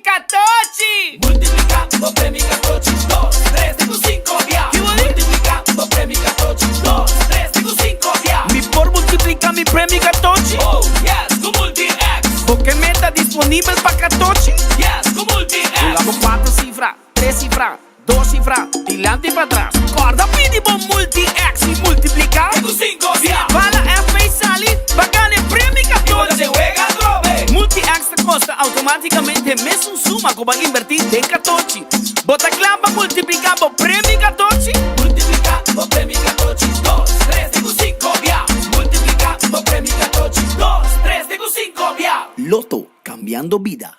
Catochi! Multiplicando premi Catochi, 2, 3, dico 5 via. Multiplicando premi Catochi, 2, 3, dico 5 via. Mi por multiplicar mi premi Catochi? Oh yes, con Multi-X. Porque meta disponível para Catochi? Yes, con Multi-X. Eu lavo 4 cifras, 3 cifras, 2 cifras, dilante y para atrás. Corda pidi bom Multi-X y multiplicar. Dico 5 via. Fala FP Sally, bacana premi Y cuando Catochi. se juega trove. Multi-X te costa automaticamente mes un suma que va a invertir en Catochi. Bota clava multiplicando premi Catochi. Multiplicando premi Catochi, 2, 3, dico 5 via. Multiplicando premi Catochi, 2, 3, dico 5 via. Loto, cambiando vida.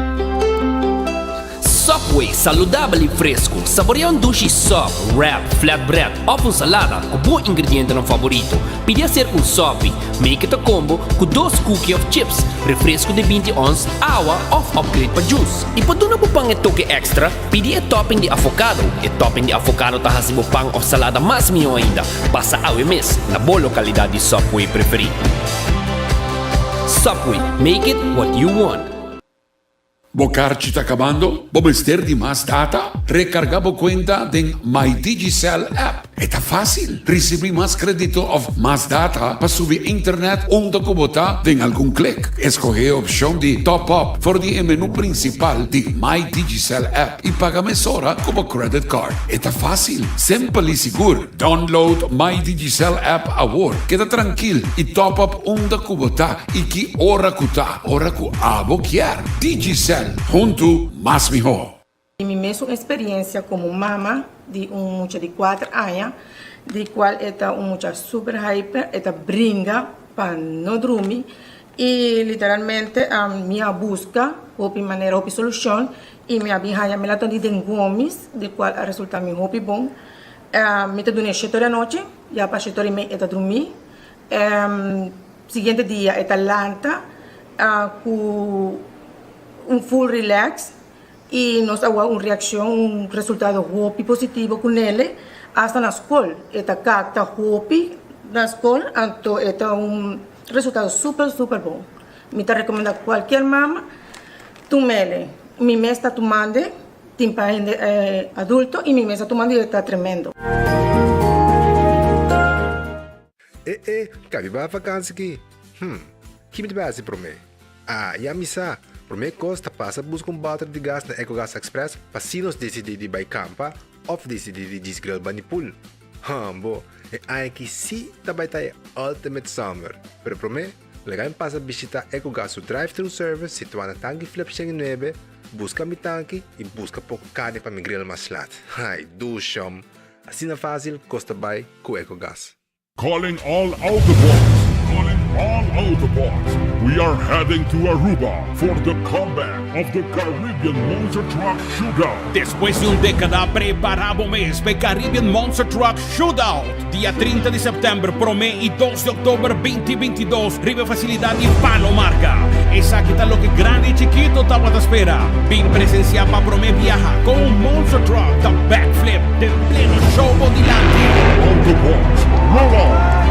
Subway, saludable e fresco. Saboreia um sushi sub, wrap, flatbread ou uma salada com bom ingrediente no favorito. Pide ser um sub, make it a combo com 2 cookies of chips, refresco de 20 ons, água ou upgrade para juice. E para não pang e toque extra, pide a topping de avocado. E topping de avocado tá hasibo pang ou salada mais melhor ainda. Passa ao mes na boa localidade de Subway preferido. Subway, make it what you want. Bocarci está acabando? ¿Bomester de más data? Recargabo cuenta de My Digicel app. Está fácil. Recibir más crédito of más data para subir internet onde kubota de algum clic. Escoger a opção de top up for the menu principal de My Digicel app e paga mesora como credit card. Está fácil, simple e seguro. Download My Digicel app agora. Queda tranquilo e top up onde kubota e que hora kuta, hora ku abo quer. Digicel. Junto más mejor. Mi mesma experiência como mama de muchacho de 4 anos, de qual é muchacho super hyper, brinca para não dormir e literalmente a minha busca, hopi maneira, hopi solução e minha bihanha me latam de gomes, de qual a resulta me hopi bom. Me te dune 7 da noite, já para 7 e meia dormir. Seguinte dia lanta com full relax e nós temos reação, resultado hopi positivo com ele, hasta na escola. Cacta hopi na escola, então é resultado super bom. Me recomendo a qualquer mama, tomele. Mi mês está tomando, tem para adulto e mi mês está tomando e está tremendo. Cabe para vacância aqui. Que me dá para mim? E a missa? Por mim, costa passa busca bater de gás na EcoGas Express para se nós decidir de campa ou decidir de desgrill banipul. Bo, é que se também tá Ultimate Summer. Pero por mim, legal passa visitar EcoGas o drive-thru service situado na tanque flip 9, busca mi tanque e busca pouco carne para mi grill mais lat. Ai, do chum. Assim é fácil, costa by com EcoGas. Calling all Autobots! Calling all Autobots! We are heading to Aruba for the comeback of the Caribbean Monster Truck Shootout. Después de década, preparamos mês para Caribbean Monster Truck Shootout. Dia 30 de setembro, Promé e 2 de outubro 2022, Rive Facilidade e Palomarca. Essa aqui tá lo que grande e chiquito tava à espera. Vim presenciar para Promé viajar com um Monster Truck da backflip de pleno show dilante. Autobots, roll on!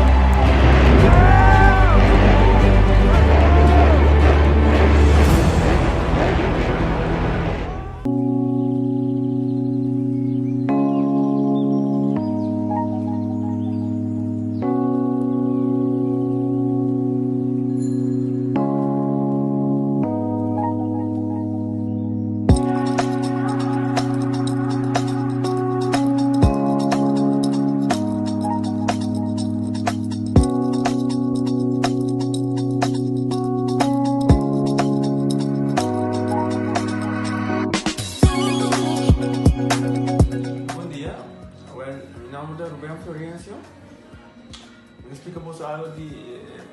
Explicamos algo de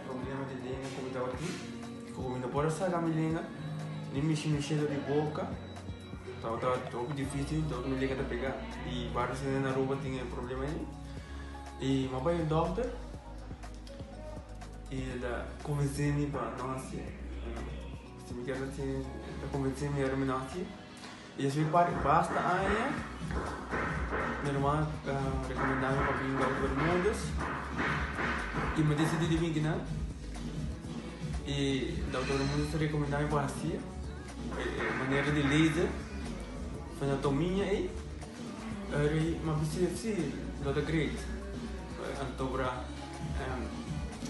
problema de língua como estava aqui. Como não pode sair da minha língua, nem mexer de boca. Então estava muito difícil, então me liga a pegar. E vários na rua tinham problema aí. E meu pai é doutor. E ele convenceu-me para não assim. Se me quer assim, convenceu-me a não assim. E assim basta aí. Minha irmã recomendava para vir para os mundos. E me decidi de vir, né? E o doutor Mundo se recomendava para a Cia. maneira de laser, anatomia e uma bicicleta lo de great. Antobra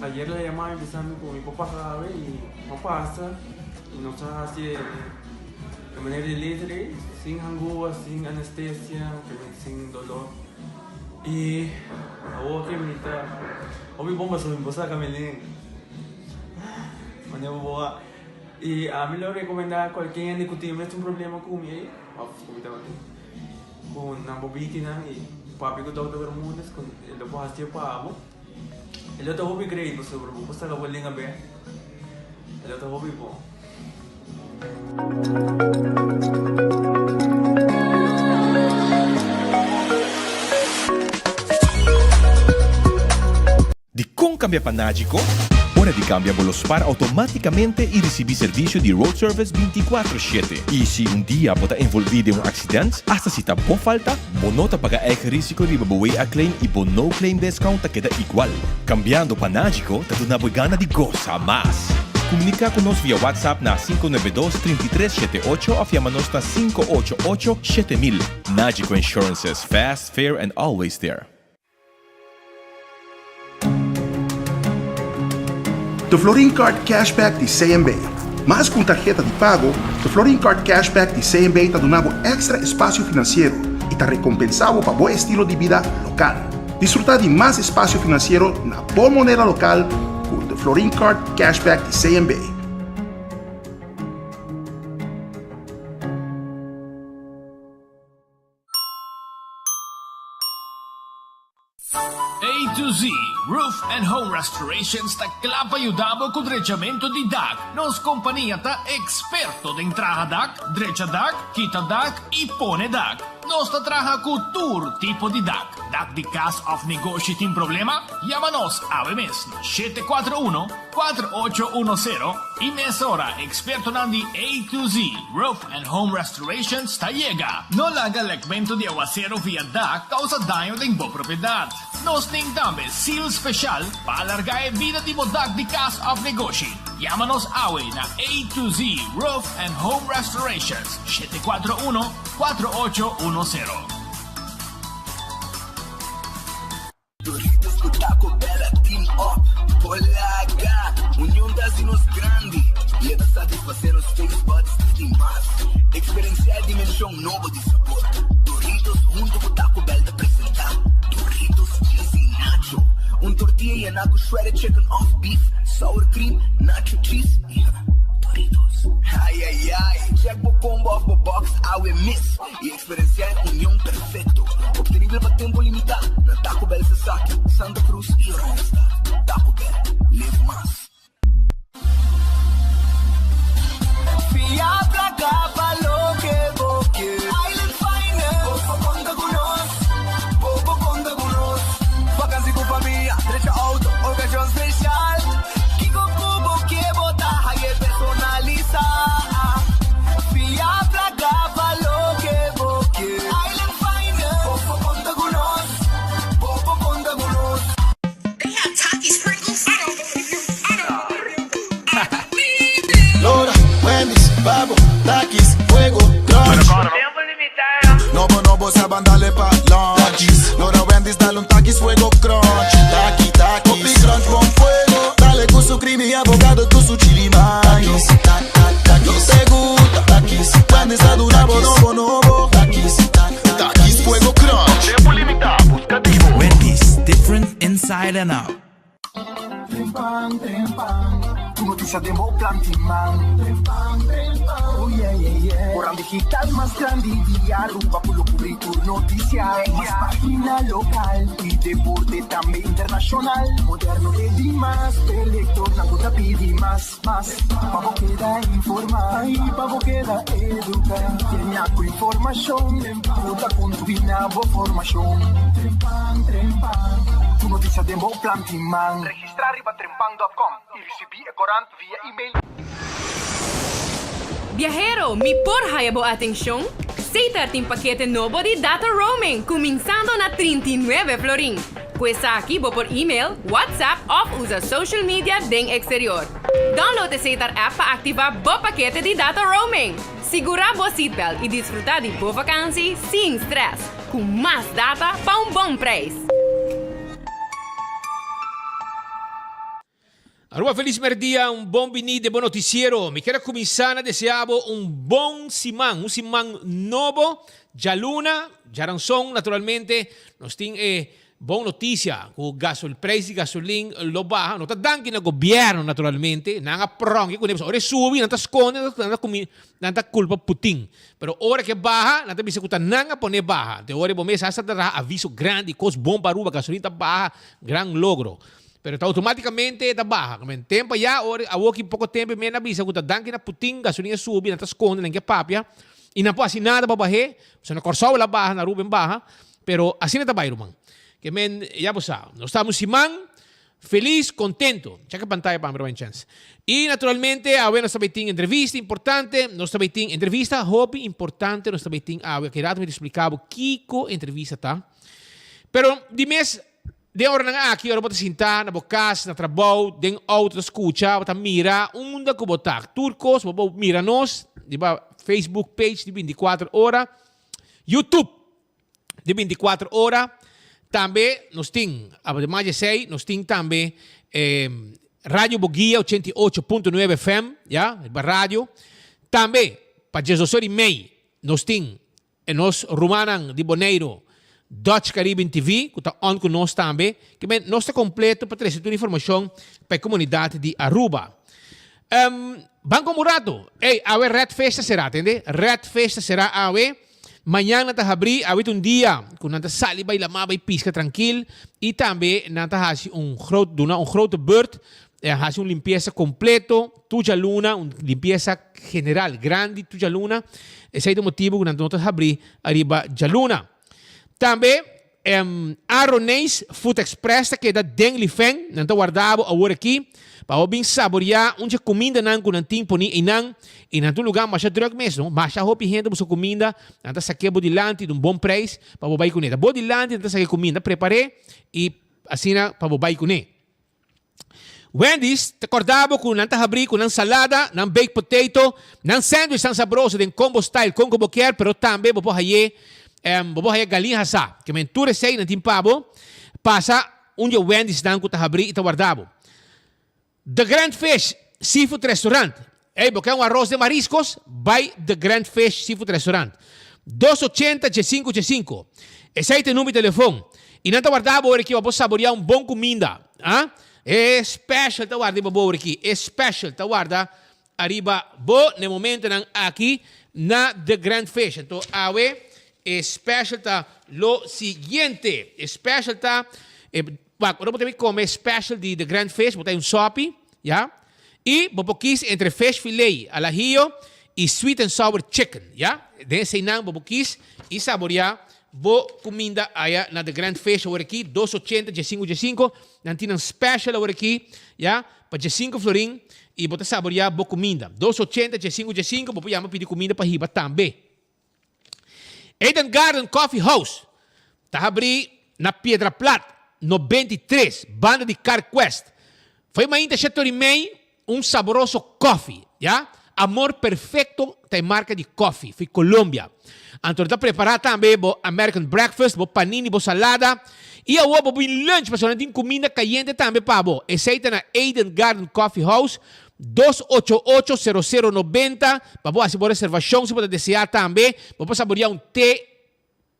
ayer la llamaba empezando con mi papá y me pasa y nos hace de manera de laser sin hangover, sin anestesia, sin dolor. Y ahora que me está, hoy bomba sobre mi esposa Camelín. Y a mí lo recomendaba cualquier discutir este un problema con mi con una bobina y papi con todo el mundo con el lo puedo hacer para amo el otro hobby creído sobre vos está la vuelta a ver el otro hobby bo Di con cambia Panagico, ora di cambia bolos para automaticamente y recibir servicio de road service 24/7. Y si un día bota envolvido en un accidente, hasta si ta bo falta, bonota paga eigen risiko de babuwe a claim y bono claim discount queda igual. Cambiando Panagico, ta tu na gana di goza más. Comunica con nos via WhatsApp na 592-3378 o llamanos na 588-7000. Nagico Insurances, fast, fair and always there. The Florin Card Cashback di CMB. Mas com tarjeta de pago, the Florin Card Cashback di CMB te donava extra espacio financiero e te recompensava para bom estilo de vida local. Disfrutar de mais espacio financiero na boa moneda local com the Florin Card Cashback di CMB. A to Z Roof and Home Restorations ta clapa ayudabo con drechamento di DAC. Nos compagnia ta experto de entraja DAC, drecha DAC, quita DAC y pone DAC. Nos ta traja cu tour tipo di DAC. DAC di cast of negosyo tin problema? Llámanos a mes 741-4810 y mesora experto nandi A to Z Roof and Home Restorations ta llega. No laga legmento de aguacero via DAC causa daño de bo propiedad. Nos ting tambe seal special para alargar vida de DAC di cast of negosyo. Llámanos awe na A to Z Roof and Home Restorations 741-4810. Doritos com Taco Bell, team up, Polaga, união das dinos grande, e é da satisfazer os taste buds de mais. Experienciar a dimensão nova de sabor. Doritos junto com Taco Bell te apresentar. Doritos cheesy nacho, tortilla e nacho shredded chicken off beef, sour cream, nacho cheese, Doritos. Ai ai ai, check o combo off the box, awe miss, e experienciar união perfeito. Obtenível para tempo limitado. Na Taco Bell Sasaki, Santa Cruz e Randstad. Taco Bell, live más. Fiat capa lo que boque. Island Finance. Poco conta con nos. Poco conta con nos. Vacancy con familia, derecha auto, ocasión especial. Kiko Kubo que bota, hay personaliza. Fiat capa lo que boque. Island Finance. Poco conta con nos. Poco conta con nos. They have Takis sprinkles. Lora, Wendy's, Babo, Takis, Fuego, Crunch. No vos a bandale pa' lunch. Lora, Wendy's, dale un Takis, Fuego, Crunch. Takis, Popi Crunch con fuego. Dale con su creamy y abogado, con su chili maíz. Takis, te gusta. Takis, Wendy's, a dura, bonobo. Takis, Fuego, Crunch. Tiempo limitado, buscativo. Wendy's, different inside and out. Trempan, tu noticia de Mo Plantiman. Trempan, oh yeah, yeah, yeah. Orang digital más grande, día Aruba, pulo cubrir noticias. Más página local y deporte también internacional. Moderno de Dimas, elector, na gota pidi más. Pavo queda informar, y pavo queda educar. Tiene con información, puta con tu binabo formación. Trempan, tu noticia de Mo Plantiman. Registrar arriba trempang.com y recibir corant via email. Viajero, mi porhaya bo ating siyong? Sa ating pakete novo di data roaming, kuminsando na 39 florin. Pues aquí bo por email, WhatsApp, o usa social media deng exterior. Download a Sater app para ativar o paquete de data roaming. Segura o seatbelt e desfrutar de boa vakansie sem stress. Com mais data para bom preço. Aruba, feliz merdia, bom vinida, bom noticiero. Me quero começar a desejar bom simang, simang novo, já luna, já ranção, naturalmente, nós temos boa notícia, o preço de gasolina lo baja, não está dando no governo, naturalmente, não há prong, quando ora sube, não está esconde, não está culpa Putin. Pero hora que baja, não está bisa que não há poner baja. De hora bom mês, hasta dará aviso grande, cos bom para Aruba, gasolina baja, gran logro. Pero está automaticamente está baja. Como em tempo já, a pouco pouco tempo, me avisa que está dando na Putin, gasolina sube, não está esconde, não é papia, e não pode assim nada para baixar, você não corçou a barra, na Aruba barra, pero assim não está baixo, irmão. Que men, já você sabe, nós estamos simang, feliz, contento. Checa a pantalla para me chance. E naturalmente, a nós também tem entrevista importante, nós também tem entrevista, hobby importante, nós também tem que rato me explicava Kiko entrevista tá. Pero de mês de hora na aqui, hora bota sentar na bocas, na trabalho, den auto escuta, bota mira, da que botar turcos, bota mira nós, de Facebook page de 24 horas, YouTube de 24 horas. Também nós temos, además de 6, nós temos também Rádio Boguia 88.9 FM, já, rádio. Também, para 18h30, nós temos, nós Rumanan de Boneiro, Dutch Caribbean TV, que está on conosco também, que nós está completo para trazer toda a informação para a comunidade de Aruba. Banco Murato, a Red Festa será, entende? Red Festa será a Manhã nata abrir, a dia, com nata sali vai lama vai pisca tranquilo e também nata hasi grote beurt, hasi limpeza completo, tuja luna, limpeza general grande tuja luna, esse é o motivo que nata abrir arriba ja luna. Também Aronês Food Express que da Deng Lifeng, nata guardava agora aqui. Para bem saborear onde comida não com nantim poni inang e nanto lugar mas drug mesmo mas a hopi renda buso comida nanta saque bodilante de bom preço para bobai com ele bodilante nanta saque comida preparei e assim para bobai com ele Wendy's te acordava com nanta abrir com salada nan baked potato nan sandwich tan sabroso den combo style com como quer pero também bobo haye galinha asa que menture sei nantim pavo passa onde Wendy's dan com ta abrir e te guardava The Grand Fish Seafood Restaurant. Porque é arroz de mariscos, vai The Grand Fish Seafood Restaurant. 280-585. Esse aí tem número de telefone. E não está guardado agora aqui, para saborear bom comida. É special, está guardado agora aqui. É special, está guardado. Arriba, no momento, aqui, na The Grand Fish. Então, é special, está lo seguinte. Special, está... Agora você come special de The Grand Fish, botar sopi, já? E boboquis entre fish fillet, al ajillo e sweet and sour chicken, já? Desse não boboquis e saborear bo comida aí na The Grand Fish agora aqui, 280-585, não tem special agora aqui, já? Para 5 florin e botar saborear bo comida, 280-585, bobo chama pedir comida para riba também. Eden Garden Coffee House, tá abri na Piedra Plata. 93, banda de CarQuest. Foi uma intersetor-e-mail, saboroso coffee, já? Amor perfeito da marca de coffee, foi Colômbia. Então, está preparado também o American Breakfast, o panini, o salada. E a o lunch, pessoal, tem comida caliente também para você. Esse aí na Eden Garden Coffee House, 288-0090. Para você fazer reservação, se você desejar também. Para você saborear té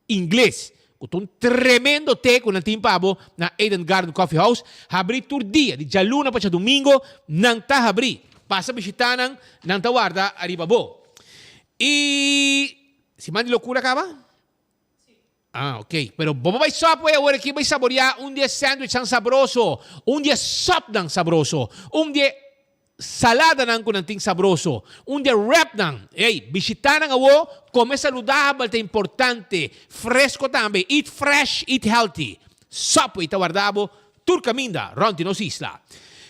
inglês. Um tremendo té com nantim pabo na Eden Garden Coffee House. Abri todo dia, de luna para domingo, não está abri. Passa a visitar, não está guarda, arriba bo. E... se manda loucura, acaba? Sim. Ok. Pero vamos vai só, pues, agora aqui vai saborear dia sandwich tão sabroso, dia sop tão sabroso, dia salada nang kunanting sabroso, dia wrap nang, visitar nang awo, come saludable, é importante, fresco também, eat fresh, eat healthy, sopo ita guardavo, turcaminda, ronti nos isla.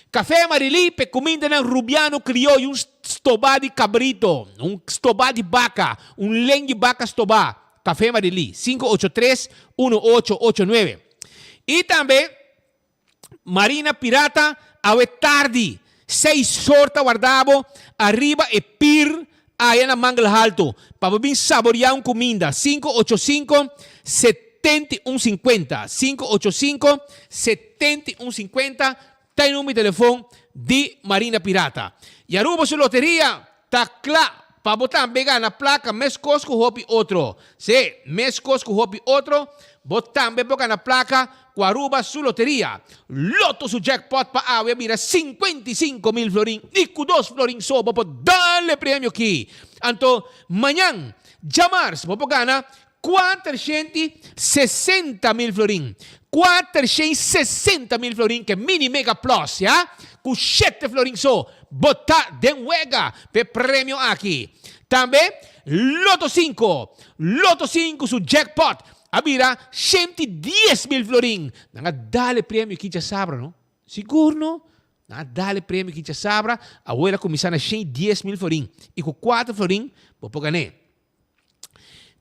Café Marili, pe comida nang rubiano criollo, stobá de cabrito, stobá de vaca, lenho de vaca stobá, Café Marili, 583-1889. E também, Marina Pirata, awe tarde, 6 sorta guardavo, arriba e pir ayan na Mangal Alto. Pababing saborear comida. 585-7150. 585-7150. Tayo mi telefone di Marina Pirata. Yarubo sa loteria, takla. Pabotan bega na placa, mes cosco hopi otro. Se, mes cosco hopi otro, botan bega na placa, Guaruba su loteria. Loto su jackpot pa awe, mira 55,000 florin. Y 2 florin so, bopo, dale premio aquí. Anto, mañana, llamar, bopo gana 460,000 florin. 460,000 florin, que mini mega plus, ya? Con 7 florin so, bota den huega, pe premio aquí. También, Loto 5 su jackpot. Abira, 110,000 florin. Nga dale premio que já sabra, no? Seguro, no? Nga dale premio que já sabra. A abuela começar a 110,000 florin. E com 4 florin, vou ganhar.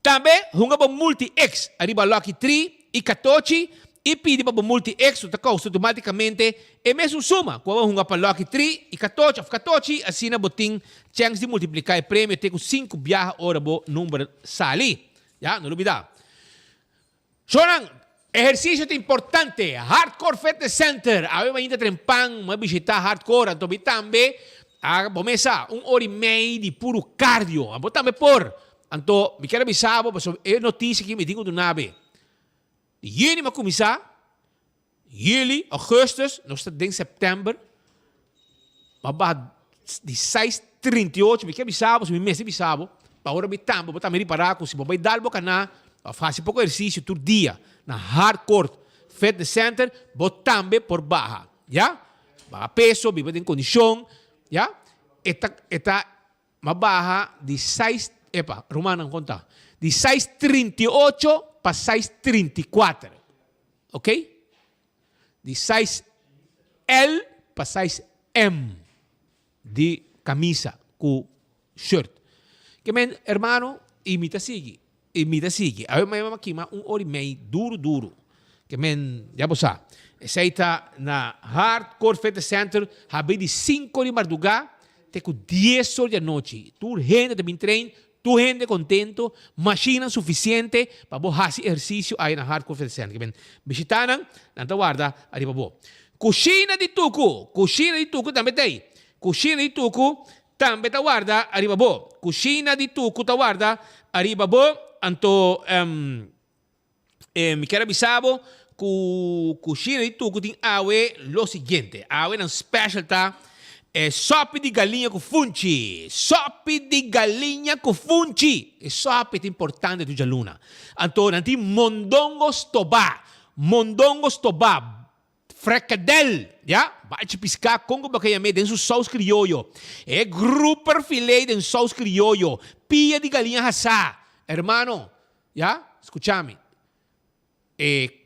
Também, hunga ba multi-X. Arriba Lucky 3 e 14. E pedi para multi-X, o custa automaticamente. E mesmo suma. Quando hunga para Lucky 3 e 14. Of 14, assim na botin, chance de multiplicar o prêmio. Tem com 5 viaja hora bo número sali. Já, não olvidar. Sonan, ejercicio importante. Hardcore Fitness Center. A ver, ainda trempang, mas visitar hardcore. Então, também, a bomesa, 1 hora e meia de puro cardio. A também por. Então, me quero avisar, é notícia que me digo do nave. Jullie mag commissar. Juli, augustus, nog staat in september. Maar ba di 6:38, me quero avisar, me mês avisar. Para hora me tambo, botar me parar com se bobai dalbo cana. Faça pouco exercício todo dia na Hardcore Fitness Center, botambe por baja, já? Baja peso, vive em condição, já? Eta mabaja de 6, Romana conta, de 6:38 para 6:34, ok? De 6L para 6M de camisa com shirt. Que men, hermano, imita sigue. A ver, may makima 1 hora e meia, duro. Que men, já você sabe. Essa está na Hardcore Fitness Center, habe de 5 de madrugada, até com 10 horas da noite. Tu gente de treino, tu gente contento, máquina suficiente para fazer exercício aí na Hardcore Fitness Center. Que men, visitaram, nanta guarda, arriba bo. Coxina de tuco também tem. Coxina de tuco também tá guarda, arriba bo. Coxina de tuco tá guarda, arriba bo. Anto, me quero avisar que o coxina de tuco tem awe lo seguinte. Awe ng special tá sopa de galinha com funchi. Sopa de galinha com funchi. E sopa é importante do Jaluna. Anto, nanti mondongos toba. Fricadel, ja? Baie piscar, Congo bacayame, den su saus criollo. Grouper filet den saus criollo. Pia de galinha assá. Hermano, ya, escúchame.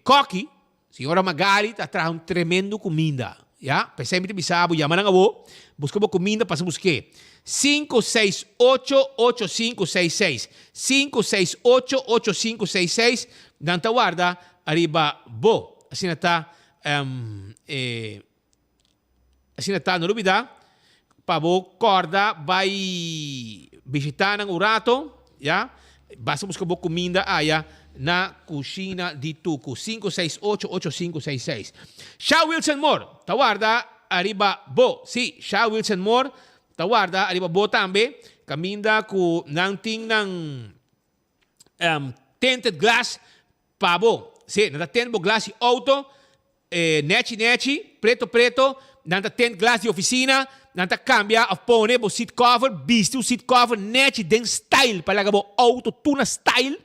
Coqui, senhora Magali, traz um tremendo comida. Ya, pensei me bisabo, llaman a vos, buscamos comida, passamos que 568-8566. 568-8566. Danta guarda, arriba bo. Assim está, não duvida. Pabo corda, vai visitar ng urato, ya. Basta buscar boa comida aya na Coxina de Tuco. 568-8566. Shaw Wilson Moore. Tawarda, arriba bo. Si, Shaw Wilson Moore. Tawarda, arriba bo tambe. Kaminda ku nanting ng tinted glass pabo. Si, nata tinted glass de auto. Nechi, preto. Nanta tinted glass de oficina. Nanta cambia of pone bo seat cover, bistu seat cover, net den style palaga bo auto tuna style,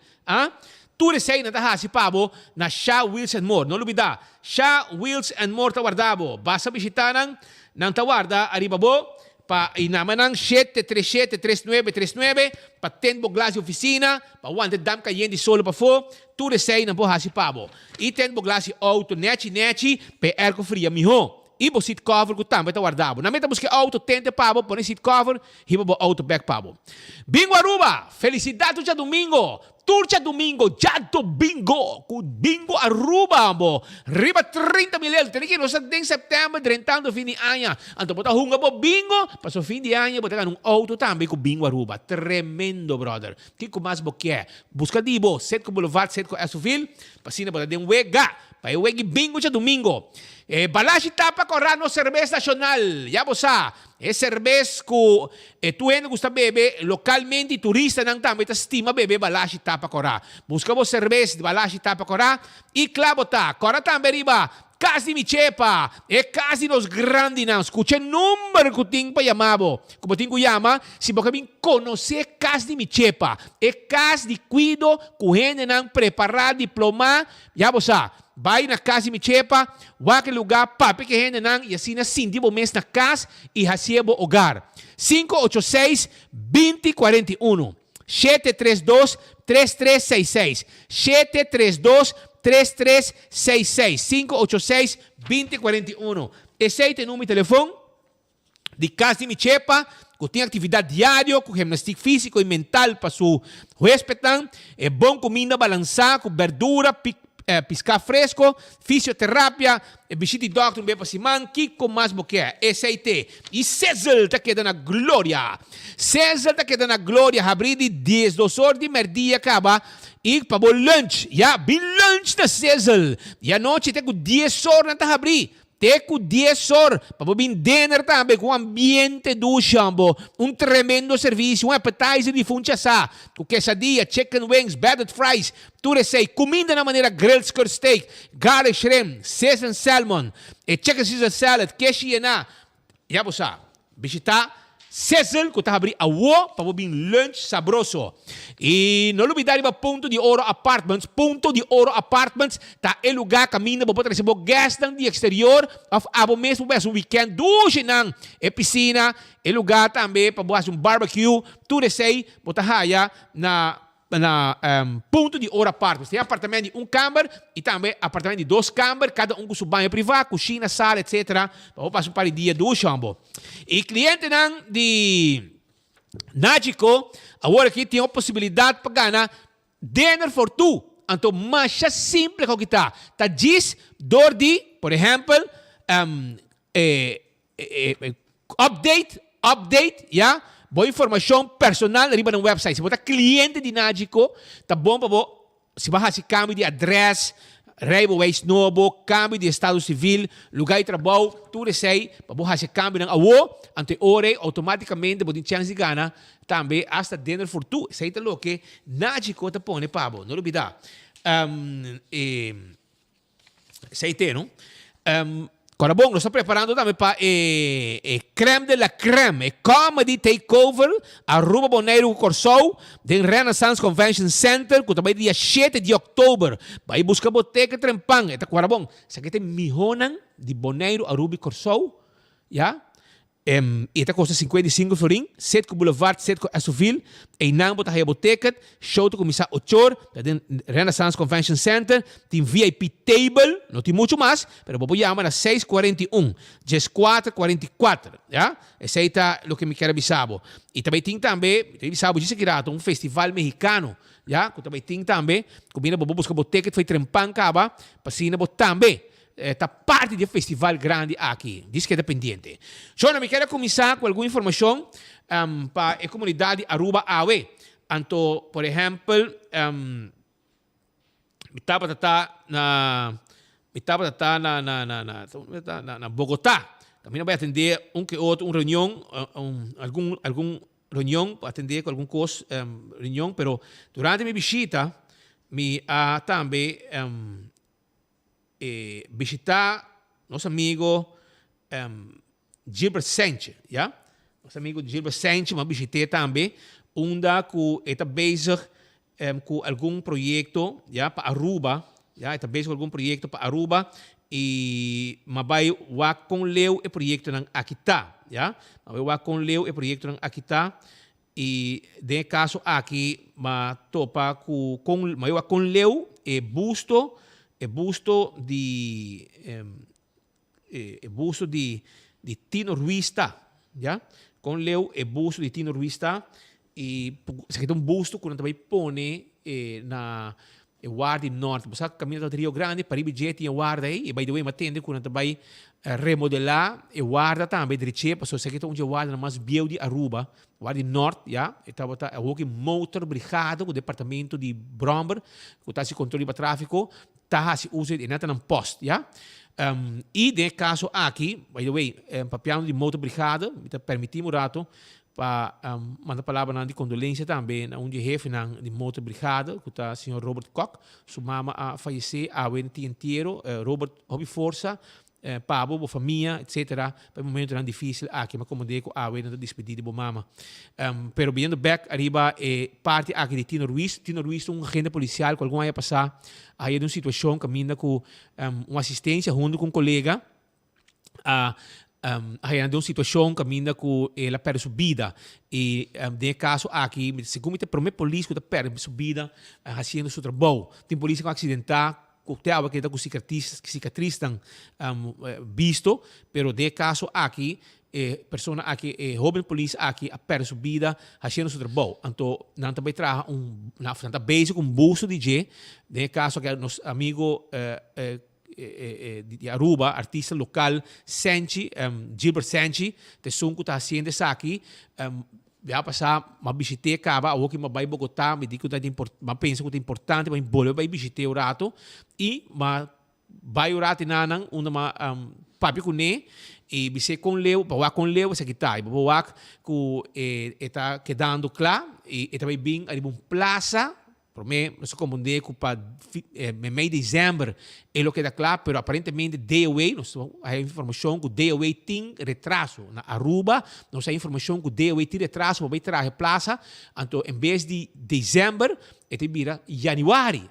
Tu sei nanta hasi pabo na Shaw Wheels and More. Não olvida, Shaw Wheels and More tawardabo. Basta bisitanan nang tawarda arriba bo pa inamanang 737-3939 pa tenbo glass oficina pa wante dam kayendi solo pa fo tu sei na bo hasi pabo. I tenbo glass auto net pe erco fria miho. Ibo seat cover ku também tá guardado. Na meta busque auto tente pabo, põe seat cover, ibo auto back pabo. Bingo Aruba, felicidade já domingo. Turcia domingo, jato bingo, ku bingo Aruba mo. Riba 30 mil, tiniki no sa ding September, drentando fin di anya. Anto bota hunga po bingo, paso fin di anya, bota un auto tambi ku bingo Aruba. Tremendo, brother. Kiko mas bokye. Busca dibo, set ko Boulevard, set ko Esofil, pasina bota din wega. Paiwegi bingo siya domingo. Balashi tapa ko rano cerveza nacional. Yabo sa. Cerveza ko tuwen gusta bebe localmente turista nang tamo ita stima bebe balashi tapa ko ra. Busca mo cerveza di balashi tapa ko ra. I clavo ta. Kora tambe riba. Casi mi chepa. Casi nos grandi na. Escuche numero que ting pa llamabo. Como ting llama, si boca bin conocer casi mi chepa. Casi di cuido kuhene nang preparar diploma. Yabo sa. Vai na casa mi chepa, wake lugar, papi que rende nang, e assim na cindibo mês na casa e recebo hogar. 586-2041. 732-3366. 732-3366. 586-2041. Esse aí tem número de telefone de casa de mi chepa, que tem atividade diária, com gimnastica físico e mental para su respetar. É bom comida balançada, com verdura, piscar fresco, fisioterapia, visita doctor, bem para Siman, Kiko mais boquê, SAT. E César está quedando na glória. César está quedando na glória, abrir de 10, 2 horas de merdia, acaba, e para o lunch, já, bem lunch da César. E à noite tem com 10 horas na abrir. Teco 10 horas, para vir dinner também, com ambiente do chambo, tremendo serviço, appetizer de funchasa, com quesadilla, chicken wings, battered fries, tudo sei, comida na maneira grilled skirt steak, garlic shrimp, seasoned salmon, chicken Caesar salad, queshiena, já você visitar Cecil, que está abrindo a uo, para vir lunch sabroso. E não olvidar o Ponto de Ouro Apartments. Ponto de Ouro Apartments está em lugar caminho para receber gastos de exterior. Abo mesmo para um weekend duche nang piscina. Em lugar também para fazer barbecue. Tudo isso aí, botar raia na Ponto de Ouro Apartments. Tem apartamento de 1 câmara e também apartamento de 2 câmaras, cada com seu banho privado, cozinha, sala, etc. Para passar um par de dias do chambo. E cliente de Nagico, agora aqui tem a possibilidade para ganhar dinner for two. Então, mais simples que está. Tá diz, dordi, por exemplo, update, já? Boa informação personal arriba no website. Se você é cliente de Nagico, tá bom para você. Se você fazer câmbio de adresse, Railways novo, câmbio de estado civil, lugar de trabalho, tudo isso aí, para você fazer câmbio na AWO, ante ore, automaticamente, você tem chance de ganhar também hasta dinner for two. Isso aí é o que Nagico tá põe para você. Não olvidar. Isso aí tem, não? Agora, bom, nós estamos preparando também para creme de la creme, comedy takeover, Aruba Bonaire Corsou, do Renaissance Convention Center, que também dia 7 de outubro. Vai buscar boteca trempang. Agora, bom, isso aqui tem mihonan de Bonaire Aruba Corsou, já? Ita custa 55 florin, 7 Boulevard, 7 Esofil, e não botar a boteca, show to começar 8 horas, tem Renaissance Convention Center, tem VIP table, não tem muito mais, mas vou chamar a 6:41, 4:44, já? Esse aí tá o que me quer avisar. E também tem avisar, disse que era um festival mexicano, já? Que também tem também, combina, vou buscar boteca, foi trempan caba, passina, também. Está parte do festival grande aqui. Diz que é dependente. Eu me quero começar com alguma informação para a comunidade Aruba Awe. Então, por exemplo, me estava na Bogotá. Também vai atender que outro, uma reunião, algum reunião, para atender com algum coisa, reunião, mas durante a minha visita, me também visitar nosso amigo Gilbert Sanchez, já? Nosso amigo Gilbert Sanchez, mas visitei também, onde está bezig com algum projeto, já, para Aruba, já, está bezig com algum projeto para Aruba, e mas vai com leu o projeto ng Akita, já? Vai com leu o projeto ng Akita, e de caso aqui, mas topa com leu e busto de Tino Ruista, já? Com leu e busto de Tino Ruista e sa kita busto quando também pone na guarda norte, você caminha do Rio Grande para ir jet e guarda aí e by the way matende quando também remodelar e guarda também direito para só que então guarda na mais biel de Aruba, guarda norte, já, e tava a working motor brigada com o departamento de Bromber, que tá se controle para tráfego, tá se usa e nada na post, já. E nesse caso aqui, by the way, papiano de motor brigada, me permitimos rato para mandar palavra de condolência também na onde chefe de motor brigada, que está o senhor Robert Koch, sua mama a falecer, a wente inteiro, Robert hobby força, Pablo, a família, etc. Para o momento é difícil aqui, mas como digo, a wente despedida de mama. Pero vindo back arriba, parte aqui de Tino Ruiz é um agente policial, que algum ia passar, aí de uma situação que caminha com uma assistência junto com um colega, hay uma situação que ainda com ela perde sua vida e nesse caso aqui segundo o primeiro polícia que perde sua vida fazendo seu trabalho tem polícia que acidentar que está com cicatriz visto pero nesse caso aqui persona aqui jovem polícia aqui perde sua vida fazendo seu trabalho então não também traz na base com busto DJ nesse caso que nosso amigo de Aruba, artista local, Senchi, Gilbert Senchi, que está haciendo isso aqui, já passar, mas visitei acaba, ou que vai Bogotá, me digo que mas penso que é importante, mas vai visitar o rato, e mas vai o rato nanan, uma papi com ne, e você com leu, bawa com leu, você que tá, e bawa que está quedando claro, e também bem ali uma plaza. Para mim, não sei como dizer, para meio de dezembro é o que dá claro, mas aparentemente DOA, nós a informação que o DOA tem retraso na Aruba, nós a informação que o DOA tem retraso para trazer plaza, então em vez de dezembro, ele vira januário,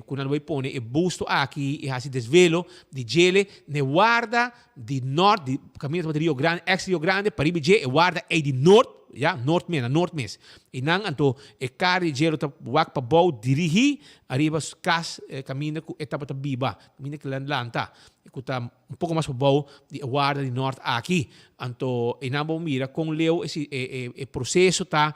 quando vai pôr o busto aqui e faz desvelo de gele, ne guarda de norte, de caminho de Rio Grande, ex-Rio Grande, para ir e guarda de norte, ja, Noord-Mes. E não, então, o carro de gelo está para bom dirigir, arriba cas caminho que etapa está viva, caminho que lanta, que está pouco mais para bom de guarda de norte aqui. Então, e não vamos mirar com leu esse processo tá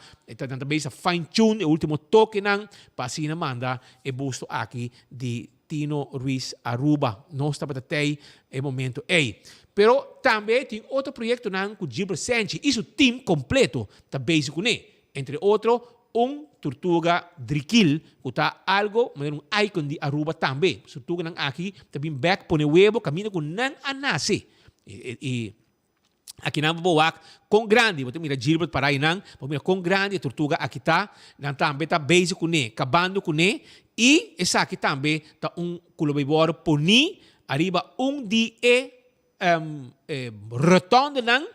também se fine tune, o último toque não, para assim manda e busto aqui de Tino Ruiz Aruba. Não está para ter o momento aí. Pero também tem outro projeto com Gilbert Senchi. Isso time completo está básico né. Entre outros, tortuga driquil, que está algo, mas um icon de Aruba também. Tortuga não aqui, também back põe huevo, caminha com não anase. E aqui não vou com grande, você mira Gilbert para aí não, mira com grande, a tortuga aqui está, não também está básico né, acabando com né, e essa aqui também está colaborador poni, arriba dia rotonda não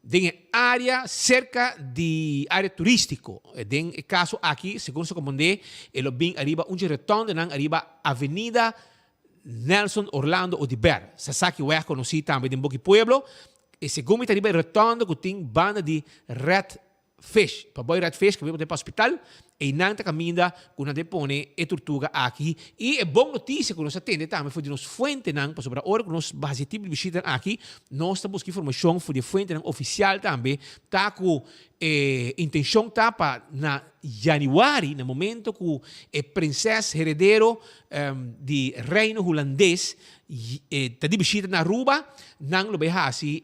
de área cerca de área turístico. Den caso aqui, segundo se comandante, ele bem arriba rotonda não arriba Avenida Nelson Orlando Odiber. Sasaki é conhecido também em Boqui Pueblo. E segundo me arriba rotonda que tem banda de Red Fish. Para boi Red Fish que veio para o hospital. E não está caminhando quando a põe a tortuga aqui. E é boa notícia que nós atendemos também, foi de nossa fonte, para sobre a hora que nós basicamente visitamos aqui, nós estamos buscando informação, foi de fonte oficial também, está com intenção para na januário, no momento que o princesa herdeiro de reino holandês está de visita na Aruba, não vai fazer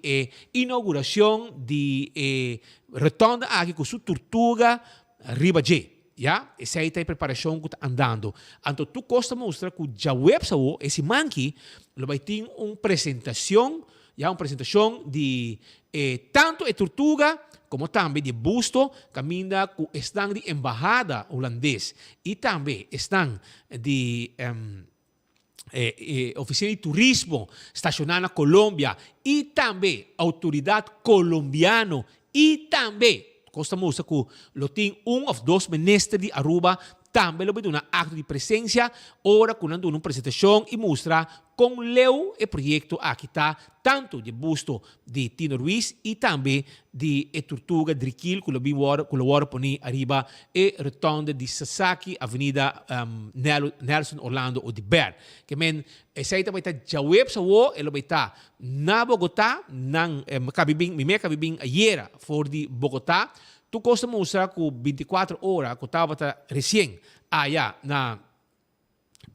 inauguração de rotonda aqui com sua tortuga Riba J. Ja, essa aí está em preparação que está andando. Então, tu gosta de mostrar que já website, esse manque, ele vai ter uma apresentação de tanto a tortuga como também de busto, caminha com estão de embaixada holandês e também estão de oficina de turismo estacionada na Colômbia e também autoridade colombiana e também Costa Moça que lo tem of dos ministros de Aruba também lo vai dar um ato de presença ora quando uma apresentação e mostra com leu o projeto aqui está tanto de busto de Tino Ruiz e também de tortuga Driquil que lo vai pôr arriba e rotonda de Sasaki Avenida Nelson Orlando Odiber que men essa aí vai estar já website ele vai estar na Bogotá me cabe bem ayer for de Bogotá tu costa mostra ku 24 horas ku tava ta recien aya na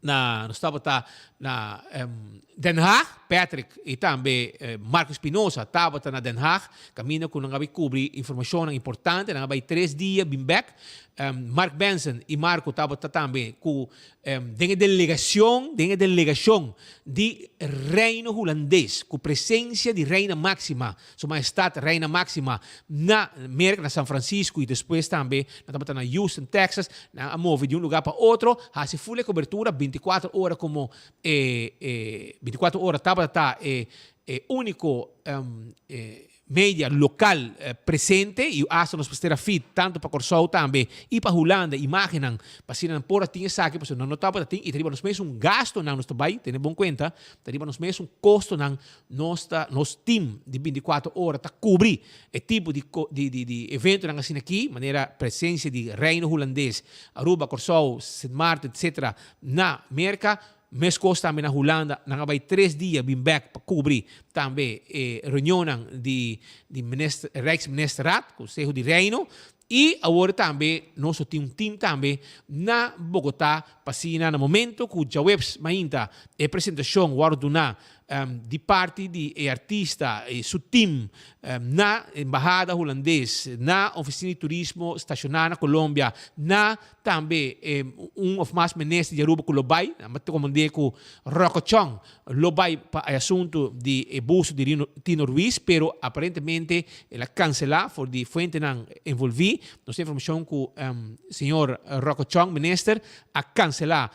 no estava tá na Den Haag, Patrick e também Marco Espinosa estava tá na Den Haag, caminho com nós vai cobrir informação importante, nós vai 3 dias bem back. Mark Benson e Marco estava tá também com dengue delegação de reino holandês, com presença de reina máxima, sua majestade reina máxima na América, na São Francisco e depois também estava tá na Houston, Texas, na move de lugar para outro, a se full cobertura 24 horas como 24 horas estava tá único media local presente e hasta nos postera fit tanto para Corsou também e para Holanda imaginam para se não por tinha saque para não notava tem e teria nos mesmo gasto não nos trabalho tem bom conta teria nos mesmo custo não nos team de 24 horas tá cobrir e tipo de evento não assim aqui maneira presença de reino holandês Aruba Corsou Sint Maarten etc na América mês costa também na Holanda, nós vai 3 dias bem back para cobrir também reunião de Rijksministerraad, Conselho de Reino, e agora também nós temos time também na Bogotá, para no momento que o Jawebs ainda é apresentação, guardar de parte de artista e seu time na embaixada holandesa, na oficina de turismo estacionada na Colômbia, na também of mais ministros de Aruba que Lobai, mas como digo Rocochong, Lobai para assunto de abuso de Tino Ruiz, pero aparentemente ela cancelou por de fuente não envolvi, nós temos informação que o senhor Rocochong, ministro, a cancelar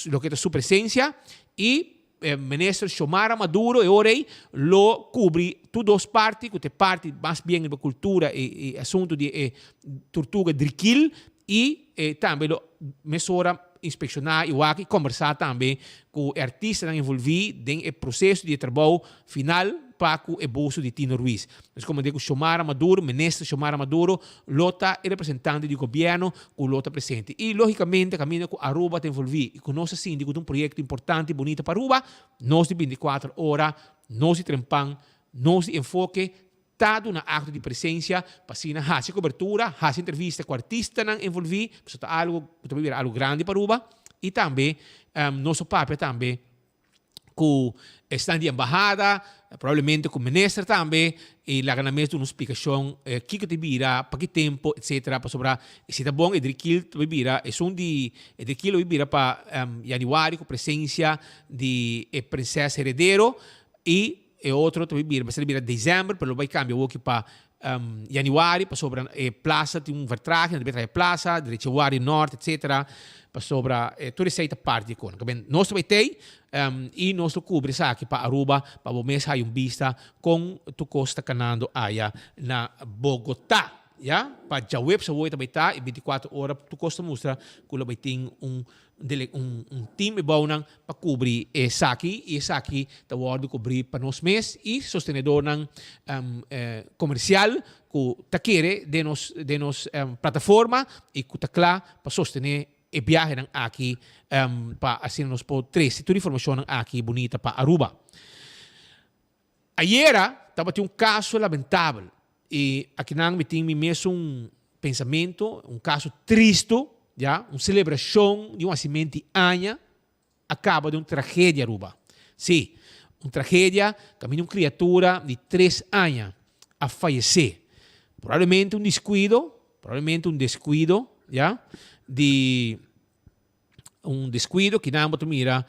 lo que é sua presença e ministro Xiomara Maduro e ora lo cobri tutte as parti, que parte mais bem da cultura e assunto de tortuga driquil e também lo mesora inspecionar e aqui conversar também com o artista envolvido no processo de trabalho final para o abuso de Tino Ruiz. Mas como digo, Xiomara Maduro, ministro Xiomara Maduro, lota e representante do governo que lota presente. E, logicamente, caminho com Aruba te envolvido e com nosso síndico de um projeto importante e bonito para Aruba, nós de 24 horas, nós de trempang, nós de enfoque, todo um ato de presença para se fazer cobertura, fazer entrevista com artistas envolvidos, para algo grande para Aruba, e também nosso papel também com stand de embaixada, provavelmente com o ministro também, e lá ganamento uma explicação que te vira, para que tempo, etc. Para sobre se está bom, Edriquil te vira, é um de Edriquil vira para januário com presença de princesa herdeiro e outro te vira, mas ele vira dezembro, pero vai cambiar o que para januário, para sobre plaza de um vertragem, de betra plaza, de Januário Norte, etc. Para sobre toda essa parte com. Nós vai ter e nós cobre aqui para Aruba, para o mês aí vista com tu costa canando aí na Bogotá. Ya, para já web sa também tá e 24 horas tu costa mostra que ele vai ter time bom para cobrir essa aqui tá word cobrir para nós mês e sostenedor comercial que tá querer de nos plataforma e que tá claro para sostener e viagem aqui para assim nos pode trazer toda informação aqui bonita para Aruba. Ayer estava um caso lamentável. E aqui não me tem mesmo pensamento, caso triste, já, uma celebração de nascimento de Anha, acaba de uma tragédia, Aruba. Sim, uma tragédia, caminho uma criatura de 3 anos a falecer. Provavelmente um descuido, já, de um descuido que não mira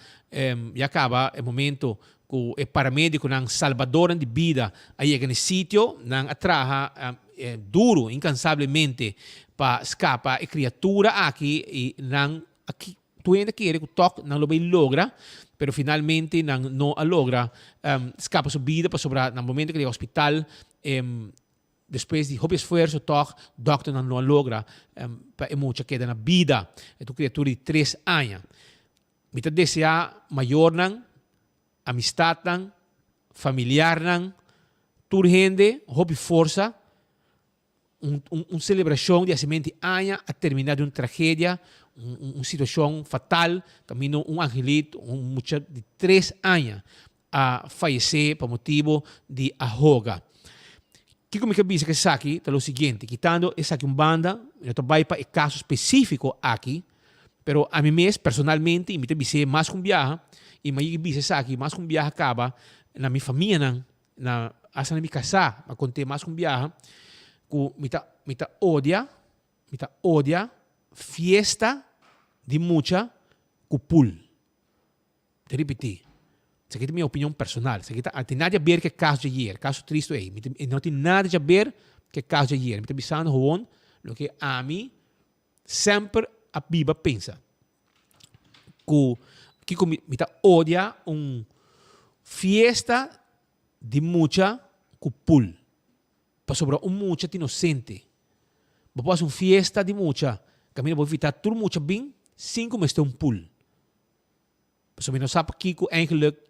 e acaba o momento que o paramédico não salvador de vida aí no sítio não atraja duro incansavelmente para escapar a criatura aqui e não aqui tu ainda quer que o toque não lo logra pero finalmente não logra escapa sua vida para sobrar no momento que ele é hospital depois de hobby esforço toque doctor não logra para muita queda na vida é uma criatura de 3 anos me te desejar maior não amistad nang, familiar nang, turgente, hobby força, celebração de nascimento de Anha a terminar de uma tragédia, uma situação fatal, caminho angelito, muchacho de 3 anos a falecer por motivo de ahoga. Kiko me kabisa que saki tá lo siguiente, quitando essa aqui banda, eu trabalho para caso específico aqui, pero a mim mesmo personalmente, e me te bise mais com viaja, e me bise saki mais com viaja acaba na minha família na asa na minha casa, mas contei mais com viaja, que me ta odia fiesta de mucha com pool. Te repetir. Isso aqui é minha opinião personal. Isso aqui não tem nada a ver com o caso de ayer. Caso triste é. Não tem nada a ver com o caso de ayer. Me estou pensando gewoon o que a mim sempre a Bíblia pensa. Que me odia fiesta de mucha com pool. Para sobrar mucha inocente. Vou fazer fiesta de mucha. Caminho vou evitar tudo mucha bem, 5 meses pool. Para sobrar não sabe que eigenlijk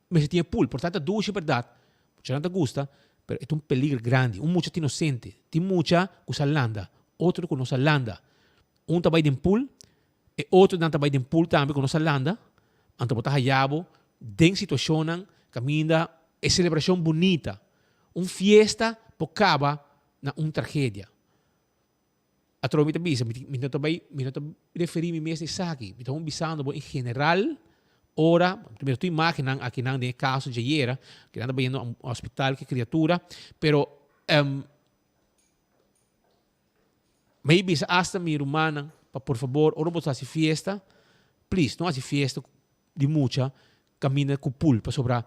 mas tinha pool, portanto, duas é verdade. Mucha não gosta, mas é peligro grande. Mucha inocente. Tem mucha com salanda, outro com não salanda. Trabalha em pool, e outro não trabalha em pool também com não salanda. Então, botar hayabo, den situação, caminha, é celebração bonita. Fiesta, pocaba na tragédia. A troca me avisa, me não referir me mesmo a aqui. Me estou visando em geral. Ora, primeiro tu imaginas aqui não tem caso de ayer, que anda indo ao hospital, que criatura, pero maybe hasta minha irmã, por favor, ora você faz fiesta, please, não faz fiesta de mucha, camina com pool, para sobrar,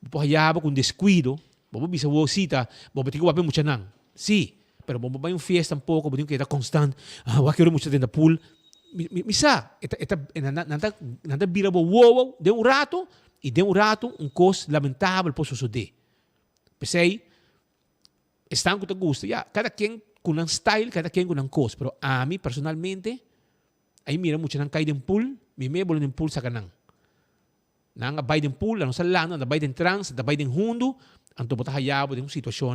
para hayaba com descuido, vamos bisa wo cita, vamos ter que wape mucha não, sim, pero vamos vai fiesta um pouco, vamos ter que estar constante, quero mucha dentro da pool. Misa, nada vira wow, de rato, e de rato, coisa lamentável pode suceder. Pensei, estão com o gosto, cada quem com um style, cada quem com um coisa, pero a mim, personalmente, aí mira muito, não cai de pool, me bolo de pool sa kanang. Não vai de pool, não sa lana, não vai de trans, não vai de hundo, anto bota hayabo de uma situação,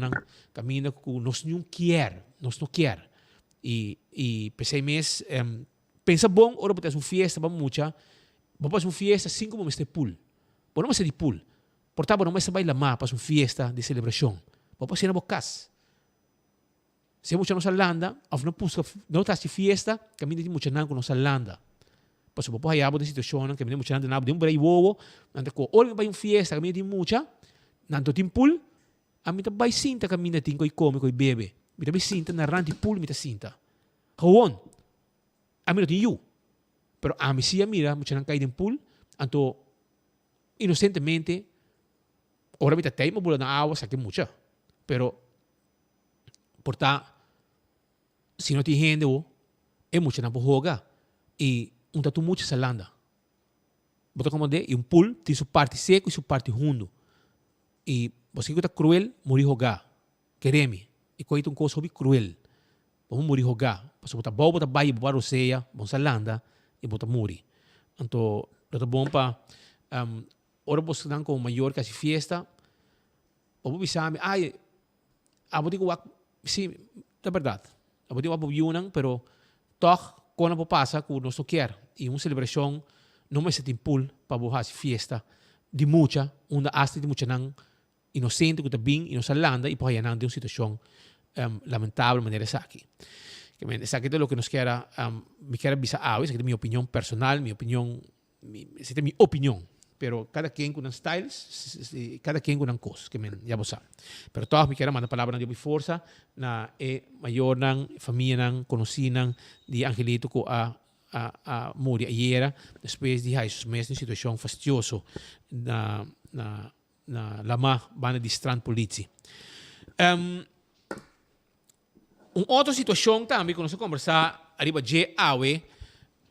camina com nós não quer. E pensei mesmo, pensa bom, ora botas fiesta, vamos mucha, vamos fiesta 5 meses de pool. Por não ser de pool. Portanto, não vai lá para fiesta de celebração. Vamos ser na bocas. Se mucha nos Alanda, of não puxa, não tá de fiesta, caminha de mucha não com nos Alanda. Pois o papai abo de situação, caminha mucha não de nada de brei wowo, anda com olha vai fiesta, caminha de mucha, nanto tim pool, a mim tá vai sinta caminha tem coi come, coi bebe. Me tá vai sinta na rante pool, me tá sinta. Gewoon. A mim não tem you. Pero a mim sim a mira, mucha não cai de pool, anto inocentemente, ora me tá tema bola na água, saque mucha. Pero portanto, se não tem gente, é mucha não joga e tatu mucha salanda. Bota como de e pool tem sua parte seco e sua parte hundo. E você que está cruel, morrer jogar. Quereme. E coito coisa hobby cruel. Vamos morrer jogar. Passo botar boa, botar baia, botar roseia, bom salanda e botar morrer. Então, é bom para ora você não com maior que a fiesta. Ou você sabe, abo digo sim, é verdade. Abo digo abo yunang, pero toch quando passa com nós quer e uma celebração não me sente pool para botar fiesta de mucha, onde hasta de mucha não inocente que tá bem e nos alanda e para aí de uma situação lamentável maneira essa aqui. Essa aqui é o que nos quer me quer avisar essa aqui é minha opinião personal, minha opinião, essa é minha opinião. Pero cada quem com styles, cada quem com uma coisa, que já você sabe. Pero todos me querem mandar palavra de força na maior nang família nang conhecido de Angelito com a morrer ayer, depois de Jesus mesmo situação fastidiosa na lama banda de strand polícia. Outra situação também que nós conversar arriba de awe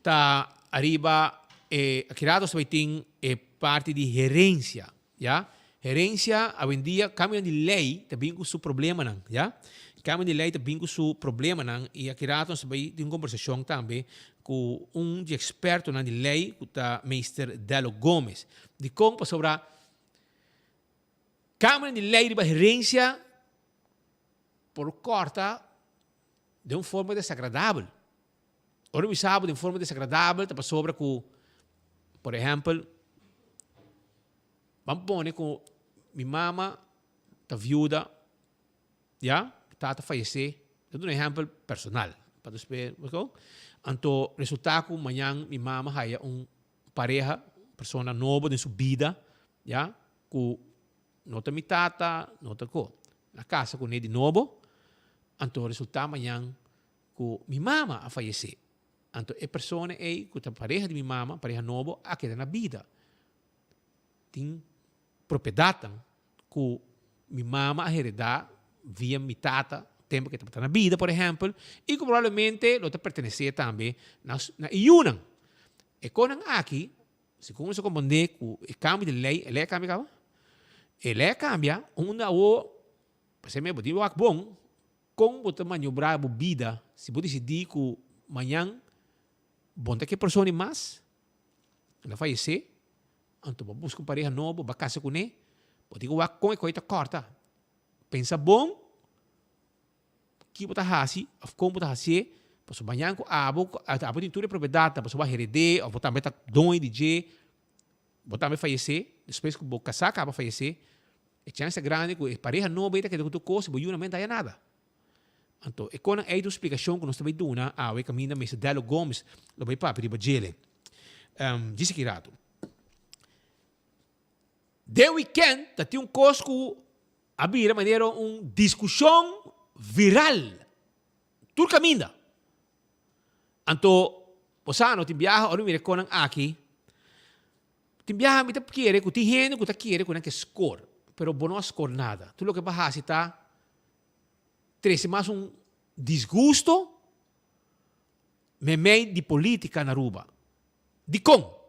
tá arriba aqui lá nós vai ter parte de gerência, já? Gerência, hoje em dia, cambio de lei também com o seu problema, não, já? Cambio de lei também com o seu problema, não, e aqui lá nós vai ter uma conversação também com de experto na de lei, que é o Mr. Delo Gomes, de como sobre cambio de lei de gerência por corta de uma forma desagradável. Ora, me sabe de uma forma desagradável, está sobre com, por exemplo, vamos pôr com minha mama, está viúva, ya, tata fallecer. Eu dou um exemplo personal. Para você, então, resultado que amanhã minha mama haya pareja, persona nova em sua vida, ya, que não tem tata, não tem co. Na casa com ele de novo, então resultado amanhã que minha mama a fallecer. Então, a persona é que a pareja de minha mama, pareja nova, a queda na vida. Tem propriedade que minha mama a heredar via minha tata, tempo que está na vida, por exemplo, e que provavelmente lo te pertenecia também na Iunan. E quando aqui, se como se compreende que o cambio de lei, a lei cambia, para ser meu motivo, é bom, como você maniobrar a vida, se você decidir que amanhã, bom, que pessoa mais, ela fallecer, então você busca uma pareja nova, vai casar com ele, você diz, com a coisa corta. Pensa bom, que você faz, como você faz, você amanhã, a tintura de propriedade, você vai heredar, ou você também está dono de dia, você também fallecer, depois que você casar, acaba fallecer, a chance é grande que a pareja nova, que você coisa, você não tem nada. Então, e quando é a explicação que nós estamos dando, o caminho da Mesa Delo Gomes, lo vai para a Jele. Disse que rato. De weekend, tem coisa que havia maneira uma discussão viral. Tudo caminho. Então, posano, tem viaja, ou não me reconam aqui. Tem viaja, me quer que tem gente que quer que score, pero não score nada. Tudo o que passa está trece mais desgosto meio de política na Aruba. De como?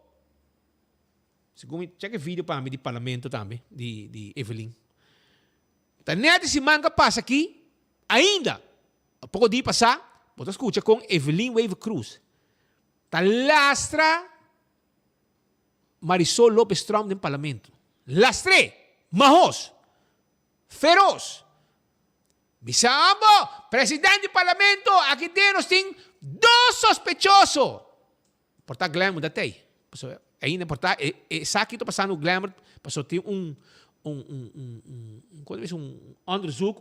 Segundo cheque vídeo para mim de parlamento também, de Evelyn. Tá neta se manga passa aqui, ainda, há pouco dia passar, você escuta com Evelyn Wave Cruz. Tá lastra Marisol Lopes Trump no parlamento. Lastre, mahos, feroz. Bisamo, presidente do parlamento, aqui temos dois sospechosos. Portar glamour da tei. Ainda portar, sabe que passando o glamour, passou tem quando vez onderzoek,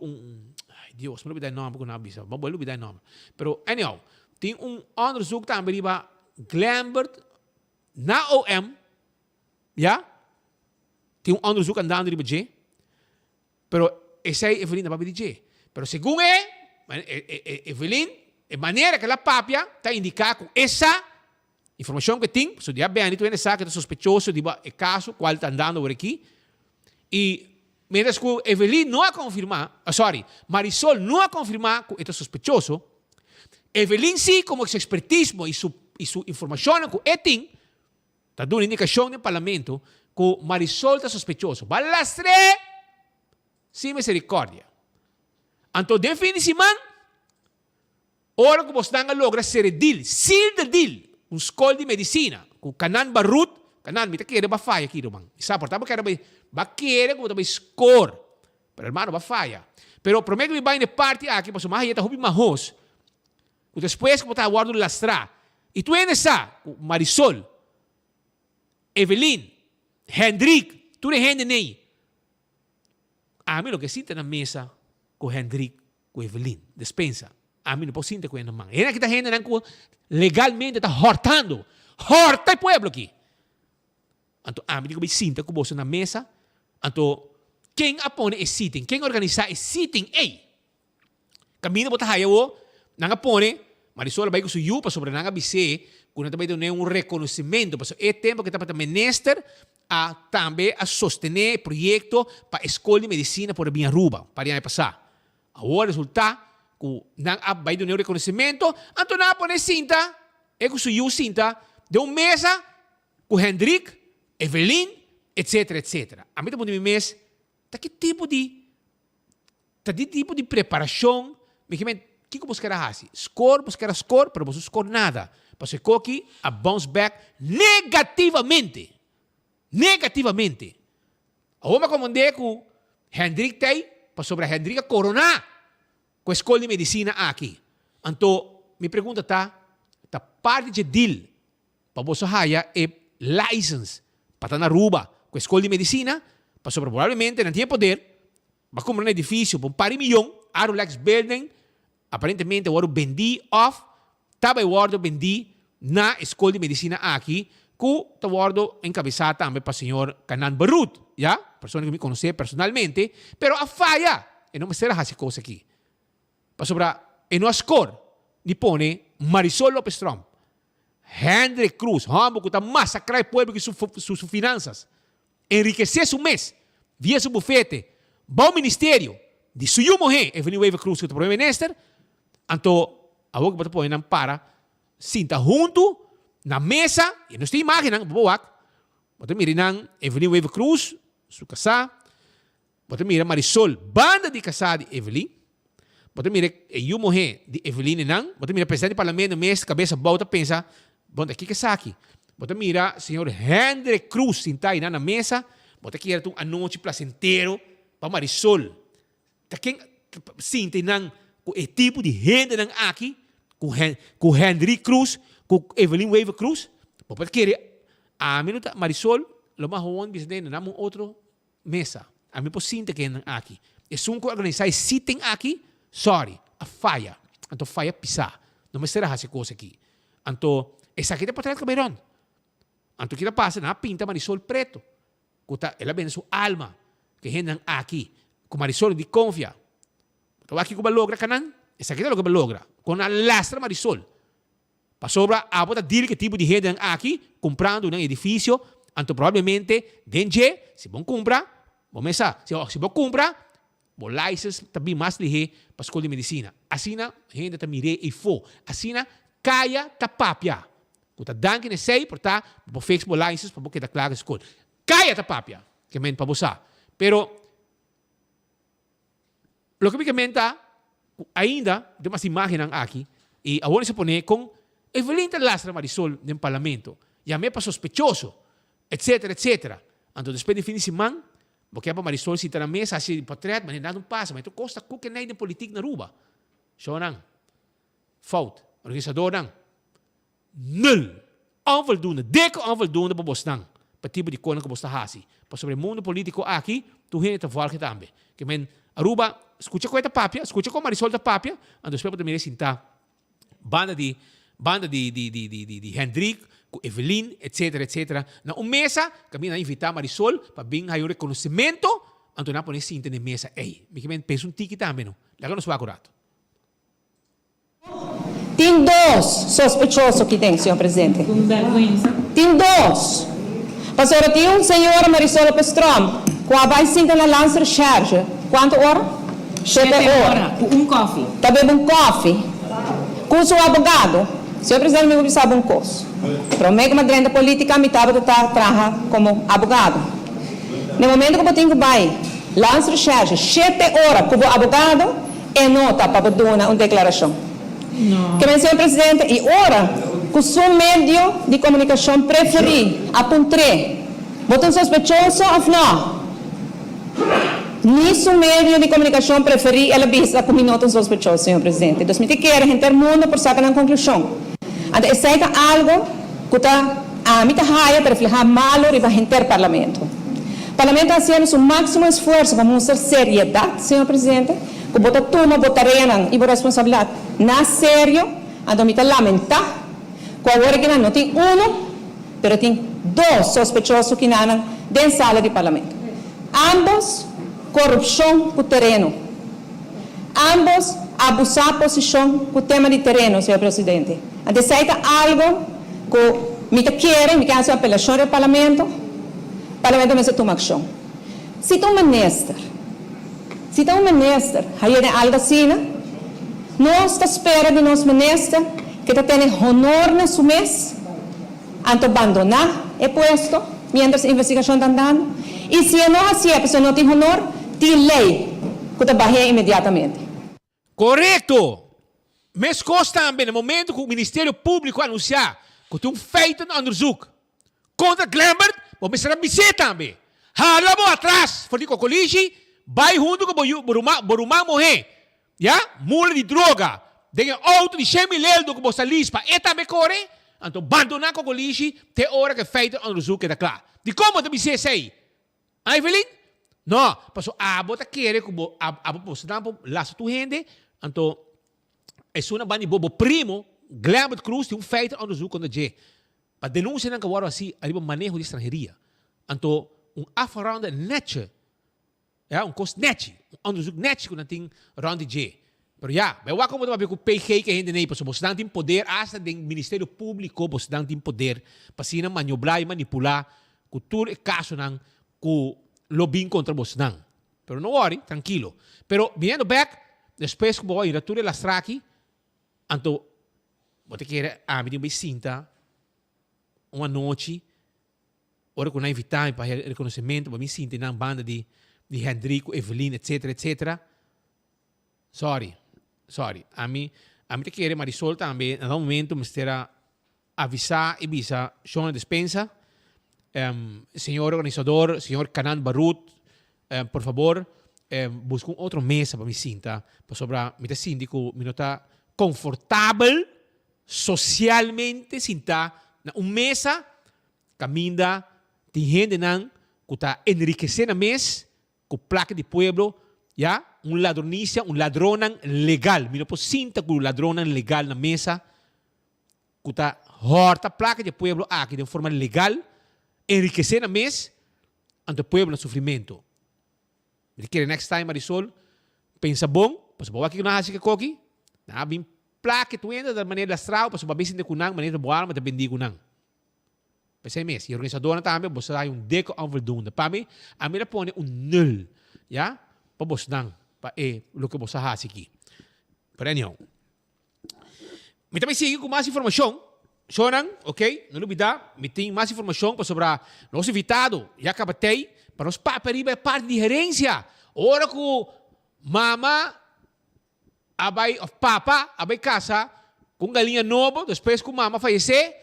ai Deus, me olvidei o nome, porque não bisa, mas vou olvidar o nome. Pero anyhow, tem onderzoek também para glamour na OM, ja? Tem onderzoek andando de budget, pero esse é Evelyn da budget. Pero segundo Evelyn, a maneira que ela papia está indicando que essa informação que tem, se dia bem, tu sabe que é sospechoso de o caso, qual está andando por aqui, e mientras que Evelyn não a confirmar, Marisol não a confirmar que é sospechoso, Evelyn sim, como seu expertismo e sua informação que é tem, está dando indicação no parlamento que Marisol está sospechoso. Balastre, sem misericórdia. Então, de fim de semana, ora que você logra ser seal the deal, escola de medicina, com Canan Barrut, Canan, me quer ba falha aqui, irmão. Sabe, portanto, quer ba querer como também score, pero hermano, ba falha. Pero prometo que vai na parte aqui, para mais está hubi mahos. Depois que você guarda lastra, e tu ainda sabe, Marisol, Evelyn, Hendrik, tu é gente nem. A mim, o que sinta na mesa, com Hendrik, com Evelyn, despensa. A mim não posso sentir com ele na mão. Ele que está gente legalmente está hortando. Horta o pueblo aqui. Então, a mim digo, sinta com você na mesa. Então, quem apone é sitting, quem organiza é sitting, ei. Caminho botar hayawo, nanga pone, Marisol vai com suyo, para sobre nanga bise, quando também tem um reconhecimento, para é tempo que está para minister a também a sostener projeto para a escola de medicina por a minha Aruba, para ir passar. Agora resulta que vai dar um reconhecimento, então não pone cinta, é com suyo cinta, de uma mesa com Hendrik, Evelyn, etc, etc. A mim também de mês, tá que tipo de preparação, me que buscar a score, buscar score, pero você score nada. Porque aqui a bounce back negativamente. Negativamente. Agora como onde que Hendrik tem, para sobre a Hendrik coronar com a escola de medicina aqui. Então, me pergunta tá parte de deal para você haya é license para estar na Aruba com a escola de medicina, para sobre provavelmente não tinha poder, vai comprar um edifício por $1 milhão, Arulex Building, aparentemente waro bendi off, tabay waro bendi na escola de medicina aqui, que ta waro encabezada também para o senhor Canan Barut, ya? Persona que me conhece personalmente, pero a falha, e não me será essa coisa aqui. Para sobra, e no score, ni pone Marisol Lopez Trump, Henry Cruz, que está masacrar o povo com suas finanças, enriquecer su mês, via su bufete, bom ministério, de suyo morrer, Evelyn Weaver Cruz, que está primeiro ministro, então, a boca para pôr na para, sinta junto, na mesa, e não estou imaginando, boak, bota mirinang Evelyn Weaver Cruz, su casa, bota mira Marisol, banda de casada de Evelyn, bota mira eu morrer de Evelyn nang, bota mira presidente do parlamento, mês, cabeça, bota pensa, bota aqui que aqui, bota mira senhor Henry Cruz, sinta aí na mesa, bota aqui era um anúncio placentero para Marisol, tá quem sinta nang o tipo de gente nang aqui, com Henry Cruz, com Evelyn Weaver Cruz, bota querer a minuta Marisol, lo mais ruim bisne na mão outro mesa. A mim por sinta que aqui. É um que organizar sitem aqui, sorry, a falha. Então falha pisar. Não me será essa coisa aqui. Então essa aqui é para trás caberon. Então que passa na pinta Marisol preto. Kuta ela vem sua alma que hendan aqui. Com Marisol de confia. Então aqui que logra canan. Essa aqui é o que logra. Com a lastra Marisol. Para sobra a bota dir que tipo de hendan aqui comprando um edifício. Então, provavelmente, dengue, se bom compra, bom mesa, se bom compra, bom license também mais lihe para a escola de medicina. Assim, a gente também mire e fo. Assim, caia tapapia. Kuta danke ne sei, porta, bom fix bom license para botar claro a escola. Caia tapapia, que men para bosa. Pero, lo que me comenta, ainda, de mais imagem aqui, e agora se põe com Evelyn Lastra Marisol no parlamento. E a mim para sospechoso. Etc, etc. Então, depois de fim de semana, porque para Marisol se está na mesa, assim, portrait, mas nada não passa, mas tu costa que nem de política na Aruba. So, não. Fout. Organisador, não. Nul. Onvoldoende. Dikke onvoldoende para você, não. Para tipo de coisa que você está fazendo. Para sobre o mundo político aqui, tu gente te volta também. Que men, Aruba, escuta com esta papia, escuta com Marisol da papia, então, depois para me sentar, banda de Hendrik, com Evelyn, etc, etc. Na mesa, kami na invitar Marisol para vir aí o reconhecimento, então na poner sinta na mesa. Ei, me que pensa tiki também, não? Laga nos acurato. Tem dois sospechosos que tem, senhor presidente. Com vergonha. Tem dois. Pastor, tem senhora Marisol Lopez Trump, que vai sentar na Lancer Charge. Quanto hora? 7 horas. Com coffee. Tá bebendo coffee. Com seu advogado. Senhor presidente, me sabe um curso. Para mim, como grande política, me estava trabalhar como advogado. No momento que eu tenho que vai, lançar recherche, 7 horas como advogado, e nota para dar uma declaração. Que senhor presidente, e ora, com o seu meio de comunicação preferido, apontei, botam sospechoso ou não? Nisso meio de comunicação preferido, ela vista como não sospechoso, senhor presidente. Então, me quer gente mundo por sacar na conclusão. Então, essa é algo que está a mim para refletir malo para o parlamento. O parlamento está fazendo o máximo esforço para mostrar seriedade, senhor presidente, que bota toma, botaria e responsabilidade na sério. Então, me lamentar que agora que não tem mas tem 2 sospechosos que não dentro da sala de parlamento. Ambos corrupção com o terreno. Ambos abusar posição com o tema de terreno, senhor presidente. Então, isso é algo que me querem, me querem apelação do parlamento me se toma ação. Se tem um ministro, aí é algo assim, nós estamos esperando de nosso ministro que está tendo honor no seu mês, antes abandonar o posto, mientras a investigação está andando. E se não assim, a pessoa não tem honor, tem lei que está barreira imediatamente. Correto! Mas costa também, no momento que o Ministério Público anunciar que tem feito no onderzoek contra Glambert, vamos ser ambiciosos também. Halamo atrás, porque o colégio vai junto com Borumá morrer. Já? Mula de droga. Tem outro de 100 mil euros que você lispa. E também corre. Então, abandonar com o colégio, tem hora que feito no onderzoek, é claro. De como também se aí? Evelyn? No, paso abo ta kere kubo abo po sa laso tu hende, anto é uma bani bobo primo, Glambert Cruz tem feito onderzoek onder J. Pa denúncia ng kawaro assim, arriba manejo de estrangeria. Anto around netje, ja, cost netje, onderzoek netje kung nating around de J. Pero may wako mo tabi ko PG que hindi na ipo. So, bosdang tim poder, asa ding Ministerio Público, bosdang tim poder, pasina manioblay, manipula, kultur e kaso ng ku lobbying contra bosdang. Pero no worry, tranquilo. Pero, viniendo back, después ko ba, irature lastraki, anto, bote kere, amin yung may sinta, uma noite, ora ko na invitar para reconhecimento, para me sinta na banda de Hendrico, Evelyn, etc, etc. Sorry. A mim te querer Marisol também, no momento, me terá avisar e bisa, Sean Despensa, senhor organizador, senhor Canan Barut, por favor, busca outra mesa para me sinta, para sobrar, me te síndico, me nota confortável, socialmente, sinta, na mesa, caminda, tem gente não, que está enriquecendo a mesa, com placa de pueblo, ya, ladronicia, ladronan legal. Mira po sinta com ladronan legal na mesa. Kuta horta placa de pueblo aqui de forma legal, enriquecer na mesa, ante o pueblo na sofrimento. Me quer next time Marisol, pensa bom, pas bawa aqui na hasi que coqui, na bim placa tu entra da maneira astral, pas babisin de kunang, maneira boar, mas bendi kunang. Pensei mes, e organizador também, você dá deco onvoldoende. Para mim, a mim põe nul, ja? Pa bosdang, pa lo que você hasi aqui. Pero anyhow, me também sigue com mais informação. Sonan, ok? Não olvidar, me tem mais informação para sobre nosso invitado. Já acabei para nós papariba parte de gerência. Ora que mama, abay of papa, abay casa, com galinha novo, depois que mama falecer,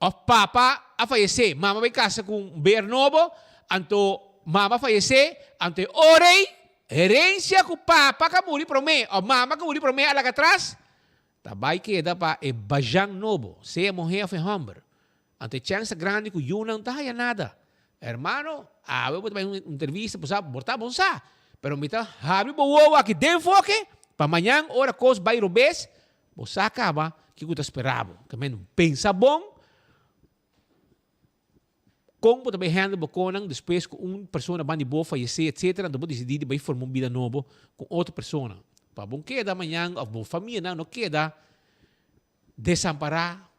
of papa a falecer. Mama abay casa com beer novo, anto mama falecer, ante orei, herência que o papa que muri para mim, ou mama que muri para mim, lá atrás, tabay queda pa e bajang novo, se morrer foi humber. Ante chance grande que yun não tá nada. Hermano, eu vou ter uma entrevista, para botar bom sa. Pero mita, habi bo aqui de foque, para amanhã, hora cos vai robes, você acaba que eu esperava. Também pensa bom, como também handle boconang, depois que uma pessoa vai boa falecer, etc. Então, decidir de formar uma vida nova com outra pessoa. Para bom queda amanhã, ou boa família, não queda desamparar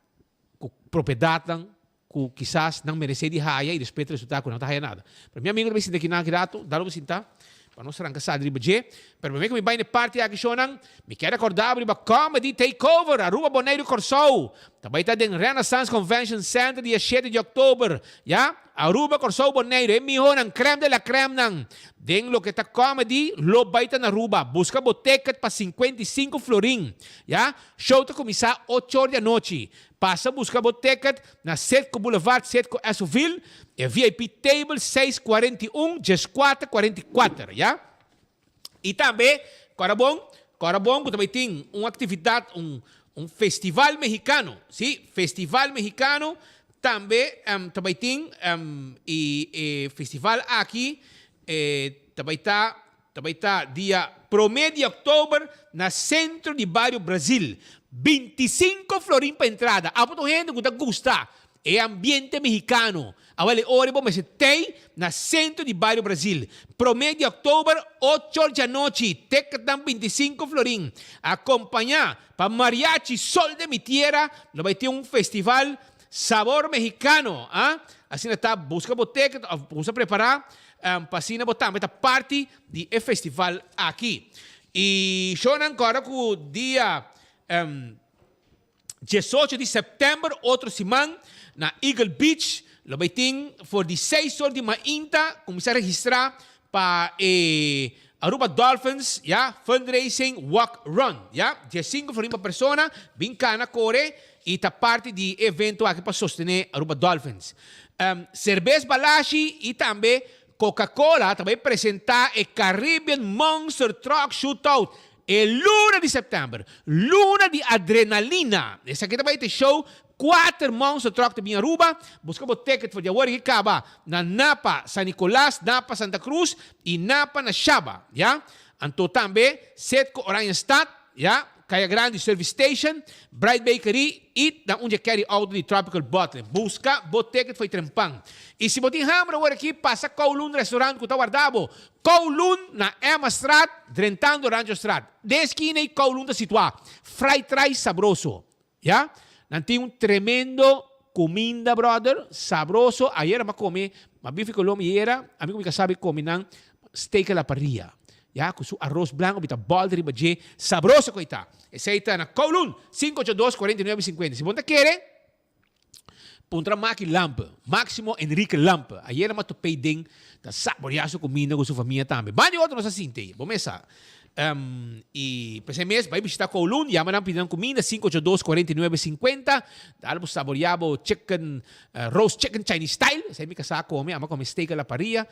com propriedade, que quizás não merece de raia e respeito resultado que não está nada. Para minha amiga, me sinto aqui na grato, dá lo sinta, para não ser arrancar de budget. Para mim, que me vai na parte aqui, Shonan, me quero acordar para Comedy Takeover, Aruba Bonaire Corsou. Também está dentro Renaissance Convention Center, dia 7 de outubro, já? Aruba Corsou Bonaire, é melhor, ang creme de la creme nang. Den lo que está comedy, lo baita na Aruba. Busca boteca para 55 florin, já? Show está começar 8 horas da noite. Passa buscar boteca na Setco Boulevard, Setco Esoville, e VIP Table 641, 444, já? E também, Corabon, que também tem uma atividade, um festival mexicano, sim? Festival mexicano, também tem festival aqui, também está dia 1º de outubro, na centro de Bairro Brasil. 25 florin para entrada. A muita gente que gosta. É ambiente mexicano. Agora, ora, vamos ter na centro de Bairro Brasil. Promédio de outubro, 8 da noite. Tecatan 25 florin. Acompanhar para Mariachi Sol de mi Tierra. Não vai ter um festival sabor mexicano. Assim está, busca boteca, busca preparar. Para assim botar, mas parte do festival aqui. E Shonan agora que o dia 18 de setembro, outro semana, na Eagle Beach, lo vai ter por 16 horas de manhã, começar a registrar para Aruba Dolphins, fundraising walk run, 15 florin para persona, bincana corre, e está parte do evento aqui para sostener Aruba Dolphins. Cerveza Balashi e também Coca-Cola também apresentar o Caribbean Monster Truck Shootout. e luna di settembre, luna di adrenalina. E sa kita ba ito show, 4 months sa truck de minha Aruba, busca bo ticket for January que acaba na Napa, San Nicolas, Napa, Santa Cruz e Napa na Shaba, ya? Anto tambe, set ko Orion Stad, ya? Kaya Grande Service Station, Bright Bakery, e na onde carry out de Tropical Bottle. Busca bo ticket foi trempang. E se botin hamra agora aqui, passa Kowloon Restaurant que tá guardado. Kowloon na Emma Strat, Drentando Rancho Strat. De esquina e Kowloon tá situado. Fried rice sabroso, ya? Nanti un tremendo comida, brother, sabroso. Ayer me come, ma bife colom era, amigo mi sabe come nang steak a la parrilla. Ya, com su arroz blanco, bita bol de ribadje, sabroso coita. Esse aí tá na Kowloon, 582-4950. Se você quer, puntra Maki Lamp, Máximo Enrique Lamp. Ayer me topei ding, da saboreaço comida com sua família também. Bani outro nossa sinte, vamos essa. E para esse mês, vai visitar Kowloon, chama na pedindo comida, 582-4950. Dá para saborear chicken, roast chicken Chinese style. Esse aí me casa come, ama come steak a la parrilla.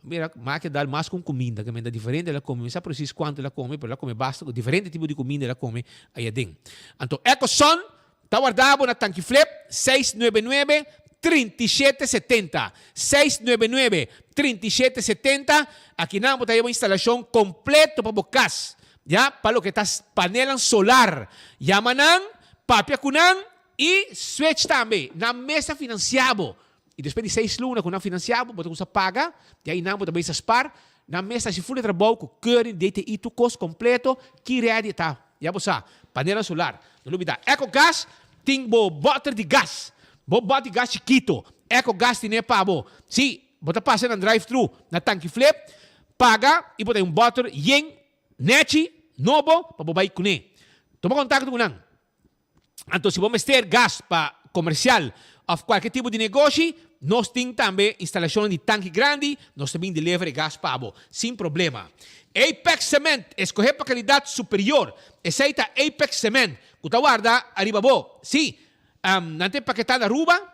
Mira, máquina dá mais com comida, que é diferente ela come, não sabe precis quanto ela come, mas ela come bastante, diferente tipo de comida ela come, aí ding. Então, EcoSon, está guardado na Tanque Flip, 699-3770. 699-3770. Aqui não, tem uma instalação completa para bocas, já, para o que está panela solar. Yamanang, papia kunang, e switch também, na mesa financiável. E depois de 6 lunas, quando não financiado, você começa a pagar, e aí não, você também se spar, na mesa se full trabalho, com curry, DTI, tu custo completo, que ready tá. Já você sabe, panela solar. Não olvida, EcoGás, tem bottle de gás, bottle de gás chiquito, EcoGás tem para bo. Se você passa na drive-thru, na Tanque Flip, paga, e você tem bottle, yen, neti, novo, para bobai com ele. Toma contato com ele. Então, se você ter gás para comercial, of qualquer tipo de negócio, nós temos também instalação de tanque grande, nós também delivery gás para sem problema. Apex Cement, escolher para qualidade superior. Esse aí tá Apex Cement, que está guarda arriba bo. Sim, não tem paquetada Aruba,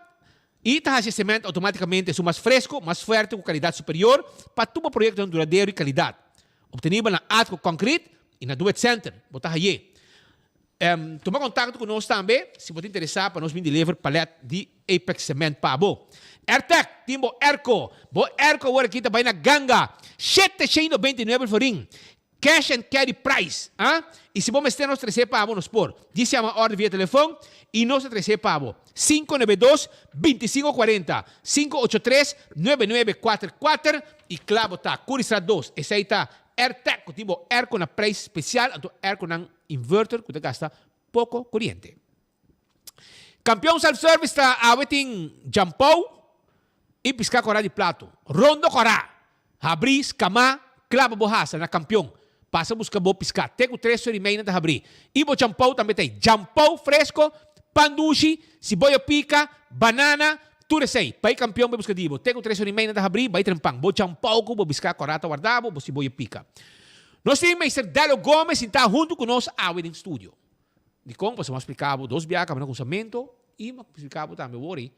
e tá esse cimento automaticamente é mais fresco, mais forte, com qualidade superior, para todo projeto duradouro e qualidade. Obtenível na Atco Concrete e na Do It Center, botar aí. Toma contato conosco também, se você interessar para nós vir deliver palete de Apex Cement para bo. Airtech, timbo Airco. Bo Airco agora aqui também na Ganga. 799 florim. Cash and carry price. E se você ter nós 13 para nos por. Diz uma ordem via telefone e nós 13 para bo. 592-2540. 583-9944. E claro, tá. Curistrat 2. Esse aí tá. Airtech, timbo Airco na price especial. Então Airco na inverter que gasta pouco corriente. Campeão self-service está aweting jampou e piscar corá de plato. Rondo corá. Abris, cama, clava borracha na campeão. Passa a buscar bo piscar. Tenho 3 horas e meia de abrir. E bo jampou também tem. Jampou fresco, pandushi, cebola pica, banana, tudo sei. Pai campeão vai buscar dibo. Tenho 3 horas e meia de abrir, vai trempang. Bo jampou com bo piscar corá ta guardado, bo cebola pica. Nós temos Mr. Delo Gomes que está junto conosco a Wedding Studio. De como você me explicava 2 viagens no consamento e me explicava também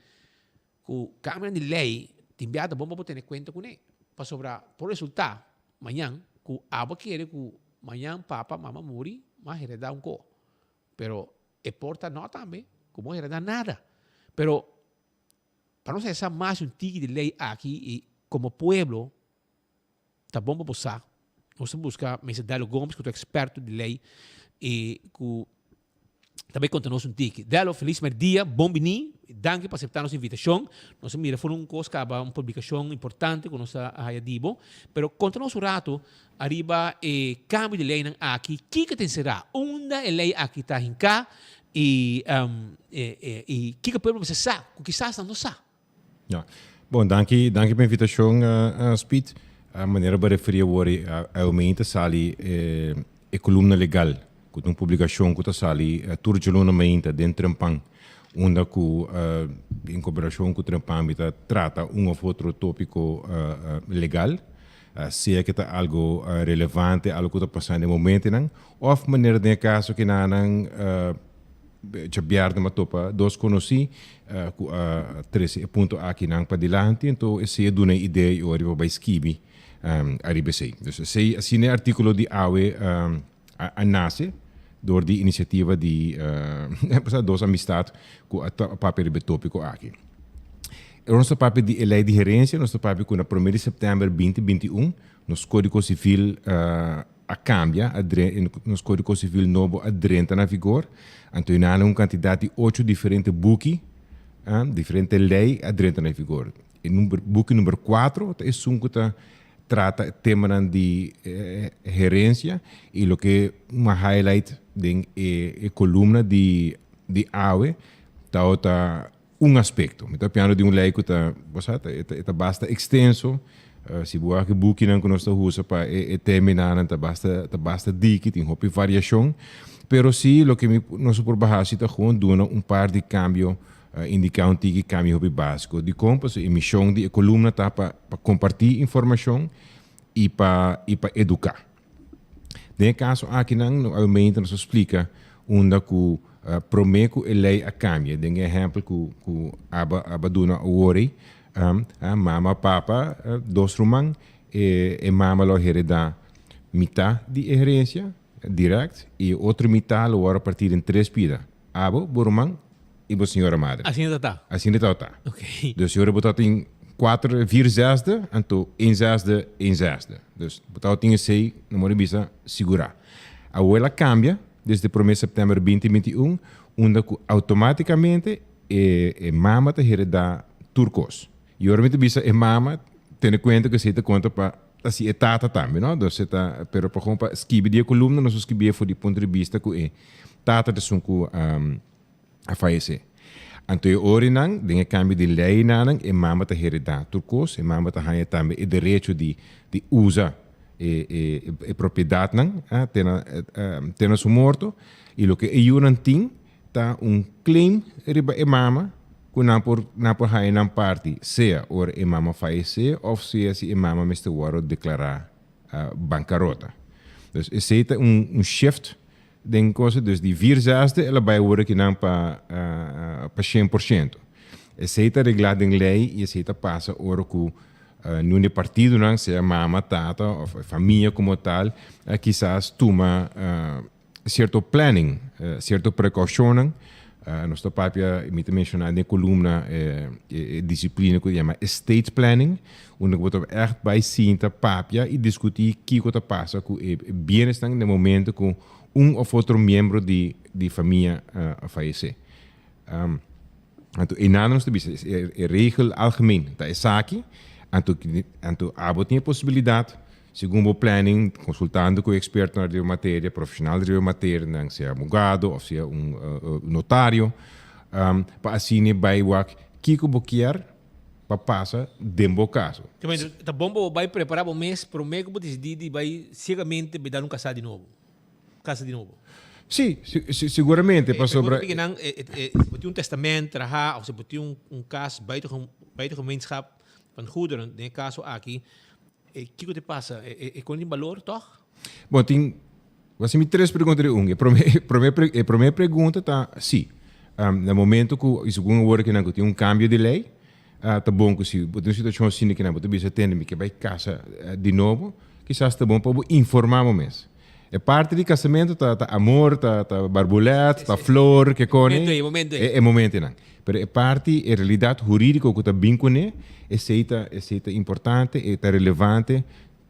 que o Câmara de Lei tem viado bom para ter conta com ele. Para sobrar, por resultado, amanhã, que a aba quer que amanhã papa, mama muri, mas heredar co. Pero é porta não também, como heredar nada. Pero para nós essa mais um tigre de lei aqui e como pueblo, tá bom para passar. Nós buscamos Mr. Delo Gomes, que é experto de lei, e que também conta-nos um tique. Delo, feliz dia, bom vini, danke por aceitar nossa invitação. Nós mira, foi uma publicação importante com nossa Hayadibo, mas conta-nos um rato, arriba cambio de lei aqui, que tem será? Onde a lei aqui está em cá, e que o povo sabe, o que não sabe. Bom, danke pela invitação, Speed. A maneira para referir agora ao momento sali é coluna legal, com uma publicação que está ali turgelona momento dentro do Trampang, onde em cooperação com o Trampang trata um ou outro tópico legal, se é que está algo relevante, algo que está passando no momento, ou de maneira de caso que não já biarda uma topa, dois conheci, 13 ponto aqui não para dilante, então esse é uma ideia eu arrivo para esquibi. RBC. Dus assim é artigo de AWE nasce door die initiatieven die dos amistad com a papel betópico aqui. Nosso papel de lei de gerência, nosso papel com a 1 de setembro 2021, nosso Código Civil a cambia, nosso Código Civil novo entra na vigor, então há uma quantidade de 8 diferentes buki, diferentes leis entra na vigor. E buki número 4 é um que trata tema de gerência e o que uma highlight de coluna de AUE tá aspecto. Então piano de lei que tá basta extenso. Se boa que buki não que nós usa para terminar tá basta diki tem hobby variação. Pero sim, o que nós por bahasa tá gewoon par de cambio indicar que cambio hobby básico de compras emissão de coluna tá para compartilhar informação e para educar. Nesse caso aqui não aumenta nos explica onde que prometo a lei a cambia. Den exemplo que aba duna ori mama papa dos rumang e mama lo hereda mitad de herência direct e outra mitad lo a partir em 3 pida. Abo burumang e bo senhora madre. Assim está. Assim está. Ok. Dus senhora botat em 4 zesde en to 1 zesde, 1 zesde. Dus botat em 6 no mori bisa segurar. A ela cambia desde 1 de setembro 2021, onde automaticamente mama te hereda turcos. E oramente bisa mama tendo conta que se te conta para assim tata também, não? Então está, pero por exemplo, escrever die coluna nós escrever for de ponto de vista que tata de sunku a falecer. Então ori nang dengan cambio de lei nang mama te hereda turcos, mama te hanya também o direito de usar propriedade não tena su morto e lo que eu não tem tá claim riba mama que não por hai não parte seja or mama falece ou se mama meste waro declarar bancarrota. Dus esse é shift den coisa dus die 4 zesde ela vai word que não para 100%. Esse é reglado em lei e esse passa ora que num partido não seja mama tata ou família como tal quizás toma certo planning certo precaução nosso papia me mencionar na coluna disciplina que chama estate planning onde você echt bij zien te papia e discutir que que passa com bem-estar no momento com of outro membro de família falecer. Então, em nada nós temos regel algemeen da aqui. Então, abo tem a possibilidade, segundo o planning, consultando com o experto na matéria, profissional de matéria, não seja advogado ou seja notário, para assim vai o que boquear para passar dentro caso. Tá bom, vai preparar o mês para o mês que você decide vai cegamente dar um casa de novo. Sim, seguramente para sobre. Você um testamento, ou se você um caso buiten gemeenschap van goederen, nesse caso aqui, que te passa? Com valor, toch? Bom, tem me 3 perguntas de a primeira pergunta tá, sim. No momento que isso algum hora que não tem cambio de lei, tá bom que se tem uma situação assim que não você precisa atender que vai casa de novo, quizás tá bom para informar o mês. É parte de casamento, tá amor, tá barbulete, tá flor, que cone. É momento não. Pero é parte, é realidade jurídica que tá bem com ele, é importante, é relevante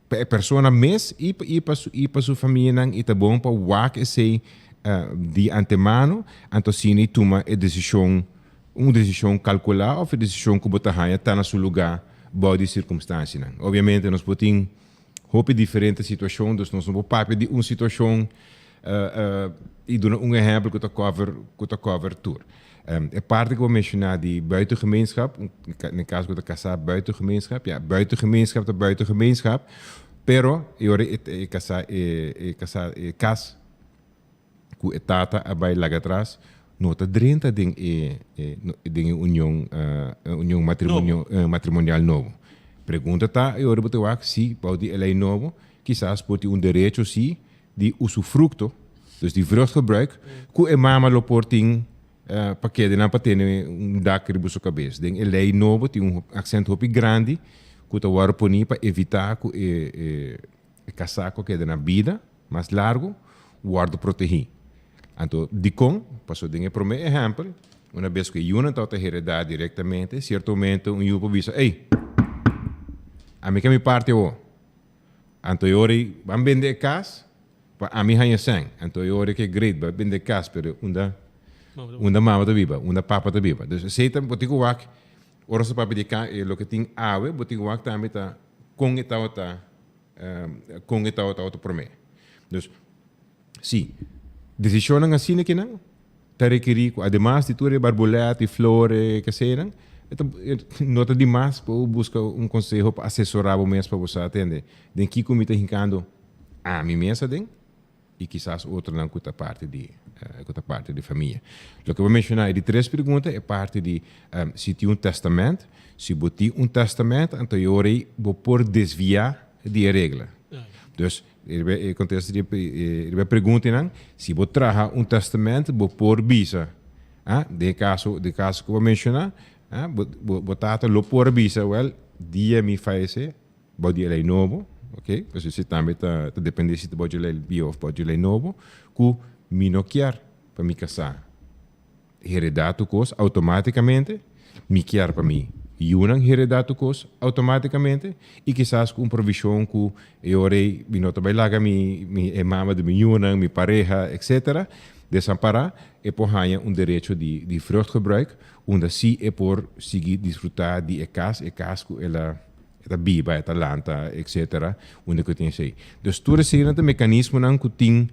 para a pessoa mesmo e para sua família não, e tá bom para o esse de antemano, então sim toma a decisão, uma decisão calculada ou a decisão que você está na seu lugar, boa de circunstância não. Obviamente nós podemos hoop diferente situações, dus nós não podemos de uma situação e dar exemplo que está cobertura. É parte que eu mencionar de buitengemeenschap, no caso que eu casar buitengemeenschap, ja, buitengemeenschap de buitengemeenschap, pero eu casar cas que a tata abai laga atrás, nota 30 de união matrimonial novo. Pergunta tá, eu vou te se pode lei novo, quizás pode direito sim de usufructo, dus die vruchtgebruik, que a mama lo porting pakete na patene dak ribu sua cabeça. Den lei novo tem accento hopi grande, que tá waro poni para evitar que casaco que na vida mais largo, guardo proteger. Então, de com, passou dinheiro para mim, exemplo, uma vez que eu não estou a heredar diretamente, certo momento, um yupo visa, ei, a mim que me parte o. Então, eu vou vender casa, a mim hanya sang. Então, eu que é great, vou vender casa, pero unda mama tá viva, unda papa tá viva. Então, se tá, botigo wak, ora sa papi de cá, lo que tem ave, botigo wak também tá com etau tá por mim. Então, sim, decisão não assim que não, tá requerir, además de tudo barbolete e flores que sejam, nota demais para buscar conselho para assessorar o mês para você atender. Den que como está rincando a minha mesa den e quizás outra não custa parte de família. O que eu vou mencionar de 3 perguntas é parte de se tem testamento, se botar testamento, então eu vou por desviar de regra. Então, ele contesta ele pergunta se vou trazer testamento, vou por visa. De caso que eu vou mencionar, botata lo por visa, dia me faz body lei novo, ok? Porque se também tá depende se body lei bio of body lei novo, que me não quer para me casar. Heredado cos automaticamente, me quer para mim. E não heredado cos automaticamente e quizás com provisão que eu me não trabalha mi mama de mi yunang, mi pareja, etc. Desamparar e por ganhar direito de vruchtgebruik, onde se é por seguir desfrutar de casco ela biba, ela lanta, etc. Onde que tem sei. Dus tudo esse mecanismo não que tem,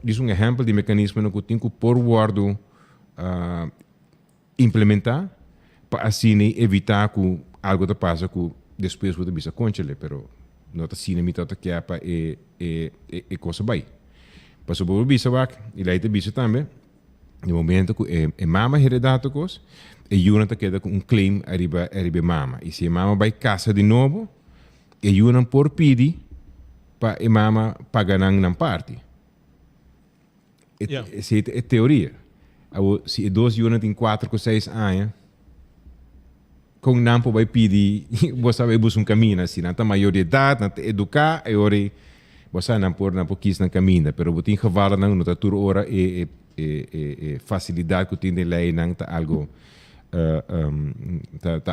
diz exemplo de mecanismo não que tem que por guardo implementar para assim evitar que algo te passa que depois você bisa conchele, pero não tá assim me tá que apa e coisa bem. Passou por bisa wak, e lá te bisa também. No momento que é mama heredado cos, e Yuna te queda com claim arriba mama. E se mama vai casa de novo, e Yuna por pedir para a mama pagar na parte. Essa é teoria. Se 2 Yuna tem 4 ou 6 anos, com nampo vai pedir, você vai buscar caminho assim, na maior de idade, na educar, e ora você não por quis na caminho, pero botin gevallen não no tour hora e facilidade que tem de lei não tá algo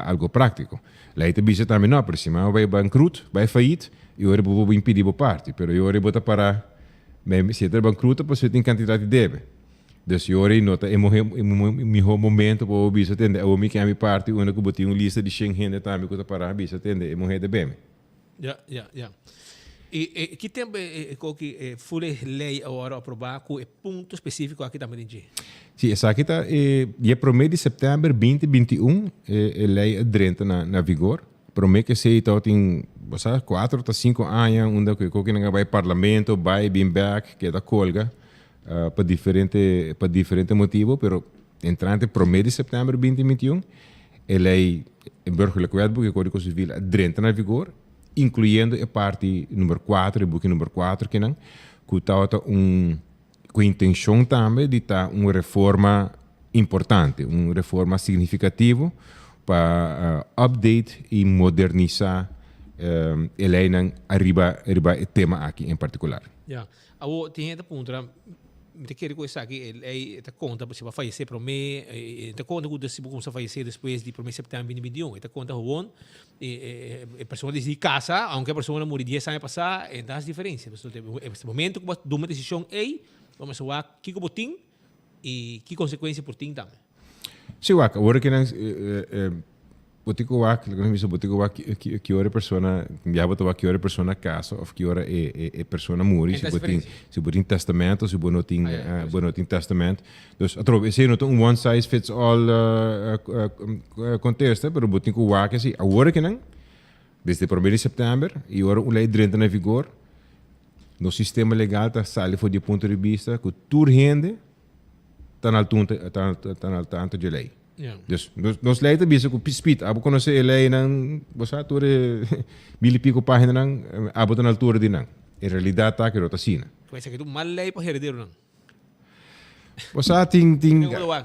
algo prático. Lei te bisa também não, por cima vai bankrupt, vai faillite, e ora vou impedir a parte, pero eu ora bota para se ter bankrupt, você tem quantidade de deve. Dus eu ora nota é meu momento para o bisa atender, o me que a minha parte, onde eu botei lista de Schengen também que para bisa atender, é morrer de bem. Ja. E que tempo que foi lei agora aprovar com ponto específico aqui também de? Sim, essa aqui está dia 1 de setembro 2021 a lei entra na vigor. Promete que se está tem 4 a 5 anos onde que não vai parlamento, vai bem back que da colga para diferente motivo, pero entrante 1 de setembro 2021 a lei em burgerlijk wetboek, o Código Civil entra na vigor. Incluindo a parte número 4, o book número 4, que está com a intenção também de estar uma reforma importante, uma reforma significativa para update e modernizar a lei arriba o tema aqui em particular. Tem esse ponto, me quero coisa aqui, ele conta se vai falecer para mim, ele conta que se vai falecer depois de 1 de setembro de 2021, ele conta a pessoa decide casa, aunque a pessoa morre 10 anos passar, então as diferenças. Nesse momento que você toma uma decisão, vamos ver que botim e que consequência por tim também. Sim, agora que nós botico que hora persona já botou que hora persona casa ou que hora é persona morre se botin testamento se bonotin testamento dus atrobe se não tem one size fits all contexto pero botin que o assim agora que não desde 1 de setembro e agora o lei entra na vigor no sistema legal está sale foi de ponto de vista que tudo rende está na tanto de lei. Dus nos leiden bisa ko pispit abo kono se lei nang bosa tore mil pico página nang abo tan altura din nang en realidad ta que rotasina pues que tu mal lei para herdeiro nang bosa ting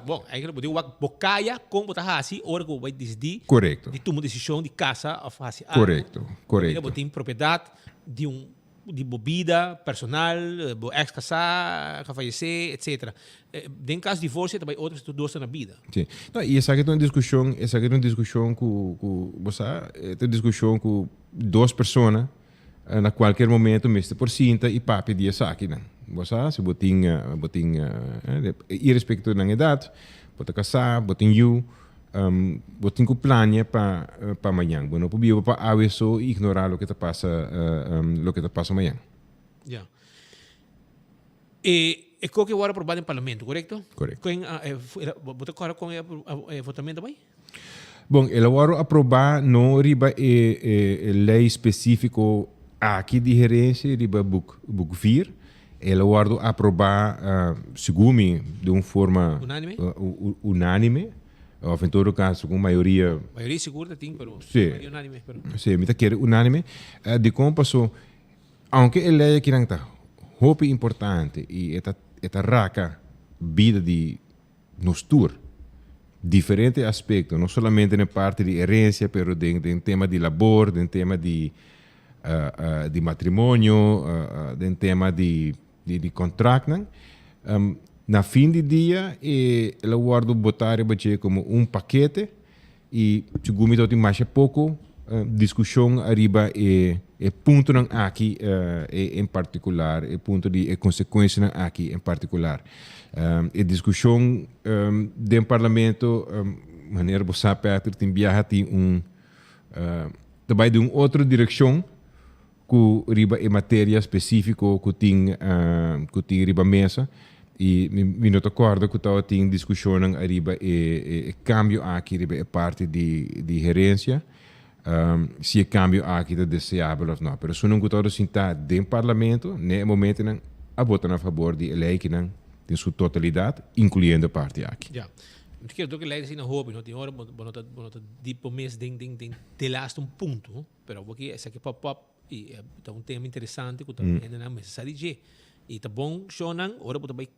bom aí que botar o bocaya com botar assim hora que vai decidir correto de tomar decisão de casa ou fácil correto ele botar propriedade de de vida personal, ex-casar, que falecer, etc. Em caso de divórcio, também outras duas na vida. Sim. Não, e essa aqui é uma discussão com você, é uma discussão com duas pessoas, na qualquer momento, mestre por cinta e papi dia saque, né? Você, se botinha, e respeito da idade, bota casar, botinha you, botinha com plano para amanhã. Não pode para awe só ignorar o que passa amanhã. Yeah. E qual que é aprovado no parlamento, correto? Correto. Você corre com o votamento também? Bom, ele agora aprovar não riba lei específico aqui de gerência riba book 4. Ele agora aprovar segundo de uma forma unânime. Ou em todo caso com maioria segura tem, pero sim, maioria unânime, pero sim, me quer unânime de como passou, aunque ele é que não está, hope importante e esta raca vida de nos tour diferente aspecto, não somente na parte de herência, pero de tema de labor, de tema de matrimônio, de tema de contrato, né? Na fim de dia, ela guarda botar como paquete e segundo me tem mais pouco discussão arriba e ponto não aqui em particular, e ponto de consequência não aqui em particular. E discussão do parlamento, maneira você Peter tem viajar também de uma outra direção que riba em matéria específica que tem riba mesa. E me não acordo que estava em discussão arriba e cambio aqui riba é parte de gerência se é cambio aqui é desejável ou não. Mas se não estava sentado dentro do parlamento, no momento não a votar a favor de lei que não em sua totalidade, incluindo a parte aqui. Já. Eu quero que a lei assim não houve, não tem hora, não tipo mês de last ponto, pero porque essa aqui pop e é um tema interessante que também é necessário de e tá bom, shonan, ora também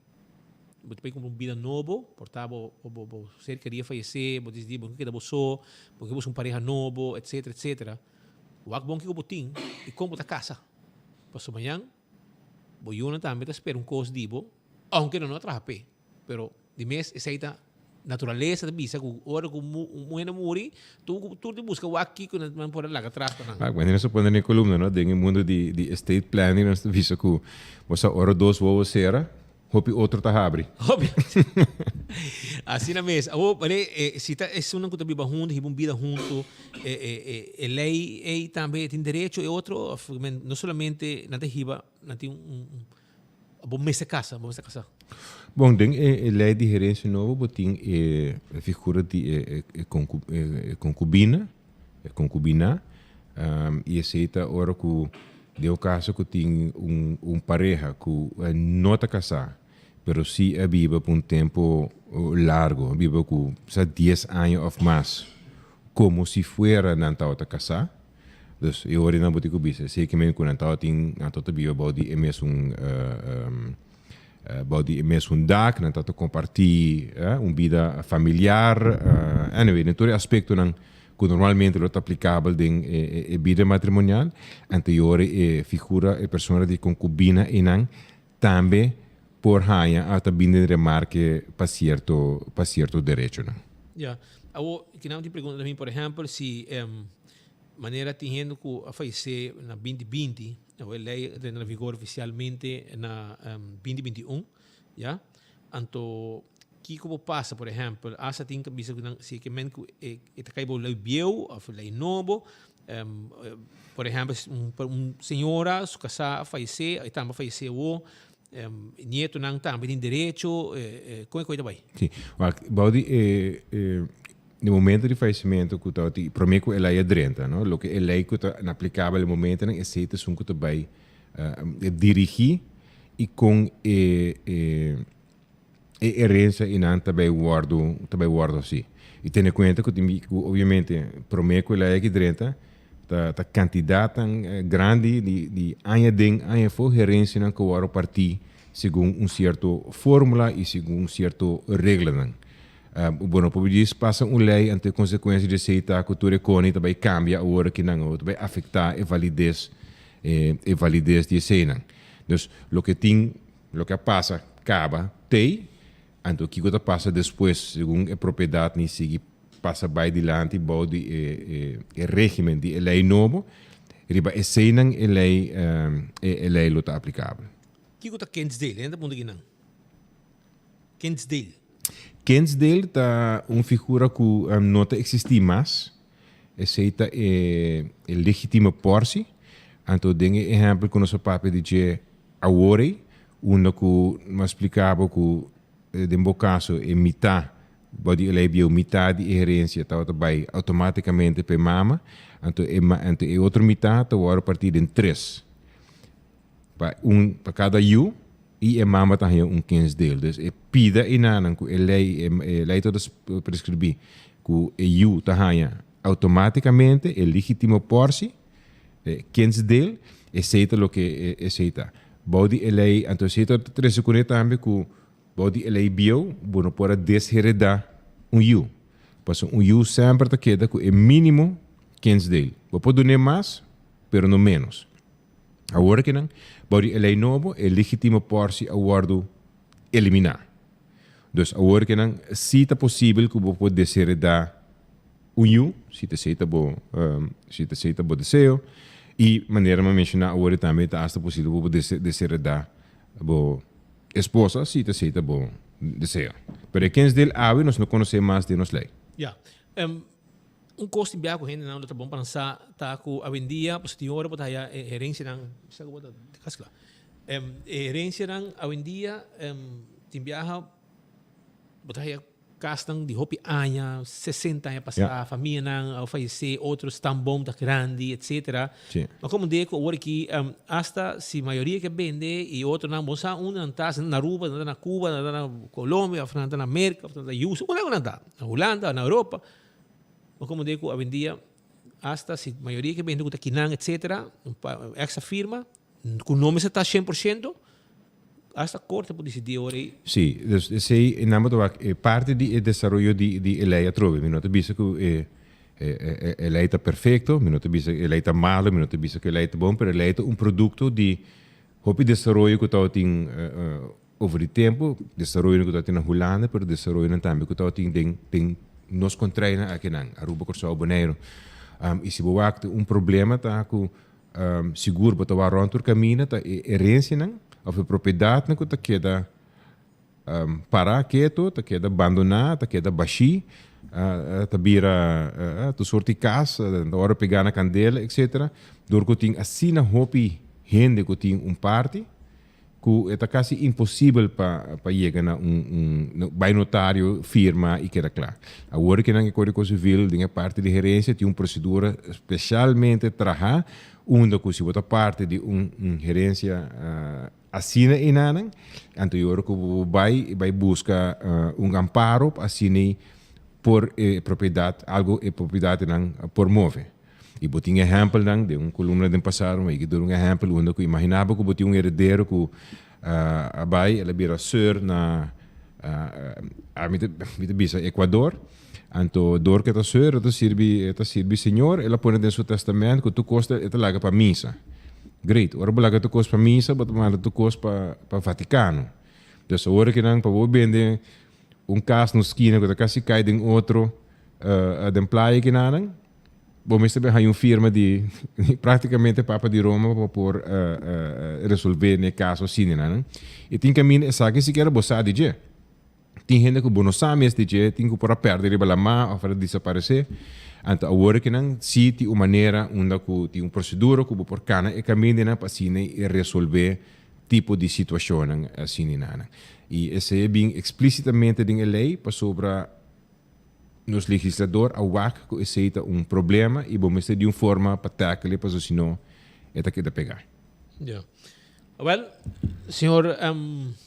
com uma vida nova, portanto, você queria falecer, você diz, porque da você, porque você pareja novo, etc, etc. O que bom que eu botin e como da casa. Passo amanhã, eu também espero um coisa dibo, aunque não atrape, pero de mês essa aí natureza da bisa, que ora com muito muri, tu te busca o aqui que não pode lá atrás para. Quando nós põe na coluna, não, dentro do mundo de estate planning, nós visa que você ora dois voos será hope outro tá abre. Assim na mesa. Se tá é uma coisa biba junto, uma vida junto, lei também tem direito e outro, não somente na derriba, na tem bom mês casa. Bom, tem lei de gerência novo, tem a figura de concubina, e aceita ora que deu caso que tem pareja que não está casada, pero sí vive por um tempo largo, vive com 10 anos ou mais, como se fuera não está casada. Então, eu ora não botico bisa, sei que mesmo quando não está vive body mesmo dak, não está compartilhar vida familiar, anyway, em todo aspecto não que normalmente é aplicável em vida matrimonial, anterior figura a pessoa de concubina e não também por raia até bem de remarque para certo direito. Já, que não te pergunta também, por exemplo, se maneira tendo que a falecer na 2020, a lei entra na vigor oficialmente na 2021, já, então como passa, por exemplo, essa tem que bisa se que men que caibo lei bieu ou lei novo, por exemplo, senhora se casar falecer, e também faleceu o nieto não também tem direito, como é que vai? Sim, Baudi no momento de falecimento que está prometo ela é 30, não? O que é lei que está aplicável no momento não é aceita sum que vai dirigir e com herança e não também guardo assim. E tendo em conta que obviamente prometo ela é 30, tá quantidade tão grande de anos for herança não que guardo partir segundo certo fórmula e segundo certo regra não. Bueno, por isso passa lei ante consequência de aceitar que tudo recone também cambia a hora que não vai afetar a validez validez de cena. Dus lo que passa acaba tem, então o que passa depois, segundo a propriedade nem sigue passa by dilante body régimen de lei novo, riba e cena lei lo tá aplicável. Que está Kensdale, ainda mundo não. Kensdale. Kensdale tá figura que não existe mais. Aceita legítima porsi. Então, tem exemplo que nosso papo de agora, onde que nós explicava que no caso é metade, pode elevar metade de herência, tá vai automaticamente para mama. Então, é outra metade, tá agora a partir de 3. Para cada you, e a mama tem 15 deles. É pida e nada, que lei todas prescrever que o you tem automaticamente é legítimo porsi, 15 deles, aceita o que aceita. Body lei, então aceita 3 segundos também que body lei bio, bueno para desheredar you. Pois you sempre queda com o mínimo 15 deles. Pode dar mais, pero não menos. Agora que não, body lei novo é legítimo porsi aguardo eliminar. Então, agora que não, se é possível que você pode desheredar you, se te aceita bom desejo, e maneira de mencionar agora também está possível que você desheredar boa esposa, se te aceita bom desejo. Mas quem dele ave nós não conhecemos mais de nossa lei. Custo de gente não está bom para pensar tá com a vendia, pois tem hora para herência não, sabe o que herência não a vendia tem viaja botar castam de hopi anos 60 anos passar família não ao falecer outros tão bom da grande etc. Mas como digo agora que hasta se maioria que vende e outro não bosa não tá na Aruba, não tá na Cuba, não tá na Colômbia, não tá na América, não tá na USA, não tá na Holanda, na Europa. Mas como digo, a vendia, hasta se a maioria que vende aqui não, etc., essa firma, com o nome está 100%, hasta corta por decidir agora. Sim, esse é parte do desenvolvimento de lei a trove. Eu não te disse que a lei está perfeito, eu não te disse que a lei está mal, eu não te disse que a lei está bom, mas a lei é produto de o desenvolvimento que está tem over o tempo, desenvolvimento que está na Holanda, mas desenvolvimento também que está tem nos contraina aqui não, Aruba Corsau Boneiro. E se você tem problema, tá com seguro para tomar rond o caminho, tá herência não, ou propriedade não que tá queda parar quieto, tá queda abandonar, tá queda baixi, tá vira tu sorte casa, da hora pegar na candela, etc. Dor que tem assim na hopi gente que tem parte que é quase impossível para chegar na by notário firma e queda claro. Agora que na Código Civil tem a parte de gerência tem uma procedura especialmente trabalhar onde que se bota parte de gerência assina e nada, anterior que vai buscar amparo assine por propriedade algo é propriedade não por move. E botinha exemplo não de coluna de passado, mas que deu exemplo onde eu imaginava que botinha herdeiro que abai ela vira sur na a bisa Equador, anto dor que tá sur, ela sirve senhor, ela põe dentro do testamento que tu costa ela laga para missa. Great, ora bolaga tu costa para missa, mas tomar tu costa para Vaticano. Então agora que não para vender caso no esquina que tá quase cai de outro de playa que não. Bom, mas também há firma de praticamente Papa de Roma para por resolver no caso assim, né? E tem caminho essa que se quer boçar de je. Tem gente que não sabe este je, tem que por perder a mão ou para desaparecer. Então agora que não se tem uma maneira onde que tem procedura que por cana e caminho né para assim resolver tipo de situação assim, né? E esse é bem explicitamente em lei para sobre nos legislador a WAC que aceita problema e vamos ter de uma forma para tackle para senão é que de pegar. Yeah. Well, senhor,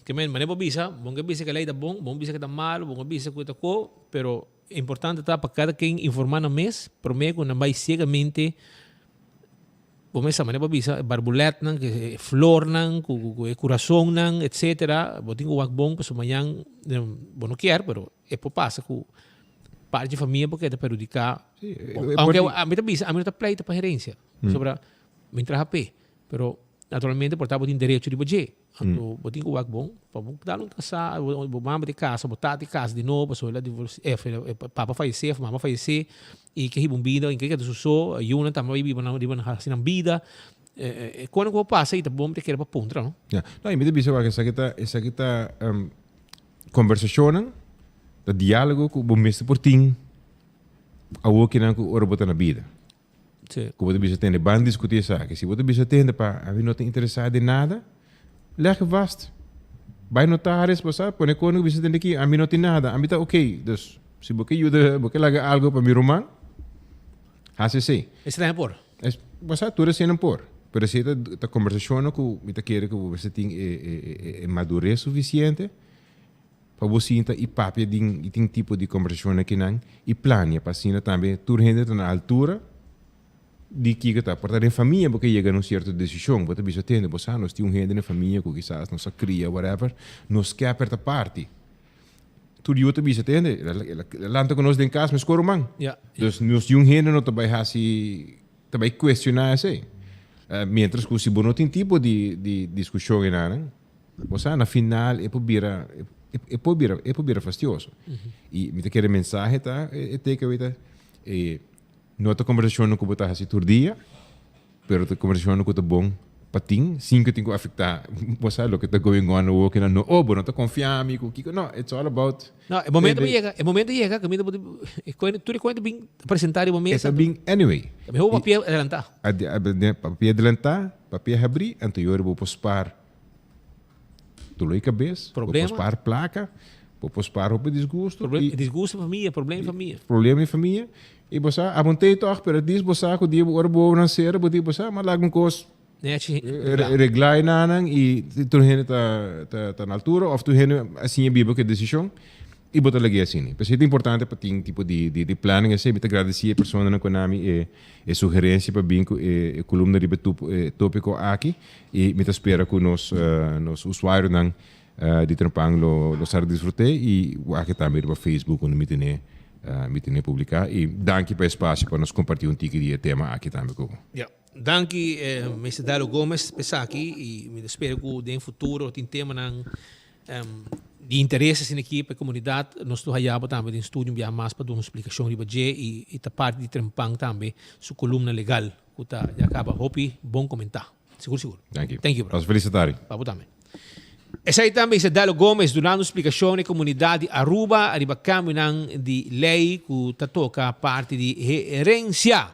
que men maneira bisa, bom que bisa que lei da bom bisa que da mal, bom bisa que tá co, pero importante tá para cada quem informar no mês, por meio que não vai cegamente bom essa maneira bisa barbulet nang que flor nang, que coração nang, etc. Botinho o WAC bom para amanhã, bom não quer, pero é por passa que parte de família porque é prejudicar. Aunque a mim tá bisa, a mim tá pleita para gerência sobre me traja pé. pero naturalmente portava tem direito de budget. Então, botin ko wag bom, dar um casa, mama de casa, botar de casa de novo, so ela divorce, papa falecer, mama falecer, e que hibum vida, em que do so, yuna também vive na assim vida. Quando eu passo aí, tá bom, te quero para pontra, não? Ja, não, me deve ser que essa aqui tá conversação, tá diálogo com o bom mestre por tim, a o que não ora botar na vida. Sim. Que você bisa ter band discutir essa, que se você bisa ter para a não te interessado em nada, leg vast. Vai notaris, você põe quando bisa ter aqui, a mim não tem nada, a mim tá ok, dus se você ajuda, você laga algo para meu romano, hace sim. Esse é por. Você tudo assim não por. Pero se a conversação com me tá querer que você tem madurez suficiente para você entrar e papia tem tipo de conversação aqui não e plania para assim também tur gente na altura de que está portar em família porque chega numa certa decisão, você bisa ter, você nós tem gente na família que quizás nossa cria whatever, nos quer apertar parte. Tu eu te bisa ter, lanta que nós em casa mas corumang. Ja. Dus nós tem gente não também assim também questionar assim. Mientras que se você não tem tipo de discussão em nada, você na final é por bira fastidioso. E me quer mensagem tá é que vida não a conversação não que assim todo dia, pero a conversação que tá bom para ti, sim que tem que afetar você o que está going on no que não não tá confiar amigo que não it's all about. Não, é momento chega que me tu reconhece bem apresentar o momento. É bem anyway. Me vou papel adelantar. Papel adelantar, papel abrir, anterior vou pospar dolor de cabeça, vou pospar placa, vou pospar roupa desgosto. Desgosto família, problema em família. Problema em família. E você apontei toch, pero diz você que dia ora boa na ser, você mas lá com cos reglar nanang e tu hene tá na altura ou tu hene assim é bibo que decisão e botar lagi assim. Mas é importante para ter tipo de planning assim, me agradecer a pessoa na Konami e sugerência para bem e coluna de tópico aqui e me espera que nos usuários nang de trampang lo sar desfrutar e aqui também para Facebook onde me tem publicar e danke para espaço para nos compartilhar tique de tema aqui também com. Yeah. Danke, Mr. Dalo Gomes, pesaki e me espero que no futuro tem tema de interesse na equipe, comunidade, nós estou hayabo também em estúdio bem mais para dar uma explicação de budget e a parte de trampang também sua coluna legal, que tá já acaba, hope bom comentar. Seguro. Thank you. Thank you, bro. Nós felicitarem. Papo também. Essa aí também é Dalo Gomes, durante explicação na comunidade Aruba, arriba caminhando de lei que toca a parte de herência.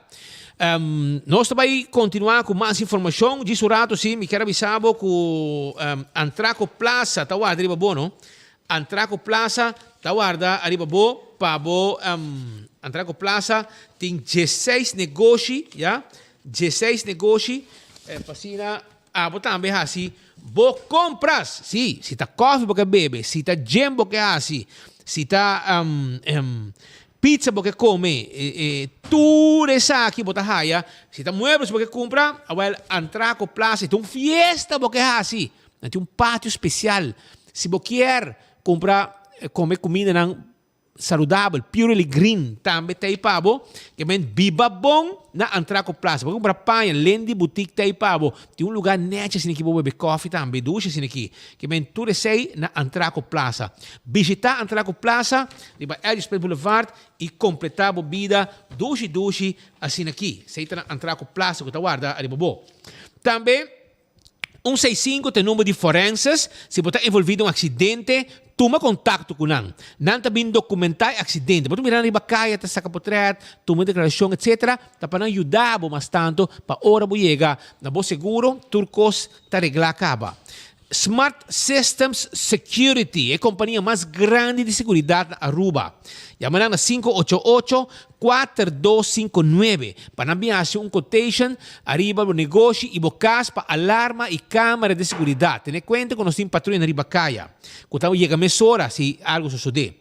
Nós também continuar com mais informação. Diz o rato, sim, me quero avisar que Antraco Plaza, tá guarda, arriba bom, não? Antraco Plaza, tá guarda, arriba bom, pabo, Antraco Plaza tem 16 negócios, já? 16 negócios, passina, também assim, bo compras, sim, se tá coffee porque bebe, se tá gem porque assim, se tá pizza porque come, tudo isso aqui bota raia, se tá muebles porque compra, Antraco Plaza, tem uma fiesta porque assim, tem um pátio especial, se você quer comprar, comer comida saudável, purely green, também tem pavo, que vem biba bom na Antraco Plaza. Para comprar pão, lendi boutique tem pavo, tem um lugar nete assim que vou beber coffee também, ducha assim aqui, que vem tudo isso aí na Antraco Plaza. Visitar Antraco Plaza, riba Edgefield Boulevard e completar a vida ducha assim aqui. Se está na Antraco Plaza, que está guarda, arriba bom. Também 165 tem número de forenses, se você está envolvido em um acidente, toma contato com ele. Não também documentar o acidente. Você mirar na caia, tá saca potret, toma declaração, etc. Tá para ajudar mais tanto, para hora você chegar na bom seguro, turcos tá reglar acaba. Smart Systems Security é a companhia mais grande de segurança na Aruba. Llamarán a 588-4259 para enviarse un quotation arriba do negócio e bocas para alarma e câmara de segurança. Tenha cuenta que nós temos patrulha na riba caia. Quando chega a mesora se algo suceder.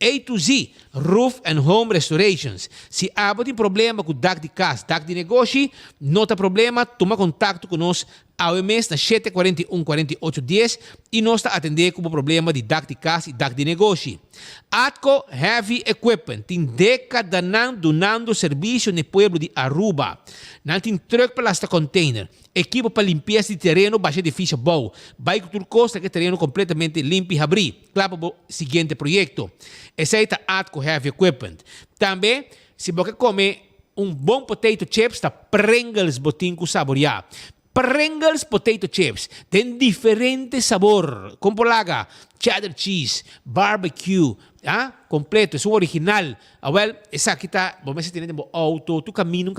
A to Z Roof and Home Restorations. Se abo tem problema com dak de casa, dak de negócio, não tem problema, toma contato conosco ao mês na 741-4810 e nós está atendendo com o problema de dak de casa e dak de negócio. Atco Heavy Equipment tem década donando serviço no pueblo de Aruba. Não tem truck para esta container, equipo para limpeza de terreno, baixa edifício bom, vai com costa que terreno completamente limpo e abrir. Claro para o seguinte projeto. Esse é Atco Heavy Equipment. Também, se você comer bom potato chips, tá Pringles botinho com saborear. Pringles potato chips tem diferente sabor, como laga, cheddar cheese, barbecue, completo, é original. Well, essa aqui tá, você tem um auto, tu caminha,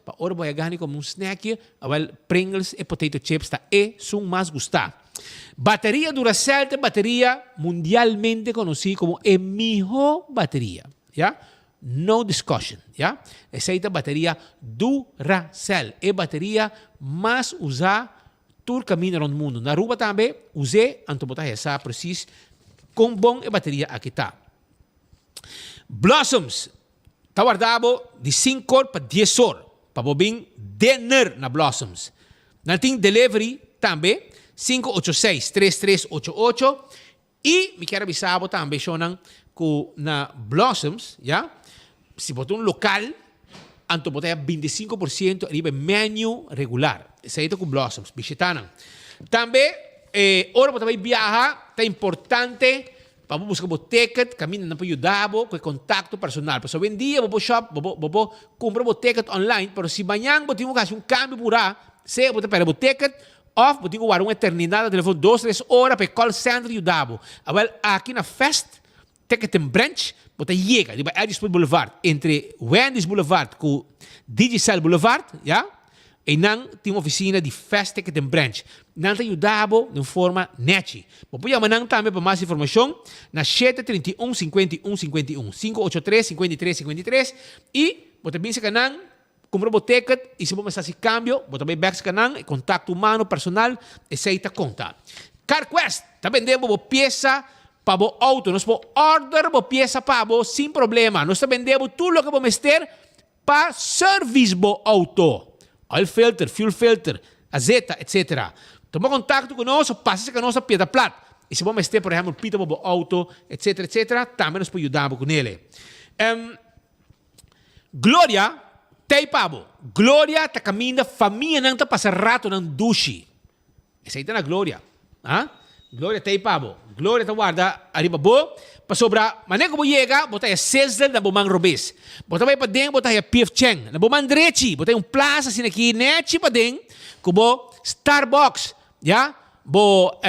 para hora vai ganhar como snack. Well, Pringles e potato chips tá são mais gostar. Bateria Duracell é bateria mundialmente conhecida como a melhor bateria, No discussion, Essa é a bateria Duracell, é a bateria mais usada todo o caminho no mundo. Na Aruba também, usei, antes de botar essa, preciso, com bom a bateria aqui está. Blossoms, está guardado de 5 para 10 horas, para bobin dinner na Blossoms. Não tem delivery também, 586-3388, e me quero avisar também, Shonan, que na Blossoms, se botar local, anto botar 25% arriba menu regular. Esse aí com Blossoms, visitaram. Também, hora botar viajar, é importante para buscar o ticket, caminho para ajudar com contato personal. Porque hoje em dia, vou shop, vou comprar o ticket online, mas se amanhã vou ter um câmbio por aí, se vou ter o ticket, ou vou ter uma eternidade, telefone 2-3 horas para call center ajudar. Agora, aqui na Fest, ticket em branch, você chega, de Edisburg Boulevard, entre Wendy's Boulevard com Digicel Boulevard, e não tem uma oficina de Fest Ticket em Branch. Não te ajudava de forma neti. Você pode chamar também para mais informação na 731-5151, 583-5353 e você também se canal, compra o ticket e se você se cambio, você também back se canal, contato humano, personal, e se está conta. CarQuest, está vendendo uma peça para o auto, nós podemos order uma peça para você sem problema. Nós está vendendo tudo o que vamos ter para serviço do auto. Oil filter, fuel filter, azeta, etc. Toma contato conosco, passa com a nossa pieda plata. E se vamos ter, por exemplo, pita para o auto, etc., também nos pode ajudar com ele. Glória, tem pabo. Glória está caminhando, família não está passando rato na duche. Essa aí está na Glória. Glória tem pabo. Glória está guarda, arriba bo. Para sobrar, maneira como chega, botar a Cesar na Bomang Robes. Botar para dentro, botar a P.F. Cheng. Na Bomang Drechi, botar plaza assim aqui, neti para dentro, como Starbucks, bo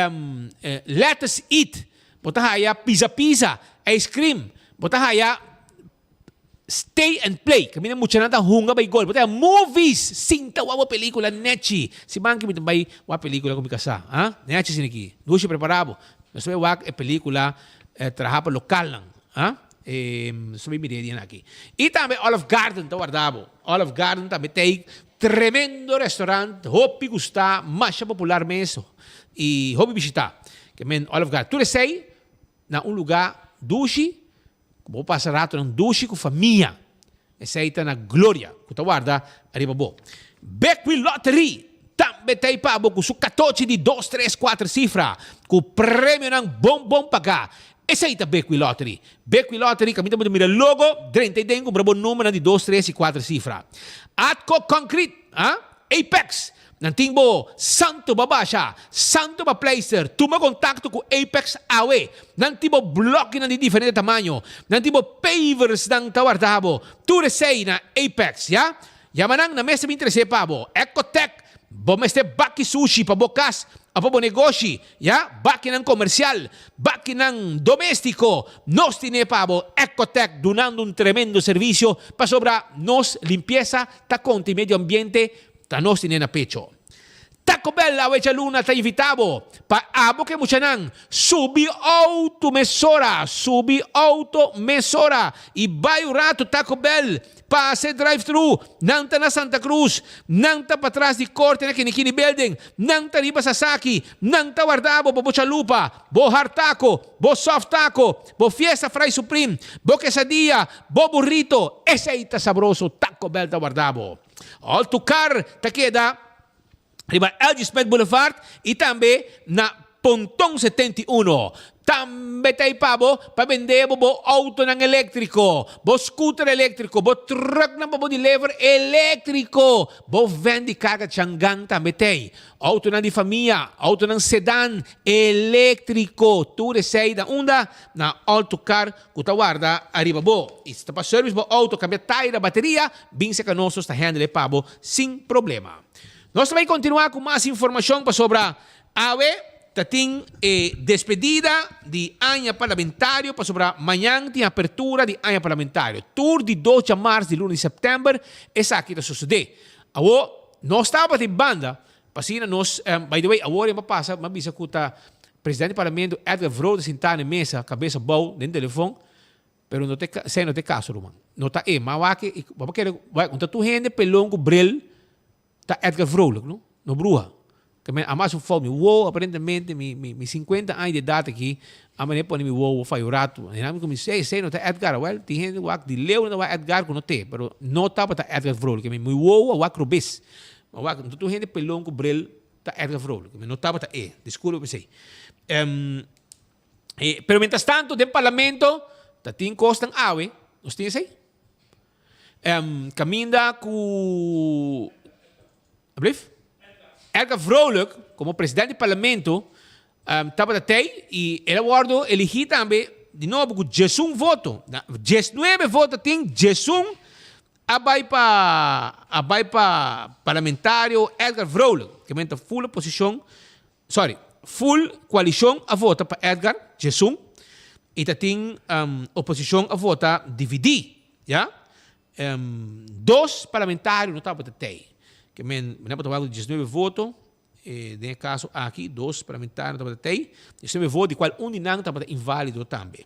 lettuce eat, botar aí pizza, ice cream, botar aí stay and play. Kami na mucha nata hunga by goal. Botar movies, sinta wa película neti. Si bangki mit bay wa película kung mikasa, neti siniki. Dushi preparado. Nós vamos ver a película trabalho local lang, sobre miredia aqui. E também Olive Garden, tá guardado. Olive Garden também tem tremendo restaurante, hobby gostar, mais popular mesmo e hobby visitar. Que men Olive Garden, tu sei na lugar dushi, vou passar rato num dushi com família. Esse aí tá na Glória, que tá guarda arriba bo. Beckwith Lottery. Também tem para com o catoche de 2, 3, 4 cifras, com o prêmio ng bom pagar. Esse aí é Beckwith Lottery. Beckwith Lottery, kami também mira logo, 30 com o número de 2, 3 e 4 cifras. Atco Concrete, Apex, nantingbo Santo Babasha, Santo Baplacer, toma contato com Apex Awe, nantingbo bloque de diferente tamanho, nantingbo pavers ng tawardabo, tu resei na Apex, Yamanang na mesa 23 pabo, Ecotech, bom este baki sushi pa bokas, apa bo negosyo, baki ng komersyal, baki ng domestico, nos tiene pabo, Ecotech, donando un tremendo servicio pa sobra nos limpieza, ta conti medio ambiente, ta nos tiene na pecho. Taco Bell awe Jaluna ta invitabo pa abo ke muchanang subi auto mesora ibayo rato Taco Bell pa se drive-thru nanta na Santa Cruz nanta patras di Corte na Kinikini Building nanta riba Sasaki nanta Wardabo bo Chalupa bo hard taco bo soft taco bo fiesta fry supreme bo quesadilla bo burrito ita sabroso Taco Bell ta Wardabo all to car ta queda riba LG Smith Boulevard e tambe na Pontong 71. Tambe tayo pabo, pabendebo bo auto ng elektriko, bo scooter elektriko, bo truck na bo deliver elektriko, bo vendi kagat siyanggang tambe tayo. Auto na di famiglia, auto ng sedan elektriko. Ture sei da unda na auto car kutawarda arriba bo. Ista pa service bo auto, cambia tayo na bateria, binse canoso sta handle pabo, sin problema. Nós vamos continuar com mais informação para sobre a tating despedida de ano parlamentário para sobre amanhã tem apertura de ano parlamentário. Tour de 2 de março de 1 de setembro essa aqui está sucedendo. Awo nós estava de banda, passina nós by the way agora vai passar, mas bisa kuta presidente do parlamento Edgar Vrode sentar na mesa, cabeça boa dentro do telefone, pero não tem caso, Roman. Não tá mas vai querer vai contar tu gente pelão com bril tá Edgar Vrolijk, no bruja. Que me amasso fome, aparentemente mi 50 anos de idade aqui, a maneira põe mi faz o rato. E nami como sei não tá Edgar, well, tem gente de leu não vai Edgar não tem, pero não tá para Edgar Vrolijk, que mi wak rubis. Mas não tu gente pelão com bril tá Edgar Vrolijk, que não tá para desculpa por sei. Pero mientras tanto, do parlamento, tá tem costan awe, nós tem sei. Caminda com Edgar Vrolijk, como presidente do parlamento, estava até e ele guardou elegi também de novo com 19 votos. 19 votos tem 19 abai para parlamentário Edgar Vrolijk, que menta full coalição a vota para Edgar 19 e tem oposição a vota dividir, já? 2 parlamentários não estava até que me lembro de 19 votos, nesse caso aqui, 2 parlamentares, 19 votos, de qual de não estava inválido também.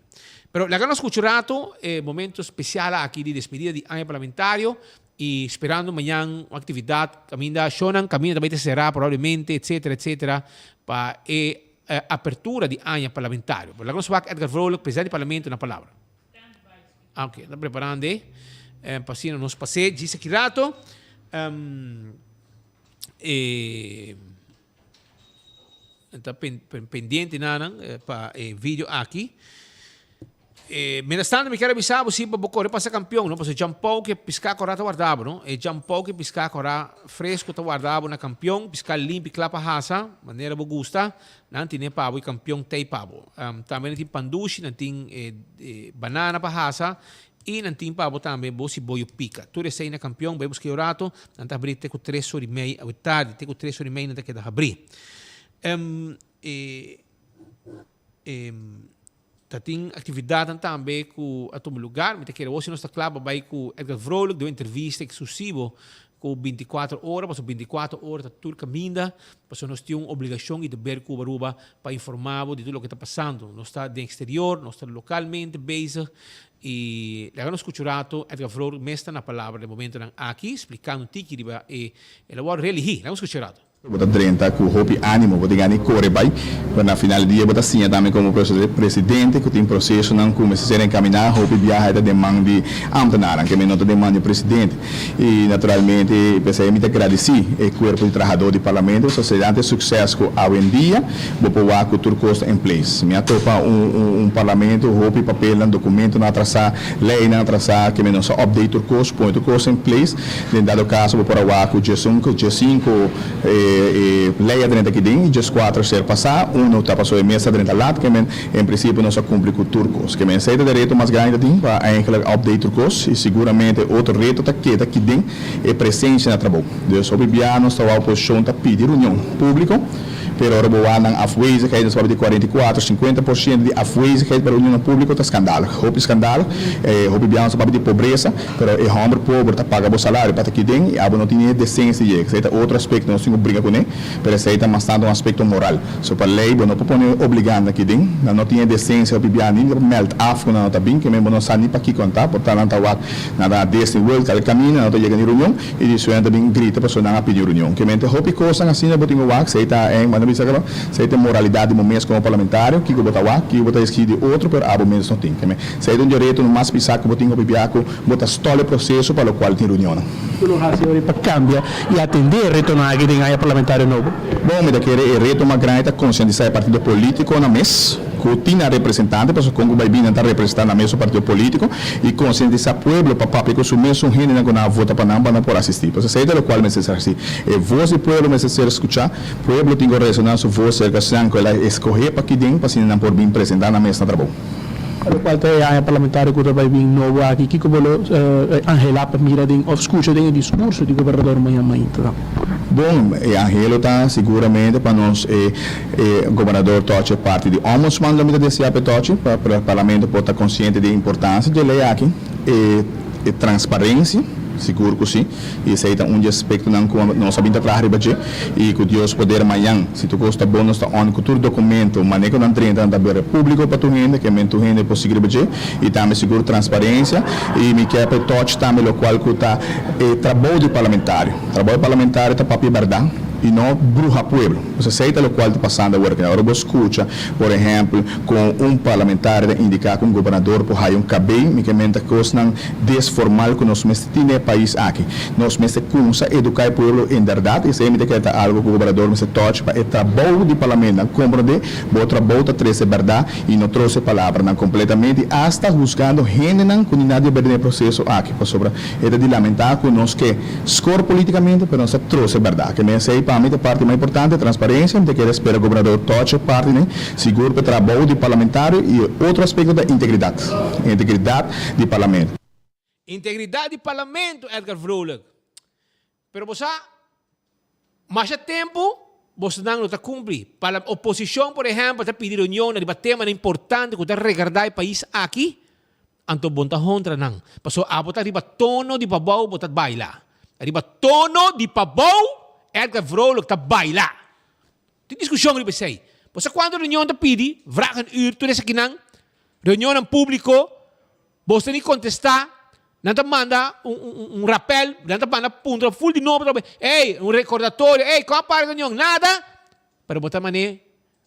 Pero lá nós escutamos momento especial aqui de despedida de ano parlamentário e esperando amanhã uma atividade, caminho também será provavelmente, etc., para a apertura de ano parlamentário. Pero lá nós vamos Edgar Vrolijk, presidente do parlamento, na palavra. Ok, está preparando, passino nos passei, disse aqui rato, está pendiente para vídeo aqui. Mientras tanto, me quero avisar você para correr para ser campeão, não? Porque Jean Paul que piscar correr está guardado, não? E Jean Paul que piscar correr fresco está guardado na campeão, piscar limpo, clapa raça, maneira boa gusta, não tem pavo e campeão tem pavo. Também tem pandushi, não tem banana para raça. E não tem para também você boio pica. Tu recém na campeão, vai buscar o rato, não está abrindo até com 3 horas e meia, à tarde, até com 3 horas e meia, não está querendo abrir. Tem atividade também com a todo lugar, mas que hoje nós está claro, vai com Edgar Vrolijk, deu entrevista exclusiva com 24 horas, passou 24 horas está tudo caminhando, passou nós temos uma obrigação de dever com Baruba para informar de tudo o que está passando. Nós está de exterior, nós está localmente bezig. E agora nós escutamos Edgar Vrolijk mestre na palavra de momento aqui explicando tiki riba e elaborar religi. Vamos escutar. Bota 30 com hope ânimo, bota ganhar corre vai, para na final do dia bota sim também como presidente que tem processo não começa a ser encaminhado, hope viaja da demanda de Amtanar, que menota demanda de presidente e naturalmente pensei muito agradecer o corpo de trabalhador do parlamento, sociedade sucesso ao em dia, vou pôr a cultura costa em place. Me atopa parlamento, hope papel, documento na atrasar, lei na atrasar, que menota update o curso, põe o curso em place, em dado caso vou pôr o G5 lei adrenta aqui dentro, just 4 ser passar, não está passando mesa adrenta lá, que em princípio não se cumpre com turcos, que men saída de reto mais grande tem para update turcos e seguramente outro reto está aqui dentro é presença na trabalho. Deus obviamente nós está a oposição está pedir reunião pública pero ora boa ng afwezigheid, dat is de 44, 50% de afwezigheid para a União Pública está escândalo. Hope escândalo, hope bianca para de pobreza, pero é homem pobre tá paga o salário para que tem e abo não tinha decência e esse é outro aspecto nós temos briga com ele, pero esse é mais tanto um aspecto moral. So para lei, não propõe obrigando aqui tem, não tinha decência o bibiani, melt af com não tá bem, que mesmo não sabe nem para que contar, portanto não tá nada desse world, cada caminho, não tá chegando em reunião e isso é também grita para sonar a pedir reunião. Que mente hope coisa assim, não botinho wax, sei tá em, mas não bisa que sei tem moralidade no mês como parlamentário, que botar wax, que botar esquide outro, pero abo menos não tem. Que sei um direito no mais pisar que botinho bibiaco, botar stole processo para o qual tem reunião. Para cambiar e atender retornar aqui em área parlamentar novo. Bom, me daquele reto uma grande conscientizar o partido político na mesa, que tinha representante, porque o Congo vai vir a representar na mesa o partido político e conscientizar o povo para papel que o mesmo gente não vota para não por assistir. Porque sei do qual necessário assim, é voz do povo necessário escutar, o povo tem que ressonar sua voz, que ela escolher para que dentro para se não por vir apresentar na mesa de trabalho. Para o qual tem a parlamentar que vai vir novo aqui, que vou Angela para mirar ou escuta o discurso do governador amanhã. Bom, Angelo está seguramente para nós, o governador Toche parte de ombudsman da medida desse Toche, para o parlamento pode estar consciente da importância de lei aqui, e transparência. Seguro que sim, e esse é um aspecto que nós sabemos atrás e que Deus poder amanhã, se tu gosta bom, nós está on com todo documento, manejo não treina da público para tu gente, que é tu gente possível e também seguro transparência e me quer para todos também o qual que está trabalho de parlamentário está papel verdade e não bruxa pueblo. Você aceita o qual está passando agora. Agora você escuta, por exemplo, com parlamentar indicar que governador por aí cabelo, me que mente coisa não desformal que nós temos no país aqui. Nós temos que educar o povo em verdade. Isso é que é algo que o governador me toca para o trabalho de parlamento. Compreender, o trabalho está trazendo verdade e não trouxe palavra não completamente. Hasta buscando gente não que nada de processo aqui. Para sobre é de lamentar que nós que score politicamente, mas nós trouxe verdade. Que me sei para mim a parte mais importante, transparência, de que espera o governador Toche parte, né? Seguro para o trabalho de parlamentário e outro aspecto da integridade de parlamento. Integridade de parlamento, Edgar Vrolijk. Pero você, mais tempo, você não está cumprindo. Para a oposição, por exemplo, está pedindo reunião, debater tema importante que está regardar o país aqui, anto bonta contra não. Passou a botar riba tono de pabau, botar baila. Riba tono de pabau, Edgar Vrolijk está baila. Tem discussão riba sei. Você quando a reunião está pedindo, vragen uur, tudo isso aqui não, reunião em público, você nem contestar, não te manda rappel, não te manda ponto full de novo, hey, um recordatório, hey, qual para a reunião, nada, para botar mané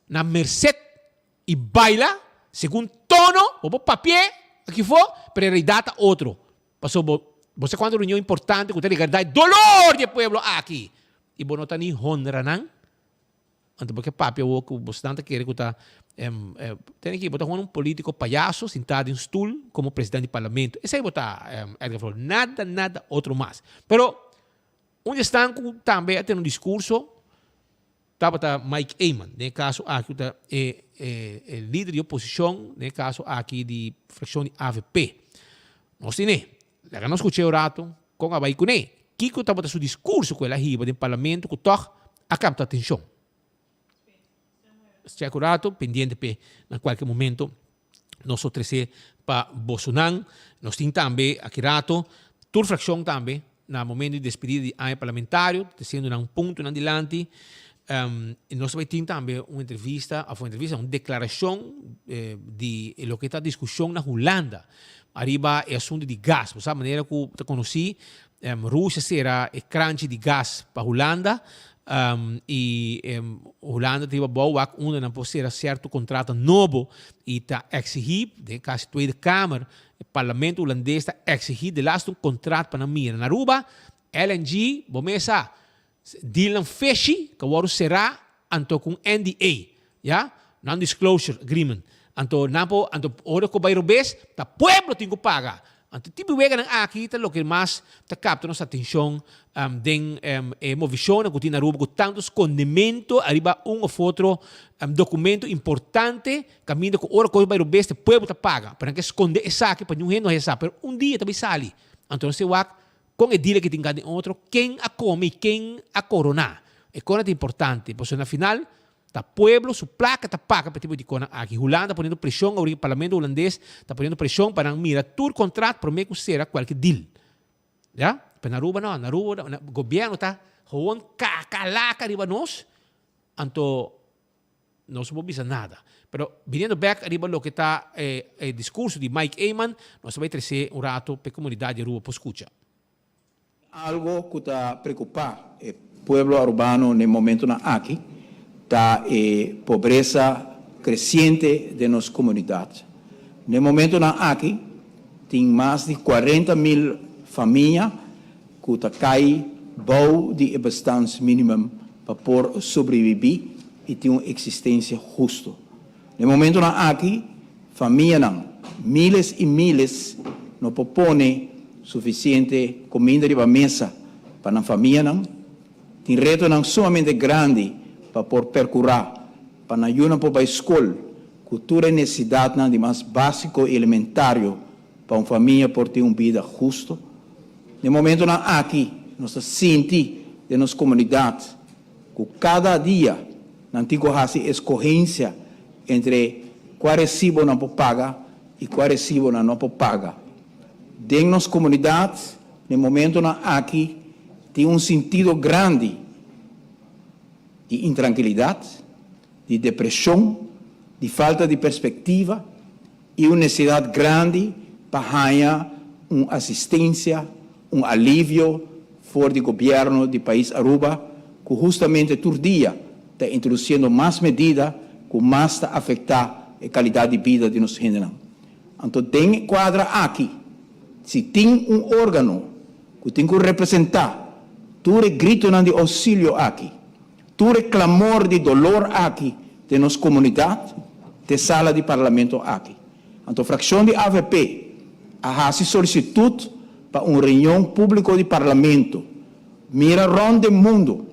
na merced e baila, segundo tono, ou papel, aqui for, para a data outro. Passou, você quando a reunião importante, que tem que guardar dolor do povo aqui, e você não está nem honra, não? Então, porque papi, o que você não quer que tá tem que botar um político palhaço sentado em um stool como presidente do parlamento. Esse aí botar Edgar Vrolijk, nada outro mais. Pero onde estão também tem um discurso tá Mike Eyman, no caso aqui tá líder de oposição, no caso aqui de fração de AVP. Nós temos, lá nós escutei o rato com a Baicune, que tá botando seu discurso com ela riba do parlamento que toca a capta atenção. C'è curato, pendiente per in qualche momento nostro trese pa Bolsonaro, nós temos também accurato, tur frazione também, no momento di despedida di anno parlamentario, tendo un punto in adelante, nós também temos também uma entrevista, uma declaração de lo que está discussão na Holanda, arriba o assunto de gás, por maneira que eu conheci, Rússia será o crunch de gás para Holanda, Holanda teve boa onde não pode ser certo contrato novo e está exigido de caso Tweede Kamer o parlamento holandês está exigido de laatste contrato para mira na Aruba LNG bomesa deal feshi que agora será anto com NDA já non-disclosure agreement anto ora que vai robes tá pueblo tem que pagar. Anto tipo wega ng akita lo que mais ta capta nossa atenção den movição que tem na Aruba com tantos condimentos arriba ou outro documento importante caminho com ora que vai o beste povo ta paga para que esconde essa aqui para ninguém não essa pero dia também sali então se wak com o dia que tem cada outro quem a come quem a corona é coisa importante pois na final Ta pueblo, su placa, ta paga para tipo de cona aquí. Holanda poniendo presión sobre el parlamento holandés, está poniendo presión para mira tu contrato para me será cualquier deal. ¿Ya? Pero Aruba no, Aruba, el gobierno está gewoon cacalaca arriba nos, anto no se puede nada. Pero viniendo back arriba lo que está el discurso de Mike Eyman, nos va a traer un rato para la comunidad de Aruba por escuchar. Algo que está preocupa el pueblo urbano en el momento aquí, está pobreza creciente de nuestra comunidad. En el momento aquí, tem mais de 40.000 famílias que estão bom de bastante mínimo para por sobreviver e ter uma existência justa. No momento aqui, famílias miles e miles não propõem suficiente comida de mesa para a família tem reto sumamente grande para por percorrer para ajudar para a escola cultura e necessidade de mais básico e elementário para uma família por ter uma vida justa. No momento aqui, nós sentimos de nossa comunidade que cada dia não tem escorrência entre qual recibo não pode pagar e qual recibo não pode pagar. Dentro da nossa comunidade, no momento aqui, tem um sentido grande de intranquilidade, de depressão, de falta de perspectiva e uma necessidade grande para ganhar uma assistência, um alívio fora do governo do país Aruba, que justamente todo dia está introduzindo mais medidas que mais está afetar a qualidade de vida de nossa gente. Então, tem quadra aqui, se tem um órgão que tem que representar, todo grito de auxílio aqui, todo clamor de dolor aqui de nossa comunidade, de sala de parlamento aqui. Então, a fração de AVP a solicitude para uma reunião pública de parlamento. Mira onde o mundo,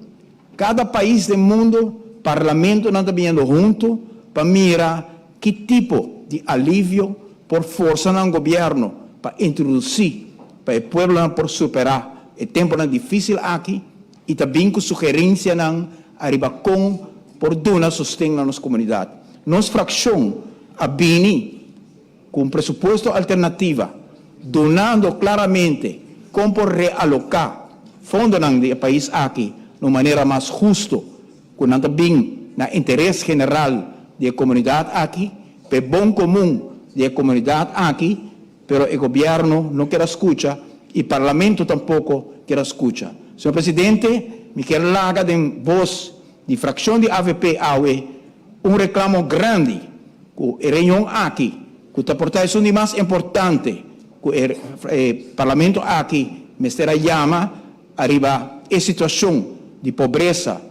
cada país do mundo, parlamento não está vindo junto para mirar que tipo de alívio por força no governo para introduzir para o povo por superar o tempo difícil aqui e também com sugerência não arriba com por dar sustento na nossa comunidade. Nossa fração a bini com pressuposto alternativa, donando claramente como por realocar fundos do país aqui de maneira mais justa, com também na interesse geral da comunidade aqui, para bom comum da comunidade aqui, pero o governo não quer escutar e o parlamento tampouco quer escutar. Senhor Presidente, me quero largar de voz de fração de AVP AUE reclamo grande que a reunião aqui, que está por isso de mais importante, que o parlamento aqui me estará chama arriba a situação de pobreza,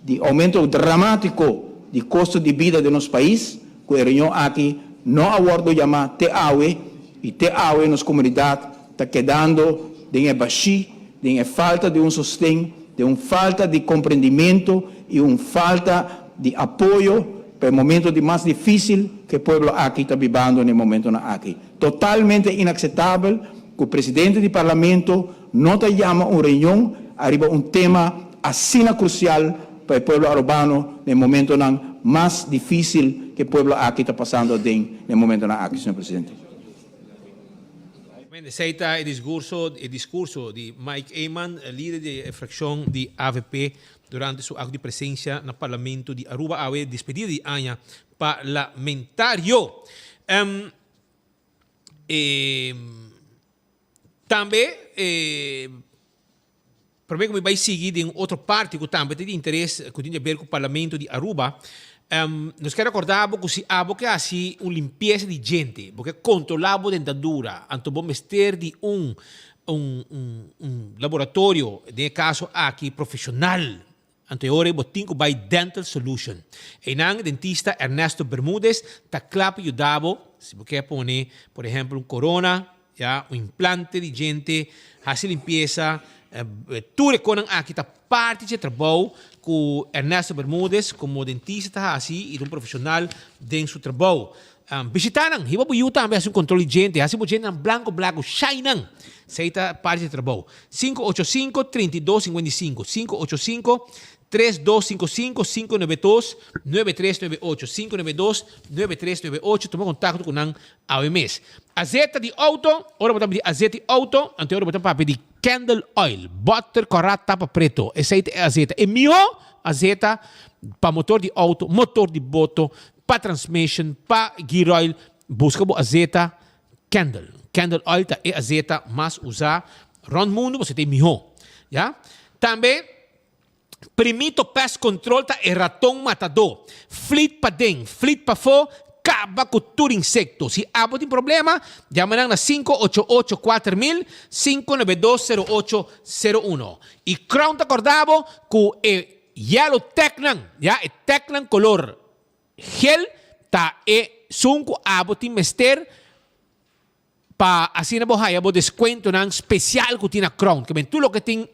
de aumento dramático de custo de vida de nosso país, que a reunião aqui não aguardo chamar TAUE e TAUE nas comunidades está quedando de baixo, de falta de sustento, de uma falta de compreendimento e uma falta de apoio para o momento de mais difícil que o povo aqui está vivendo no momento aqui. Totalmente inaceitável que o presidente do parlamento não te chama uma reunião arriba um tema assim crucial para o povo urbano no momento mais difícil que o povo aqui está passando no momento aqui, senhor presidente. Aceita el discurso de Mike Eyman, líder de la fracción de AVP, durante su acto de presencia en el Parlamento de Aruba, a despedida de año parlamentario. Também, para mim, como vai seguir em outra parte que também tem interesse, que tem a ver com o Parlamento de Aruba, nós queremos recordar que se há assim uma limpeza de gente, porque controlava a dentadura, então vamos ter de um laboratório, nesse caso aqui, profissional, anteriore botinco by Dental Solution. E nang dentista Ernesto Bermúdez está claro ajudava, se você quer pôr, por exemplo, um corona, já, um implante de gente, fazer limpeza, tudo que aqui está parte de trabalho com Ernesto Bermúdez como dentista assim e um profissional dentro do trabalho. Bisitanan, hiba po yuta ang beso control gente. Hasi po dyan ng blanco, shine nang. Sa ita parte de trabaho. 585-3255. 585-3255-592-9398. 592-9398. Toma contato com ang AWMS. Azeta de auto. Ora botamos de azeta de auto. Ante ora botamos papi de candle oil. Butter corata tapa preto. Essa aí é azeta. E mio azeta para motor de auto, motor de boto, para transmission, para gear oil. Busca bo azeta candle. Candle oil ta é azeta mais usar. Rond mundo você tem mio. Ja? Também Primito Pest Control ta e ratong matador. Fleet pa ding, fleet pa fo, acaba com tudo insecto. Se abo tem problema, chama na 588-4000, 592-0801. E Crown ta acordavo com e yellow Tecnan, ja, e Tecnan color gel, ta e sunco abo tem mester, pa assim na bohaya, bo descuento ng special ko tina Crown. Kaya tulo que tem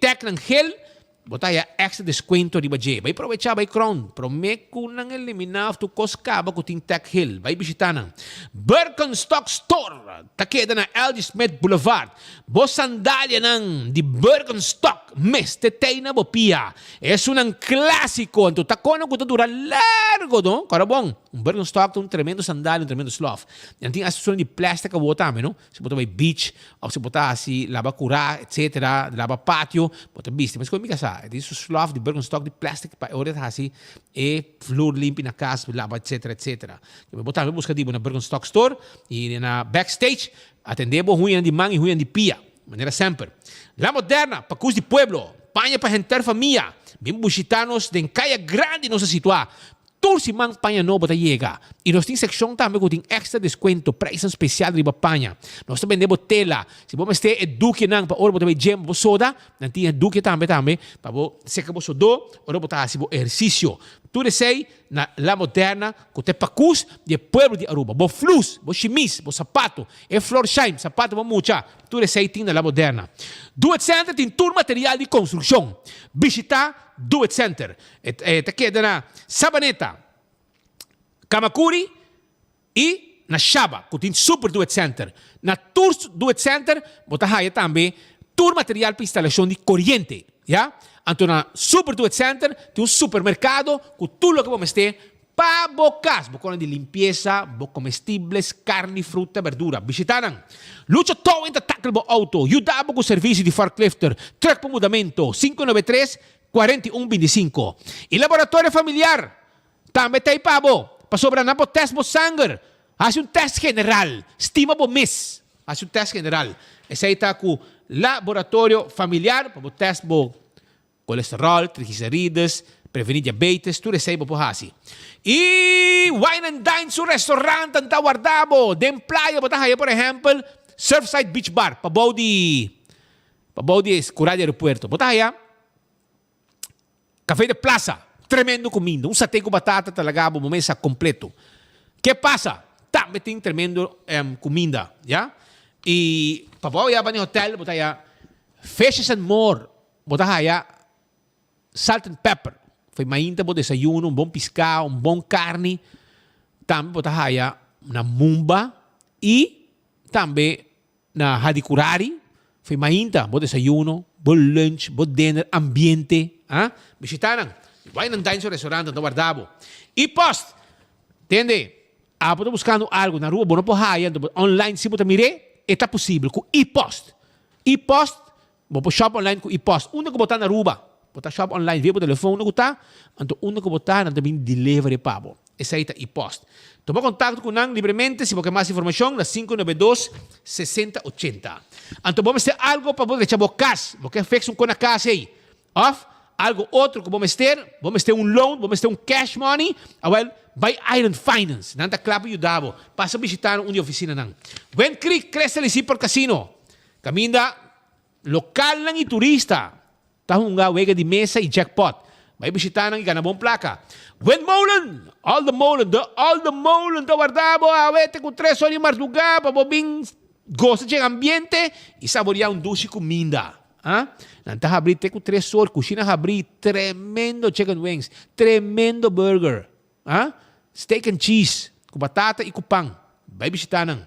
Tecnan gel, botaya extra descuento di baje. Vai aprovechar vai Crown. Promeco nang eliminar tu coscaba ko ting Tech Hill. Vai bisitanan. Birkenstock Store. Takeda na LG Smith Boulevard. Bo sandalia ng di Birkenstock. Mestetay na bo pia. Es un clásico. Anto takono ko dura largo do. Karabong. Un Birkenstock un tremendo sandalia, un tremendo sloth. Yan ting asusun di plastic ka bota me no. Se bota vai beach o se bota si lava cura, etc. Lava patio, bota bisti. Mas ko mi kasa ito yung sloth di Birkenstock di plastic pa oret hasi e floor limpi na casa lava etc. Kaya botamos busca di na Birkenstock Store e na backstage atendebo huyan di mangi huyan di pia manera sempre. La Moderna pacus di pueblo paña pa hentar familia bim busitanos den kaya grande nossa situa. Tursi mang paña no bota llega. E nós tem section também com tem extra desconto, preço especial de paña. Nós também vendemos tela. Se você ter eduque nang pa ora bota vai gem bo soda, nanti eduque também pa bo seca bo sodo, ora bota si bo exercício. Tudo sei na La Moderna, com te pacus de pueblo de Aruba. Bo flus, bo chimis, bo sapato, e floor shine, sapato bo mucha. Tudo sei tem na La Moderna. Do It Center tem tour material de construção. Visitar Do It Center. Te queda na Sabaneta, Kamakuri e na Shaba, que tem super Do It Center. Na Tour Do It Center, bota haya também tour material para instalação de corrente. Ja? Então, na Super Do It Center, tem um supermercado com tudo o que vamos ter para bocas. Bocona de limpeza, comestíveis, carne, fruta, verdura. Visitaram. Lucha todo em tackle bo auto. Ajudava com o serviço de forklifter. Truck para mudamento. 593-4125. E laboratório familiar. Também tem pabo. Para sobrar na po test bo sangue. Hace um test general. Estima bo mês. Hace um test general. Esse aí está com laboratório familiar. Para test bo colesterol, triglicérides, prevenir diabetes, tudo isso aí po hasi. E wine and dine su restaurante ang tawardabo. Den playa po tayo, por exemplo, Surfside Beach Bar, pabaw di Curada Aeropuerto. Po tayo, Café de Plaza, tremendo comida. Un satay com batata talaga po mesa completo. Que pasa? Também tem tremendo comida, ya? E pabaw ya ba ni hotel, po tayo, Fishes and More, po tayo, salt and pepper. Foi mainta po desayuno, bom pescado, bom carne. Também po tayo na mumba e também na hadikurari. Foi mainta po desayuno, bom lunch, bom dinner, ambiente. Visitaram. Vai nang dine sa restaurante na guardabo. E post. Entende? Po buscando algo na rua, bono po haya, online si po tamire, eta possível com e-post. E-post, bo po shop online com e-post. Una ko botar na rua. Bota shop online, via po telefone ko ta, anto una ko botar, nanto bin delivery pa po. Esa ita e-post. Toma contato con nang libremente, si po mais informação, na 592-6080. Anto vamos ter algo pa po de chabo cash, bo que fix un con a cash aí. Off, algo outro que vamos ter un loan, vamos ter un cash money, well, by Iron Finance. Nanta clapo yudabo. Passa visitar un oficina nang. When Creek, Crescent por Casino. Caminda local lang e turista. Tahong nga wega di mesa e jackpot. May bisita ng ikanabong plaka. When Molen, all the Molen, tawardabo, awete con 3 horas de martuga, pabobing goza de ambiente e saborear dushi comida. Nanta habrite com 3 horas, kusina habri, tremendo chicken wings, tremendo burger, steak and cheese, com batata e com pão. Vai visitar não.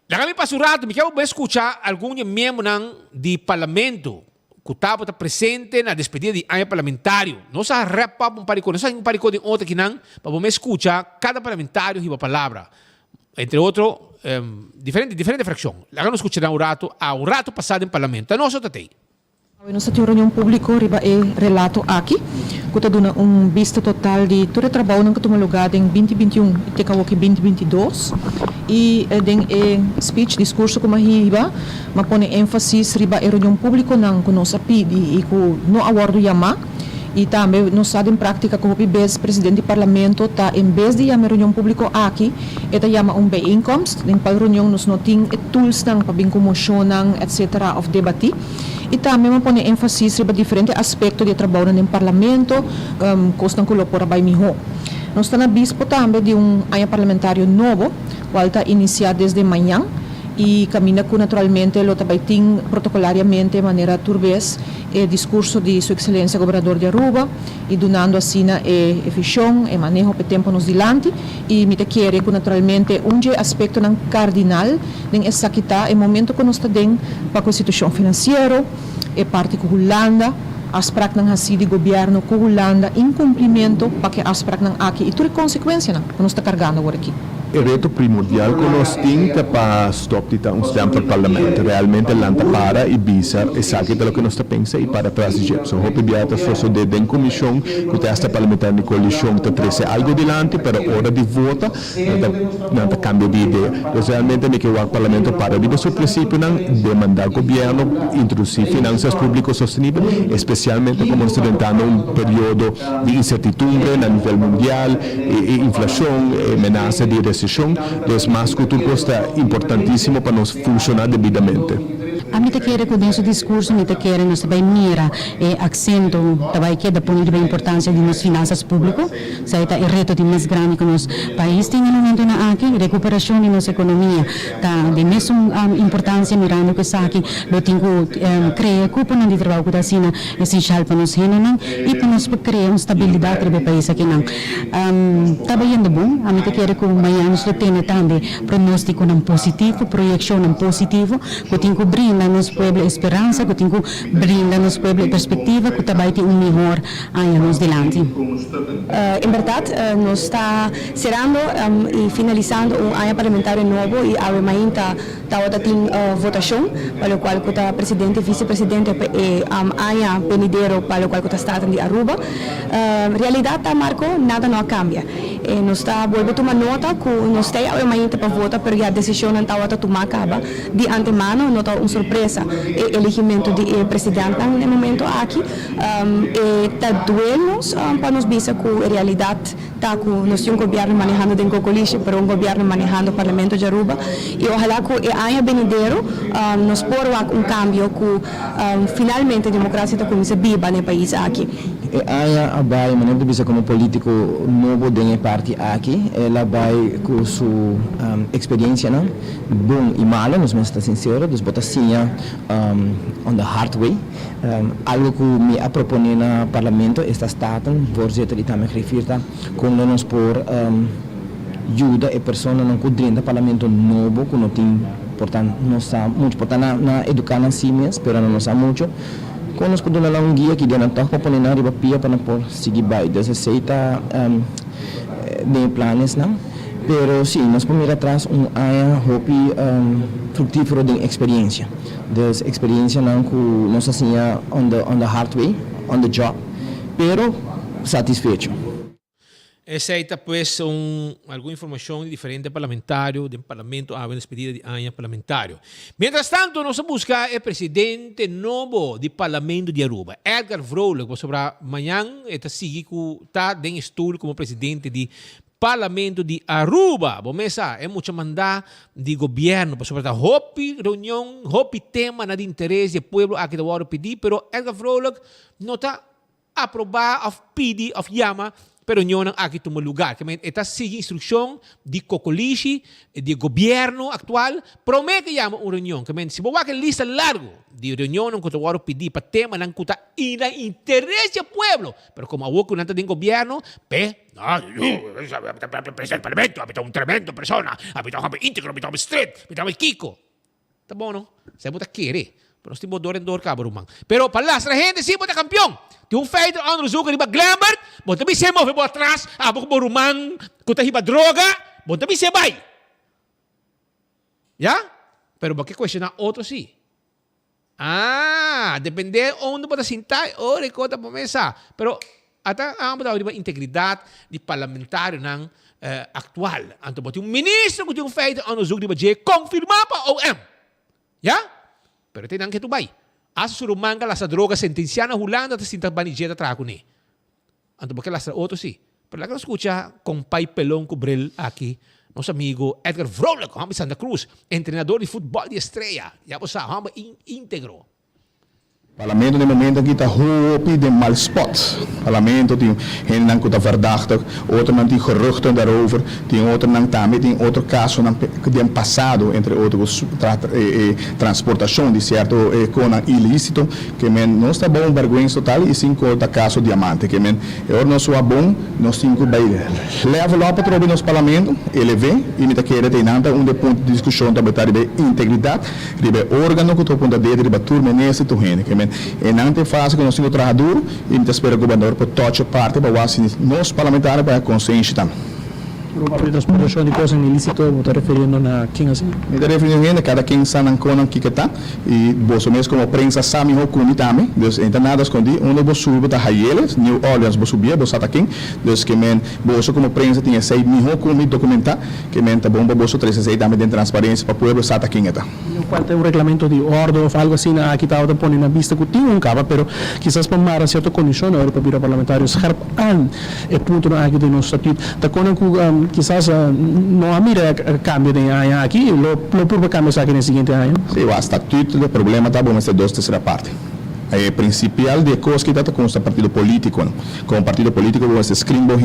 Kami pasurato, me quero escutar algum membro do parlamento que estava presente na despedida de ano parlamentário. Nós repamos um paricô, nós um paricô de outra que não, para me escutar cada parlamentário e a palavra. Entre outros, diferente fração. Lá nós escutaremos o rato passado em parlamento. Nós também. Nós temos reunião pública riba relato aqui, que está dando vista total de todo o trabalho que tomou lugar em 2021 e te acabou que 2022 e den speech discurso como riba, mas põe ênfase riba reunião pública não que nós pedi e que não aguardo chamar e também nós estamos em prática com o presidente do parlamento tá em vez de chamar reunião pública aqui eta chama bijeenkomst em qual reunião nós não tem tools para bem como motion etc of debater e também me põe ênfase sobre diferentes aspectos de trabalho no parlamento, coisas que colocam para melhor. Nós estamos na bispo também de ano parlamentário novo, qual está iniciado desde manhã e caminha com naturalmente lo também tem protocolariamente de maneira turbes o discurso de Sua Excelência Governador de Aruba e donando assim efficiência e manejo para tempo nos dilante e me te quer que naturalmente aspecto cardinal em essa que está o momento que nós estamos para a constituição financeira e parte com Holanda as práticas assim de governo com Holanda incumprimento para que as práticas aqui e toda consequência que nós está carregando agora aqui. O reto primordial que nós temos para stopar um tempo do parlamento, realmente lanta para e bisa exatamente o que nós pensa e para trás de jeito. Hope biata só de den comissão que esta parlamentar de coalição te trouxe algo dilante, pero hora de vota não cambio de ideia. Então realmente me que o parlamento para de seu princípio não demandar governo introduzir finanças públicas sosteníveis, especialmente como nós estamos período de incertidumbre a nível mundial, inflação, ameaça de recessão. Então, mais cultura está importantíssimo para nós funcionar devidamente. A mim te quer com esse discurso, me te quer nós também mira e acento também que da ponto de importância de nas finanças públicas, saída o reto de mais grande que nos país tem no momento na aqui, recuperação de nossa economia, tá de mesma importância mirando que aqui lo tenho criar cupom de trabalho da China essencial para nós não e para nós criar estabilidade no país aqui não. Tá bem bom, a mim te quer com amanhã nós tem também pronóstico não positivo, projeção não positivo, que tenho brinda nos pueblo esperança, que tenho brinda nos pueblo perspectiva, que também tem melhor ano nos delante. Em verdade, nós está cerrando e finalizando ano parlamentar novo e amanhã está tem votação, para o qual o presidente e vice-presidente ano venidero para o qual está estado de Aruba. Realidade tá Marco, nada não cambia. Nós está voltando a tomar nota que nós temos amanhã para votar, porque a decisão não está a tomar acaba de antemano, não está uma surpresa o elegimento de presidente no momento aqui está doendo para nos dizer que a realidade está com nós um governo manejando dentro do coalition, para um governo manejando o parlamento de Aruba e ojalá que o ano venidero nos porá cambio que finalmente a democracia está começando a viva no país aqui. Aya vai maneira de como político novo dentro parte aqui, ela vai com sua experiência não, bom e malo, nós vamos estar sinceros, dos botacinha on the hard way, algo que me a propone no parlamento esta staten, voorzitter e também refirta como nós por ajuda e pessoa não cudrinda parlamento novo que não tem portanto não está muito portanto na educar nas simes, pero não está muito. Quando nós podemos dar guia que dentro da companhia na riba pia para por seguir bem, deseita de planos não, pero sim nós podemos ir atrás ano hopi frutífero de experiência, das experiência não que nós assim on the hard way, on the job, pero satisfecho. Essa aí pues alguma informação diferente parlamentário, do parlamento, a despedida de ano parlamentário. Mientras tanto, nós buscamos o presidente novo do parlamento de Aruba, Edgar Vrolijk, que sobre amanhã está seguindo que está em estudo como presidente do parlamento de Aruba. Bom, essa é muito mandar de governo, para sobre a hopi reunião, hopi tema na de interesse do povo aqui do Waro pedir, pero Edgar Vrolijk não está aprovar of pedir of yama pero união aqui toma lugar. Que está seguindo instrução de Cocolixi, de governo atual, promete uma reunião. Que se você tem lista larga de reunião que você vai pedir para tema não que está interesse do povo, pero como você não está em governo, presidente do parlamento, habita um tremendo persona, habita um íntegro, habita um street, habita um Kiko. Tá bom, não? Você vai querer. Pero nós temos dor em dor, cabrão. Pero para lá, a gente sim, você campeão. Tem um feito, ano zuca, riba glamour, você também se move por trás, abo com rumang, kuta riba droga, você também se vai. Já? Pero você questionar outro sim. Depende onde você sentar, ora, conta para mesa. Pero, até a integridade de parlamentário não atual. Então, você tem um ministro que tem um feito, ano zuca, riba J, confirmar para OM. Já? Pero tem que tu vai. Asa surumanga la sa droga sentenciada Holanda te sinta banijeta trago ni. Anto porque la sa outro si. Pero la que escucha con pai pelón cubrel aqui, nosso amigo Edgar Vrolijk, de Santa Cruz, treinador de futebol de estrela. Já você sabe, íntegro. Parlamento de momento aqui está hoop de mal spot. Parlamento tem gente não está verdacht, outro não tem geruchten daarover, tem outro não também tem outro caso que tem passado entre outros transportação de certo com ilícito que não está bom vergonha total e cinco outro caso diamante que eu não sou bom nós cinco vai leva lá para trobe nos parlamento ele vem e me tá querer tem nada ponto de discussão da batalha de integridade de órgão que tô ponta dele de turma nesse tu gente que e não tem fácil que nós temos trabalhador e nós espera o governador para toda parte para nós parlamentares para consciência também. Uma transportação de coisas ilícitas, você está referindo a quem assim? Me está referindo a cada quem está na cona que está e você mesmo como prensa sabe o que também, então nada escondido, você sube para Hayeles, New Orleans, você subia, você está aqui, então que você como prensa tem esse mesmo como documentar, que está bom para você trazer esse também de transparência para o povo estar aqui está. Qual é o regulamento de ordem ou algo assim, aqui está outra pondo na vista que tinha capa, pero quizás para uma certa condição agora para vir a parlamentários herpan é ponto aqui de nosso estatuto, está com quizás não há mira cambio de ano aqui, lo purba cambio aqui no seguinte ano. Sim, o estatuto do problema está bom, mas é duas terceira parte. É principal de coisas que está com o partido político, com o partido político você escreve o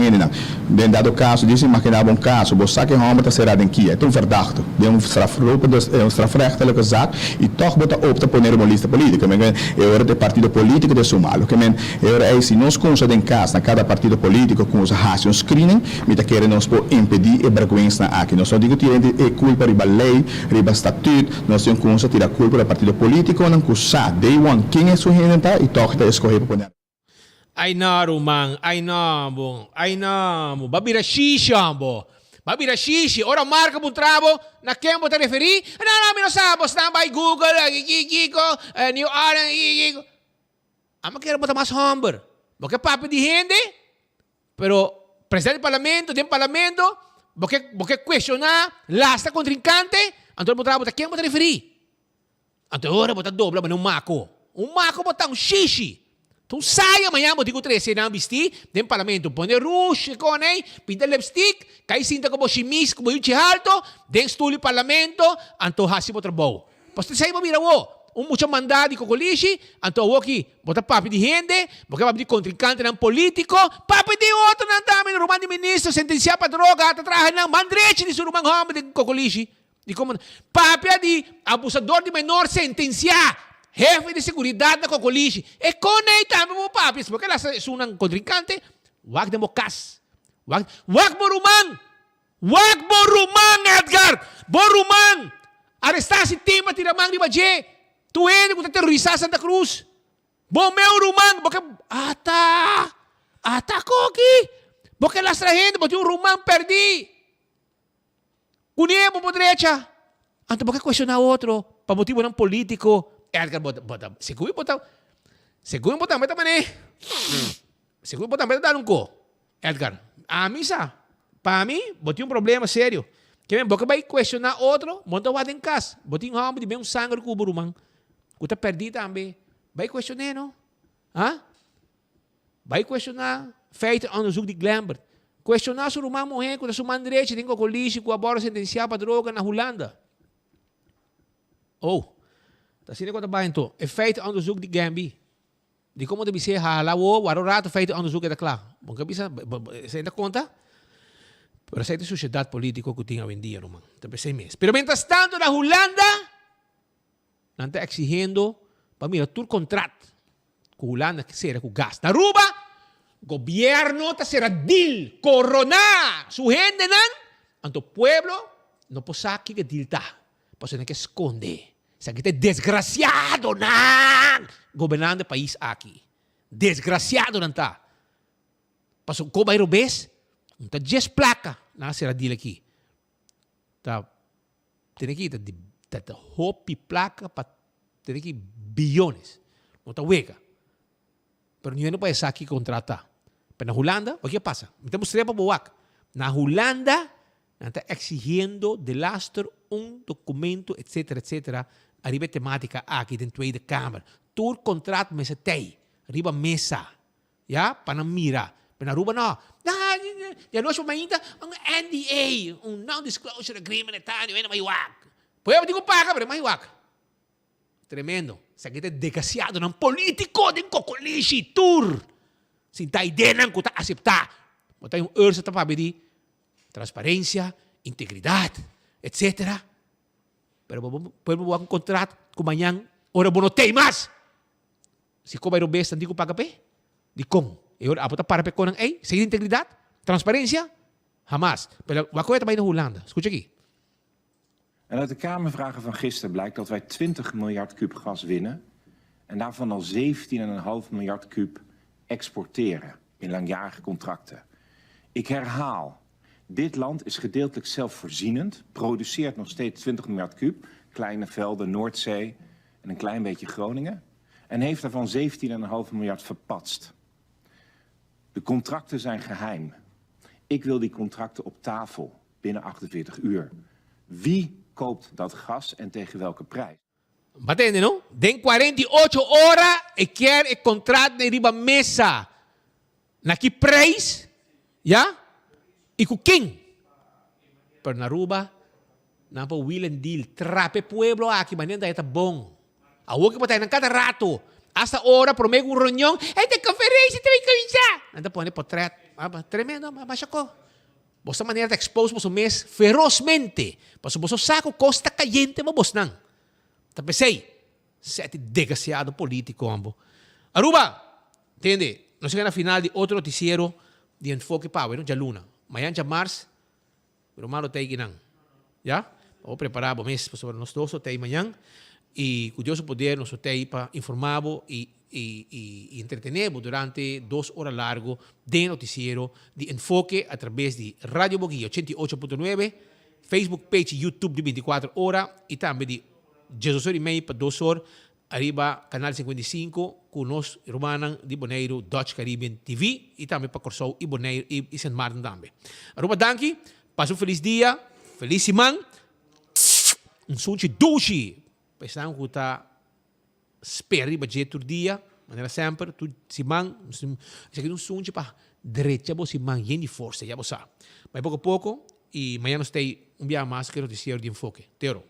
bem dado caso, diz imaginar um caso, você que homem está será em que é tão verdade, de strafrecht que exato e toch bota opta por uma lista política, é hora de partido político de sumá-lo, que é hora se nós consta em casa na cada partido político com os racios screening, me tá querendo nos por impedir e vergonha aqui, nós só digo que é culpa riba lei, riba estatuto, nós temos consta tirar culpa do partido político, não custa day one, quem é sua e toca escorrer para poder. Ay na rumang, ay na mo, babira shisha mo. Babira shishi, ora marca po trabo, na quem mo te referi? Não, não sabe, está by Google, Kiko, New Orleans, Kiko. Ama quero botar mais humber. Porque papo de gente, pero presidente do parlamento, tem parlamento, porque questionar, lasta contrincante, então po trabo, na quem mo te referi? Então ora botar dobra, mas não maco. Um maco botar um xixi. Então sai amanhã, eu digo 13 na vestir, tem parlamento, põe rush, conei, pinta lipstick, cai cinta como chimis, como yung alto, tem estúdio parlamento, então hasi mo trabalho. Posto sai mo mira wo, mucho mandado com colixi, então o aqui, bota papi de gente, porque papi de contrincante ng politico, papi de outro ng dami ng rumang de ministro, sentenciar para droga, at atrahan ng mandreche de surumang homem de colixi. Papi de abusador de menor sentenciar. Jefe de seguridade na Cocolixi. E com ele também mo papis. Porque ela é um contrincante. Wag de mo kas. Wag Borumang. Wag Borumang, Edgar. Borumang. Arrestar si Timothy Ramang di Baje. Tuwene kung terrorista Santa Cruz. Bomeu Rumang. Porque ata koki. Porque las trahende. Porque yung Rumang perdi. Kunye mo po derecha. Anto porque questionar outro. Pa motivo ng politiko. Edgar bota seguro botar meta mané seguro botar meta dar ko Edgar a misa para mim botei problema sério que bem boca vai questionar outro monta o em casa botei homem de bem sangue com o burumang que tá perdido também vai questionar não vai questionar feito onderzoek de Glambert questionar se o rumang morrer com a sua mãe direita tem colígio com a bora sentenciada para droga na Holanda Tá sendo quanto ba ito? Efeito onderzoek de Gambi. Di como deve ser halawo, waro rato feito onderzoek é klaar. Bom, que bisa, você dá conta? Pero essa é a sociedade política que tem hoje em dia, irmão. Também sei mesmo. Pero mientras tanto, na Holanda, não está exigindo, para mim, todo contrato com a Holanda que será com gás. Na Aruba, o governo está será deal, corona, su gente, não? Anto pueblo, não pode saber que deal está. Pode ter que esconder. Isso aqui é desgraciado, não? Governando o país aqui. Desgraciado, não está. Passou como aerobês, não está 10 placas na será deal aqui. Tá, tem aqui, tá hopi placa para ter aqui bilhões. Não está hueca. Pero ninguém não pode saber que contrata. Pero na Holanda, o que passa? Então, mostrei para boac. Na Holanda, está exigindo de lastro documento, etc. Arriba temática aqui dentro da Tweede Kamer. Todo contrato me se tem. Arriba mesa. Ja? Para mirar. Mas na Aruba, não. Já nós vamos ainda NDA, Non-Disclosure Agreement, ainda mais uac. Pois eu digo paga, mas mais uac. Tremendo. Isso aqui é desgraciado, não político, de cocolixi, tour. Se está ideia, não está aceitar. Mas tem urso para pedir transparência, integridade, etc. Pero podemos um contrato com amanhã, ora não tem mais. Se como é o besta, digo paga pé? De como? Eu aponta para pé com ei, sem integridade, transparência, jamás. Pero wat coisa também na Holanda. Escuta aqui. En uit de Kamervragen van gisteren blijkt dat wij 20 miljard kuub gas winnen en daarvan al 17,5 miljard kuub exporteren in langjarige contracten. Ik herhaal, dit land is gedeeltelijk zelfvoorzienend, produceert nog steeds 20 miljard kuub, kleine velden, Noordzee en een klein beetje Groningen, en heeft daarvan 17,5 miljard verpatst. De contracten zijn geheim. Ik wil die contracten op tafel binnen 48 uur. Wie koopt dat gas en tegen welke prijs? Batende, no? Den 48 horas e quer e contrato na riba mesa. Na que prijs? Ja? E com quem? Pero na Aruba, na pa will and deal. Trape pueblo aqui, manenda é bom. A que patay ng cada rato. Hasta hora, promego un reunião. É de conferência, também coisa. Anda pone portrait. Tremendo, mas ako. Bosta maneira de expose mo mês ferozmente. Paso boso saco costa caliente mo bos nang. Tapesei, sete desgraciado político ambo. Aruba, entende? Nós chegamos na final de outro noticiero de Enfoque Power, no? Jaluna. Mayan ja Mars, pero malo tayo ginang. Ya? Vamos preparar o mês para nós dois tayo manhã e com Deus o poder nós tayo para informar e entretener durante 2 horas largo de noticiero de Enfoque a través de Radio Boguilla 88.9, Facebook page YouTube de 24 horas e também de 18h30 para 2 horas arriba Canal 55 com nós Romanan de Bonaire Dutch Caribbean TV e também para Corsou e Bonaire e St. Martin também. Aruba danki, passe feliz dia, feliz simang, sunchi dushi, pensando que está speri budget tur dia, maneira sempre tu simang, isso aqui não sunchi para direita bo simang yeni força, já você. Mas pouco a pouco e amanhã nós tem dia mais que noticiero de Enfoque. Teoro.